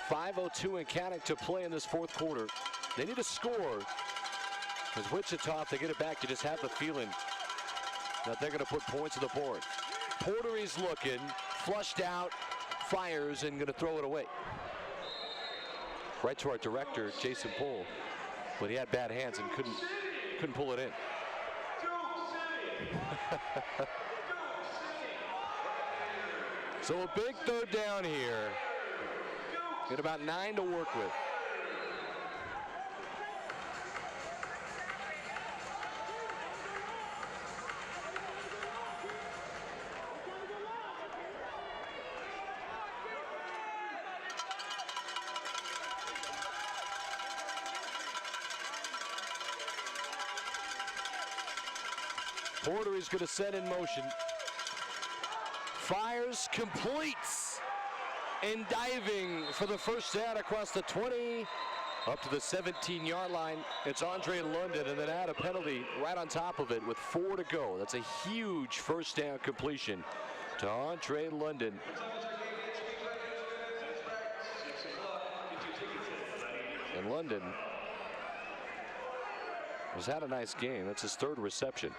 5:02 and counting to play in this fourth quarter. They need a score. Because Wichita, if they get it back, you just have the feeling that they're going to put points on the board. Portery's looking, flushed out, fires, and going to throw it away. Right to our director, Jason Poole. But he had bad hands and couldn't pull it in. So a big third down here. Get about 9 to work with. Portery's going to set in motion. Fires, completes, and diving for the first down across the 20 up to the 17-yard line. It's Andre London, and then add a penalty right on top of it with 4 to go. That's a huge first down completion to Andre London. And London has had a nice game. That's his third reception.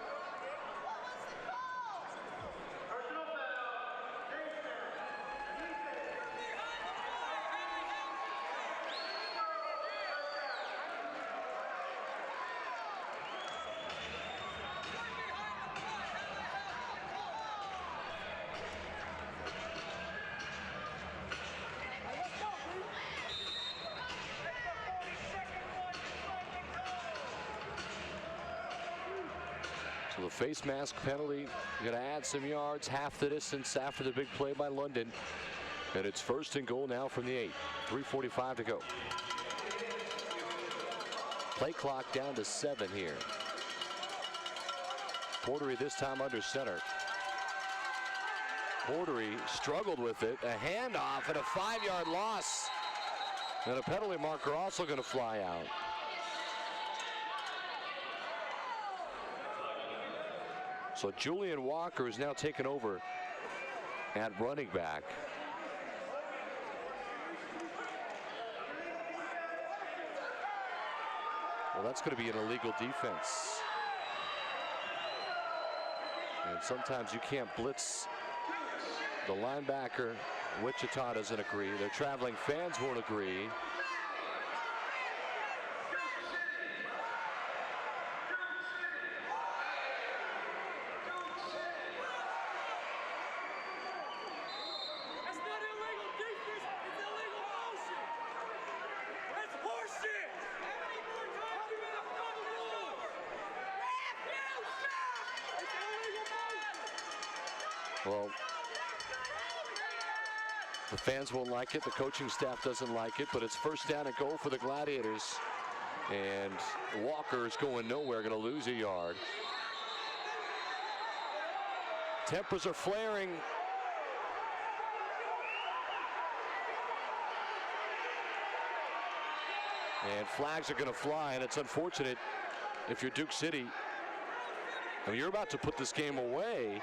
So the face mask penalty going to add some yards, half the distance after the big play by London. And it's 1st and goal now from the 8. 3:45 to go. Play clock down to 7 here. Portery this time under center. Portery struggled with it. A handoff and a 5-yard loss. And a penalty marker also going to fly out. So Julian Walker is now taken over at running back. Well, that's going to be an illegal defense. And sometimes you can't blitz the linebacker. Wichita doesn't agree. Their traveling fans won't agree. Well, the fans won't like it. The coaching staff doesn't like it, but it's 1st down and goal for the Gladiators. And Walker is going nowhere, going to lose a yard. Tempers are flaring. And flags are going to fly, and it's unfortunate if you're Duke City. I mean, you're about to put this game away.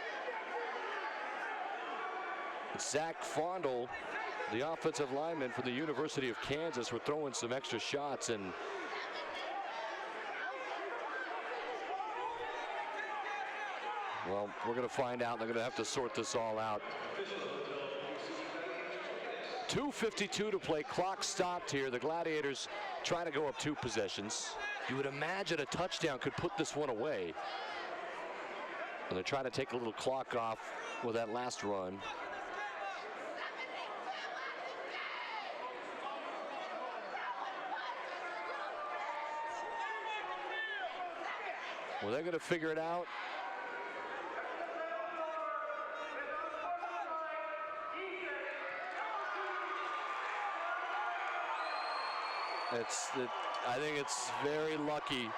Zach Fondle, the offensive lineman for the University of Kansas, were throwing some extra shots, and well, we're going to find out. They're going to have to sort this all out. 2:52 to play. Clock stopped here. The Gladiators try to go up 2 possessions. You would imagine a touchdown could put this one away. And they're trying to take a little clock off with that last run. Well, they're going to figure it out. I think it's very lucky,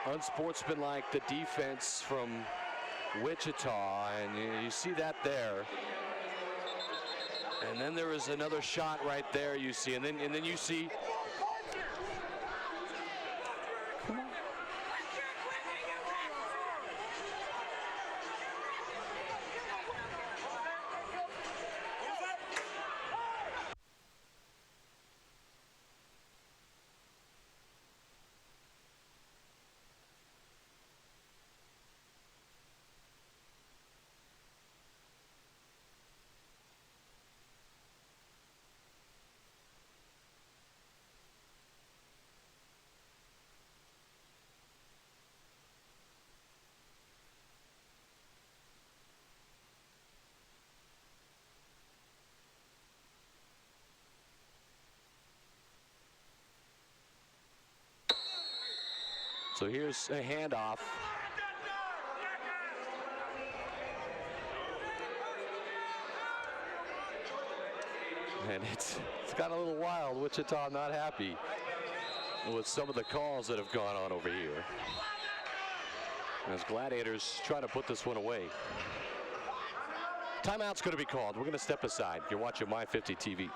unsportsmanlike, the defense from Wichita, and you see that there. And then there is another shot right there you see, and then you see. So here's a handoff. And it's got a little wild. Wichita not happy with some of the calls that have gone on over here, as Gladiators try to put this one away. Timeout's going to be called. We're going to step aside. You're watching My 50 TV.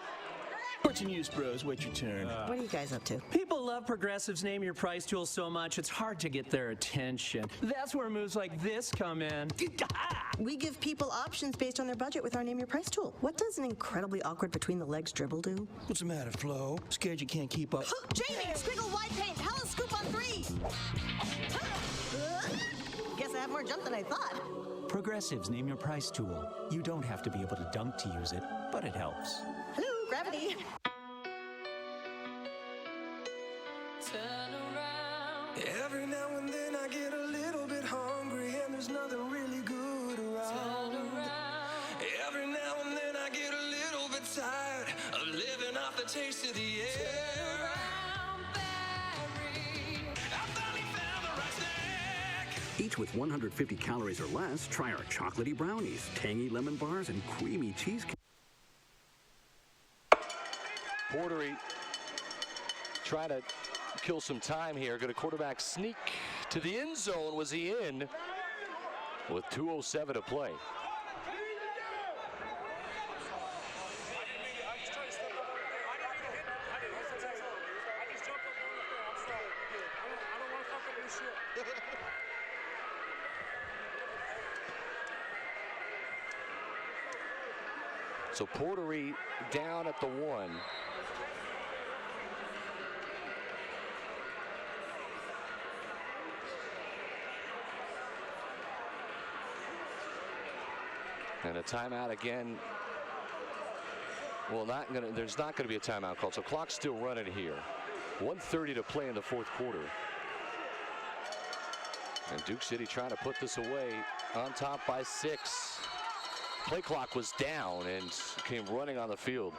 Sports and News Bros, wait your turn. What are you guys up to? People love Progressive's Name Your Price tool so much, it's hard to get their attention. That's where moves like this come in. We give people options based on their budget with our Name Your Price tool. What does an incredibly awkward between the legs dribble do? What's the matter, Flo? Scared you can't keep up? Jamie, squiggle white paint, hella scoop on 3. Guess I have more jump than I thought. Progressive's Name Your Price tool. You don't have to be able to dunk to use it, but it helps. Hello, gravity. Turn around. Every now and then I get a little bit hungry and there's nothing really good around. Turn around. Every now and then I get a little bit tired of living off the taste of the air. Turn around, Barry. I finally found the right snack. Each with 150 calories or less, try our chocolatey brownies, tangy lemon bars, and creamy cheesecake. Portery trying to kill some time here. Going to quarterback sneak to the end zone. Was he in with 2:07 to play? So Portery down at the 1. And a timeout again. Well, there's not going to be a timeout called. So clock's still running here. 1:30 to play in the fourth quarter. And Duke City trying to put this away, on top by 6. Play clock was down and came running on the field.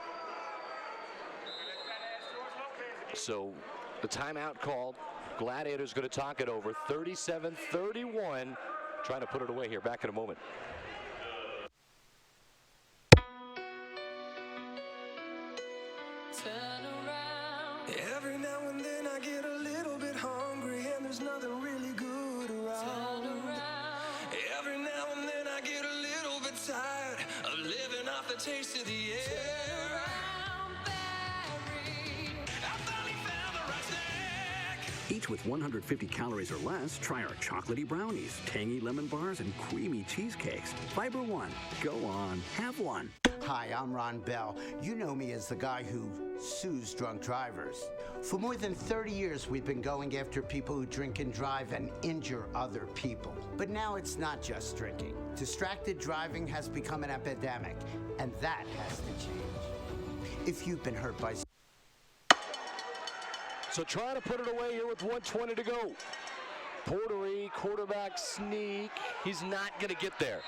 So the timeout called. Gladiators going to talk it over. 37-31. Trying to put it away here. Back in a moment. Turn around. Every now and then I get a little bit hungry and there's nothing really good around. Turn around. Every now and then I get a little bit tired of living off the taste of the air. Each with 150 calories or less, try our chocolatey brownies, tangy lemon bars, and creamy cheesecakes. Fiber One. Go on, have one. Hi, I'm Ron Bell. You know me as the guy who sues drunk drivers. For more than 30 years, we've been going after people who drink and drive and injure other people. But now it's not just drinking. Distracted driving has become an epidemic, and that has to change. If you've been hurt by... So trying to put it away here with 1:20 to go. Portery, quarterback sneak. He's not going to get there.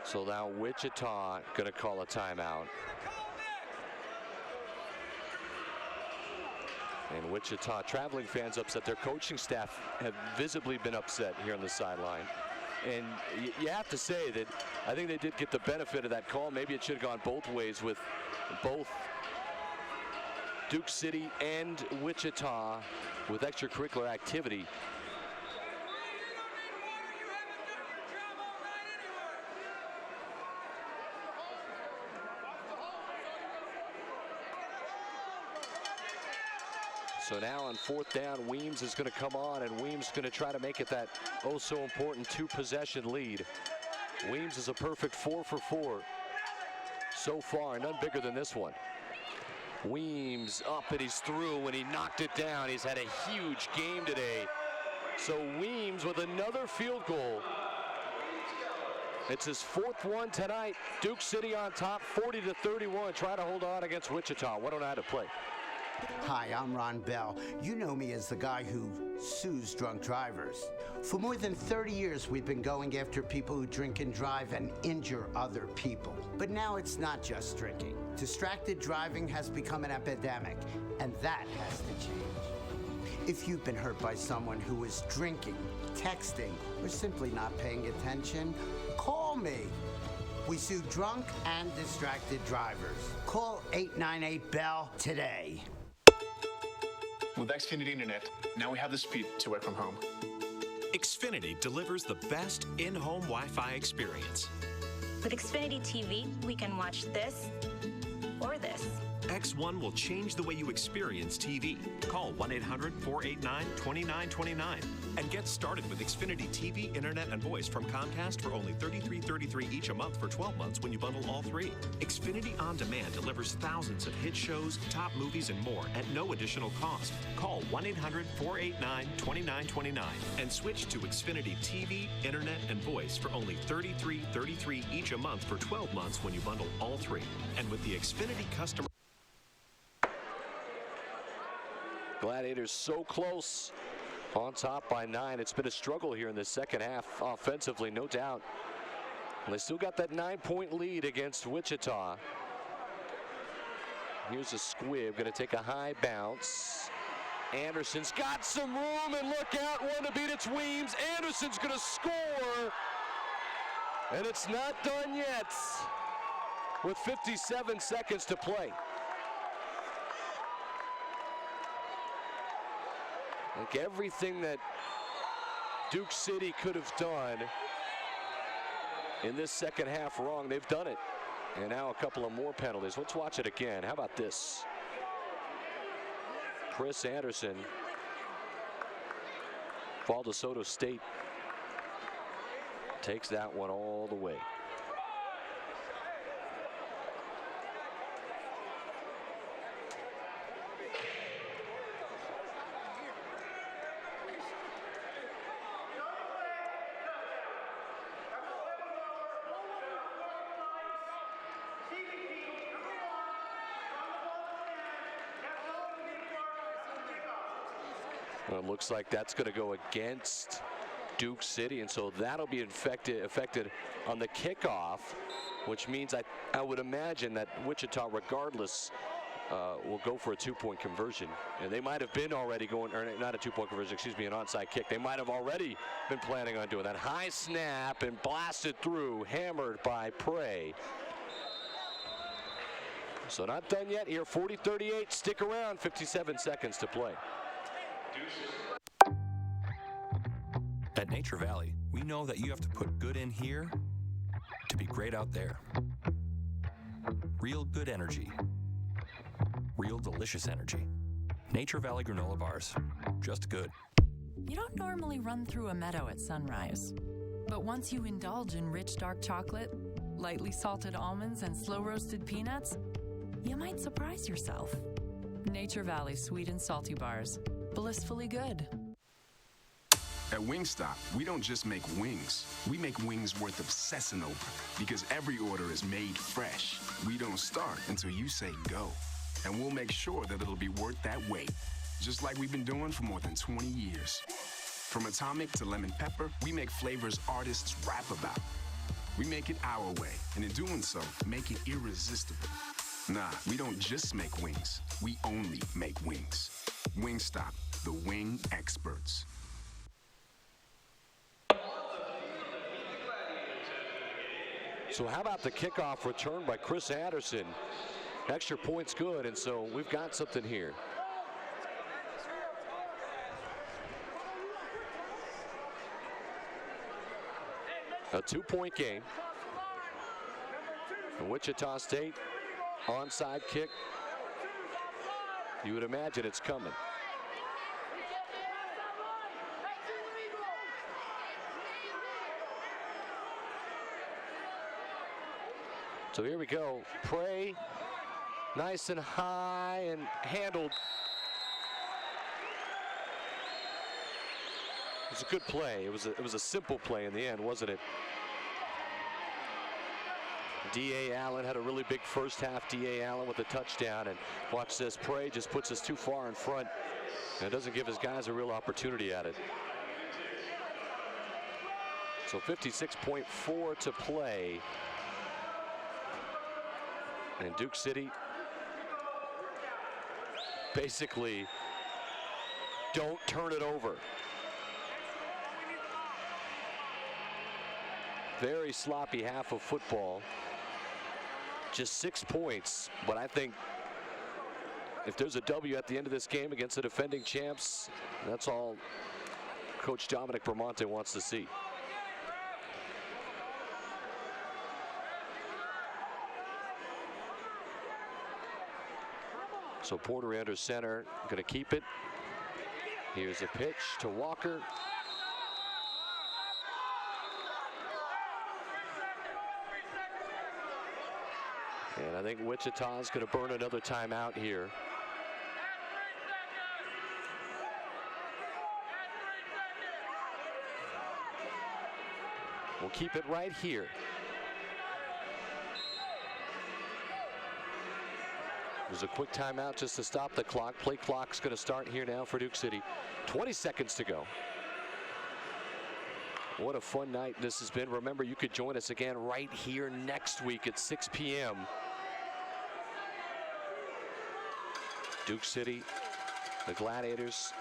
So now Wichita going to call a timeout. And Wichita traveling fans upset. Their coaching staff have visibly been upset here on the sideline. And you have to say that I think they did get the benefit of that call. Maybe it should have gone both ways with both Duke City and Wichita with extracurricular activity. So now on 4th down, Weems is going to come on, and Weems is going to try to make it that oh-so-important 2-possession lead. Weems is a perfect 4 for 4 so far, none bigger than this one. Weems up, and he's through, and he knocked it down. He's had a huge game today. So Weems with another field goal. It's his 4th one tonight. Duke City on top, 40-31. Try to hold on against Wichita. 1:09 to play. Hi, I'm Ron Bell. You know me as the guy who sues drunk drivers. For more than 30 years, we've been going after people who drink and drive and injure other people. But now it's not just drinking. Distracted driving has become an epidemic, and that has to change. If you've been hurt by someone who is drinking, texting, or simply not paying attention, call me. We sue drunk and distracted drivers. Call 898-BELL today. With Xfinity Internet, now we have the speed to work from home. Xfinity delivers the best in-home Wi-Fi experience. With Xfinity TV, we can watch this or this. X1 will change the way you experience TV. Call 1-800-489-2929 and get started with Xfinity TV, Internet, and Voice from Comcast for only $33.33 each a month for 12 months when you bundle all three. Xfinity On Demand delivers thousands of hit shows, top movies, and more at no additional cost. Call 1-800-489-2929 and switch to Xfinity TV, Internet, and Voice for only $33.33 each a month for 12 months when you bundle all three. And with the Xfinity customer Gladiators so close, on top by 9. It's been a struggle here in the second half offensively, no doubt. And they still got that 9-point lead against Wichita. Here's a squib, going to take a high bounce. Anderson's got some room, and look out, one to beat its Weems. Anderson's going to score, and it's not done yet with 57 seconds to play. Like everything that Duke City could have done in this second half wrong, they've done it. And now a couple of more penalties. Let's watch it again. How about this? Chris Anderson, Fall DeSoto State, takes that one all the way. Well, it looks like that's going to go against Duke City, and so that'll be affected on the kickoff, which means I would imagine that Wichita, regardless, will go for a two-point conversion. And they might have been already going, or not a two-point conversion, excuse me, an onside kick. They might have already been planning on doing that. High snap and blasted through, hammered by Prey. So not done yet here, 40-38, stick around, 57 seconds to play. At Nature Valley, we know that you have to put good in here to be great out there. Real good energy. Real delicious energy. Nature Valley granola bars. Just good. You don't normally run through a meadow at sunrise. But once you indulge in rich dark chocolate, lightly salted almonds, and slow-roasted peanuts, you might surprise yourself. Nature Valley sweet and salty bars. Blissfully good. At Wingstop, we don't just make wings. We make wings worth obsessing over because every order is made fresh. We don't start until you say go. And we'll make sure that it'll be worth that wait, just like we've been doing for more than 20 years. From atomic to lemon pepper, we make flavors artists rap about. We make it our way, and in doing so, make it irresistible. Nah, we don't just make wings. We only make wings. Wingstop, the wing experts. So how about the kickoff return by Chris Anderson? Extra point's good, and so we've got something here. A two-point game. The Wichita State onside kick. You would imagine it's coming. So here we go. Prey, nice and high and handled. It was a good play. It was a simple play in the end, wasn't it? D.A. Allen had a really big first half. D.A. Allen with a touchdown, and watch this. Prey just puts us too far in front, and it doesn't give his guys a real opportunity at it. So 56.4 to play. And Duke City basically don't turn it over. Very sloppy half of football. Just 6 points, but I think if there's a W at the end of this game against the defending champs, that's all Coach Dominic Bramante wants to see. So Porter under center, going to keep it. Here's a pitch to Walker. And I think Wichita's going to burn another timeout here. We'll keep it right here. There's a quick timeout just to stop the clock. Play clock's going to start here now for Duke City. 20 seconds to go. What a fun night this has been. Remember, you could join us again right here next week at 6 p.m. Duke City, the Gladiators,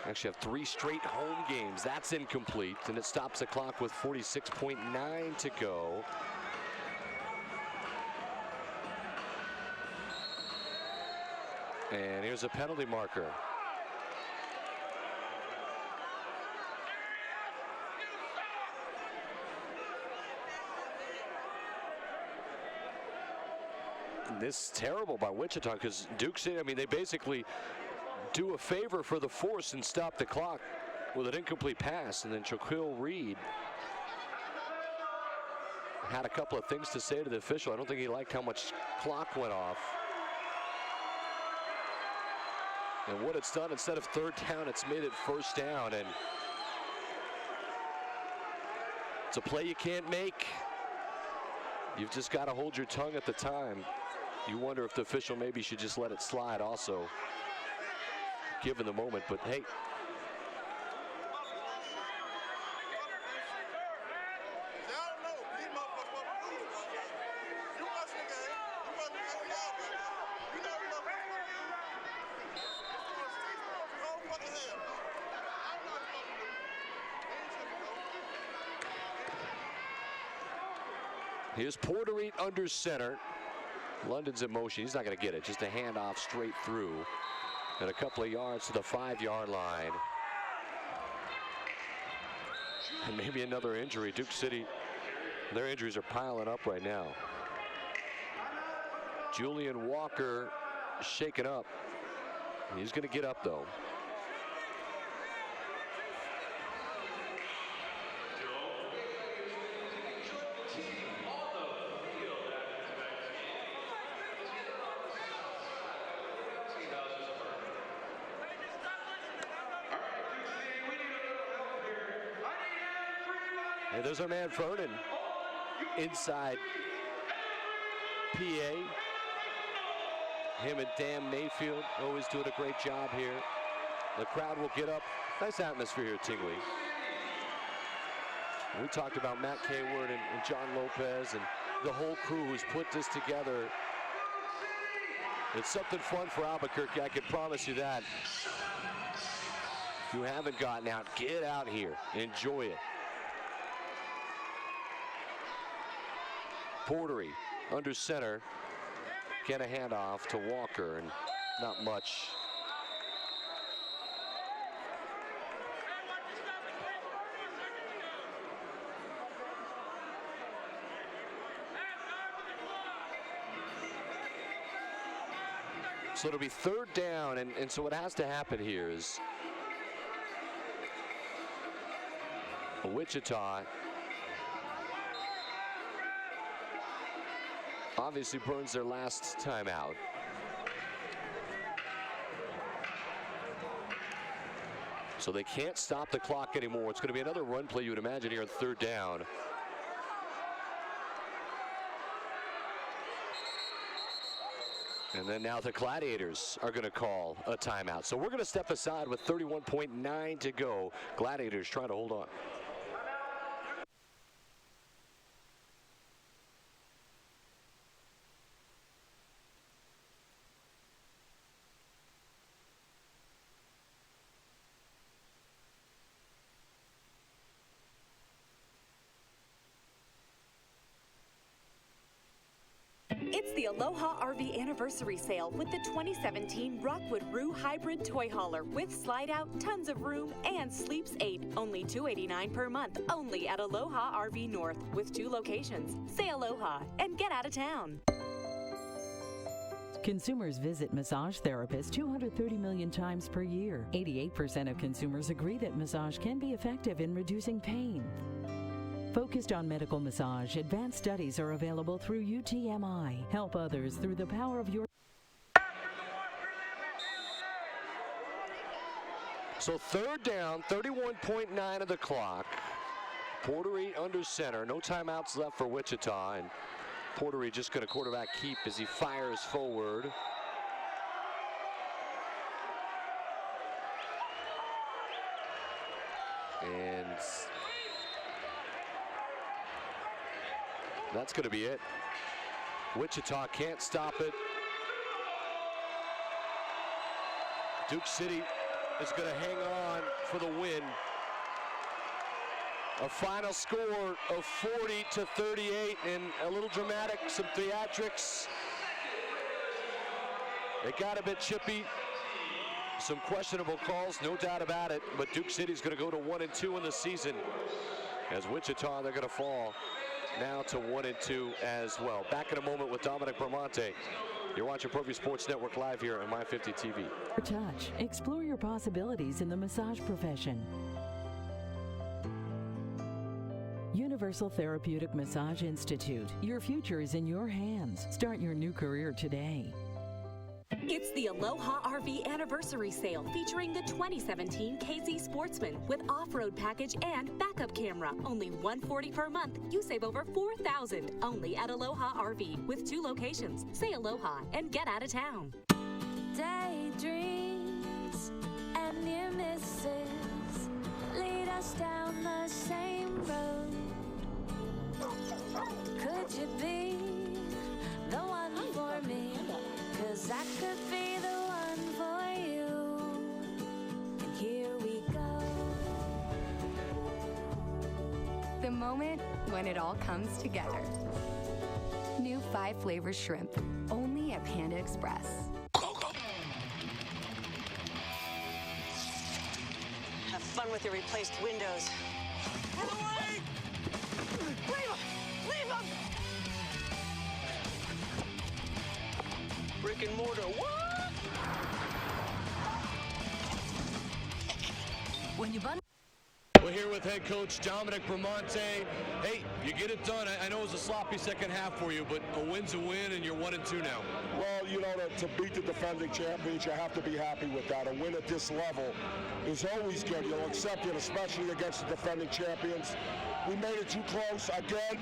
actually have 3 straight home games. That's incomplete, and it stops the clock with 46.9 to go. And here's a penalty marker. This is terrible by Wichita because Duke City, I mean, they basically do a favor for the force and stop the clock with an incomplete pass. And then Shaquille Reed had a couple of things to say to the official. I don't think he liked how much clock went off. And what it's done, instead of 3rd down, it's made it 1st down. And it's a play you can't make. You've just got to hold your tongue at the time. You wonder if the official maybe should just let it slide also, given the moment. But hey, here's Portery under center. London's in motion. He's not going to get it. Just a handoff straight through. And a couple of yards to the 5-yard line. And maybe another injury. Duke City, their injuries are piling up right now. Julian Walker shaken up. He's going to get up, though. And there's our man Vernon inside PA. Him and Dan Mayfield always doing a great job here. The crowd will get up. Nice atmosphere here at Tingley. We talked about Matt Kayward and John Lopez and the whole crew who's put this together. It's something fun for Albuquerque, I can promise you that. If you haven't gotten out, get out here. Enjoy it. Portery under center. Get a handoff to Walker, and not much. So it'll be 3rd down, and so what has to happen here is Wichita obviously burns their last timeout. So they can't stop the clock anymore. It's going to be another run play, you would imagine, here on 3rd down. And then now the Gladiators are going to call a timeout. So we're going to step aside with 31.9 to go. Gladiators trying to hold on. It's the Aloha RV Anniversary Sale with the 2017 Rockwood Roo Hybrid Toy Hauler with slide out, tons of room, and sleeps 8. Only $289 per month. Only at Aloha RV North with 2 locations. Say Aloha and get out of town. Consumers visit massage therapists 230 million times per year. 88% of consumers agree that massage can be effective in reducing pain. Focused on medical massage, advanced studies are available through UTMI. Help others through the power of your... So 3rd down, 31.9 of the clock. Portery under center. No timeouts left for Wichita. And Portery just going to quarterback keep as he fires forward. And that's going to be it. Wichita can't stop it. Duke City is going to hang on for the win. A final score of 40-38, and a little dramatic, some theatrics. It got a bit chippy. Some questionable calls, no doubt about it, but Duke City's going to go to 1-2 in the season. As Wichita, they're going to fall now to 1-2 as well. Back in a moment with Dominic Bramante. You're watching ProView Sports Network live here on My50 TV. Touch. Explore your possibilities in the massage profession. Universal Therapeutic Massage Institute. Your future is in your hands. Start your new career today. It's the Aloha RV Anniversary Sale featuring the 2017 KZ Sportsman with off-road package and backup camera. Only $140 per month. You save over $4,000 only at Aloha RV with 2 locations. Say Aloha and get out of town. Daydreams and near misses lead us down the same road. Could you be the one for me? 'Cause I could be the one for you. And here we go. The moment when it all comes together. New 5-flavor shrimp, only at Panda Express. Have fun with your replaced windows. Get away! Leave him! Leave him! Brick and mortar, what? When you bundle. We're here with head coach Dominic Bramante. Hey, you get it done. I know it was a sloppy second half for you, but a win's a win, and you're 1-2 now. Well, you know, to beat the defending champions, you have to be happy with that. A win at this level is always good. You'll accept it, especially against the defending champions. We made it too close again.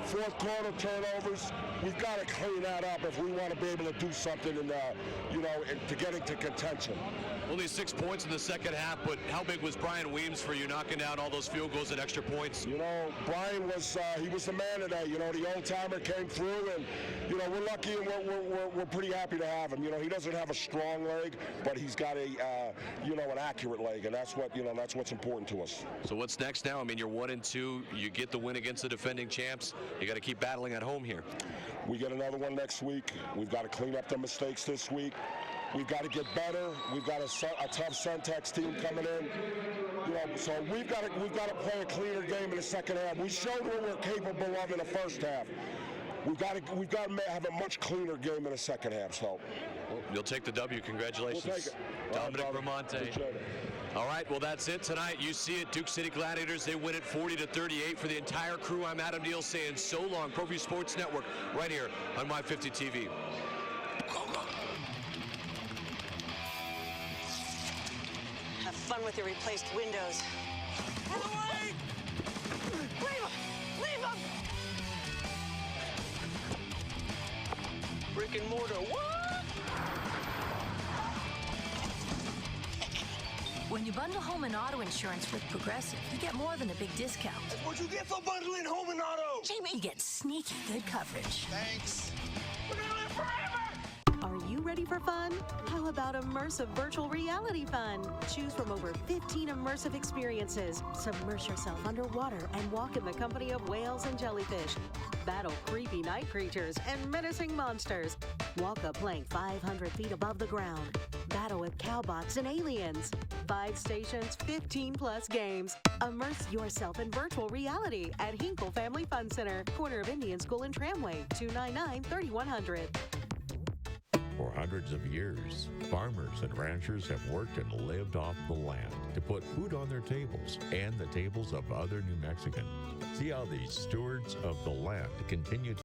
Fourth quarter turnovers. We've got to clean that up if we want to be able to do something in to get into contention. Only 6 points in the second half, but how big was Brian Weems for you knocking down all those field goals and extra points? You know, Brian was he was the man today. You know, the old timer came through, and you know we're lucky and we're pretty happy to have him. You know, he doesn't have a strong leg, but he's got a an accurate leg, and that's what's important to us. So what's next now? I mean, you're 1-2. You get the win against the defending champs. You got to keep battling at home here. We get another one next week. We've got to clean up the mistakes this week. We've got to get better. We've got a tough Centex team coming in. You know, so we've got to play a cleaner game in the second half. We showed what we're capable of in the first half. We've got to have a much cleaner game in the second half. So you'll take the W. Congratulations, we'll take it. Dominic Bramante. All right, well, that's it tonight. You see it, Duke City Gladiators, they win it 40-38. For the entire crew, I'm Adam Neal saying so long. ProView Sports Network, right here on My50 TV. Have fun with your replaced windows. Get away! Leave him! Leave him! Brick and mortar, what? When you bundle home and auto insurance with Progressive, you get more than a big discount. That's what you get for bundling home and auto. Jamie, you get sneaky good coverage. Thanks. Are you ready for fun? How about immersive virtual reality fun? Choose from over 15 immersive experiences. Submerge yourself underwater and walk in the company of whales and jellyfish. Battle creepy night creatures and menacing monsters. Walk a plank 500 feet above the ground. Battle with cowbots and aliens. 5 stations, 15+ games. Immerse yourself in virtual reality at Hinkle Family Fun Center, corner of Indian School and Tramway, 299-3100. For hundreds of years, farmers and ranchers have worked and lived off the land to put food on their tables and the tables of other New Mexicans. See how these stewards of the land continue to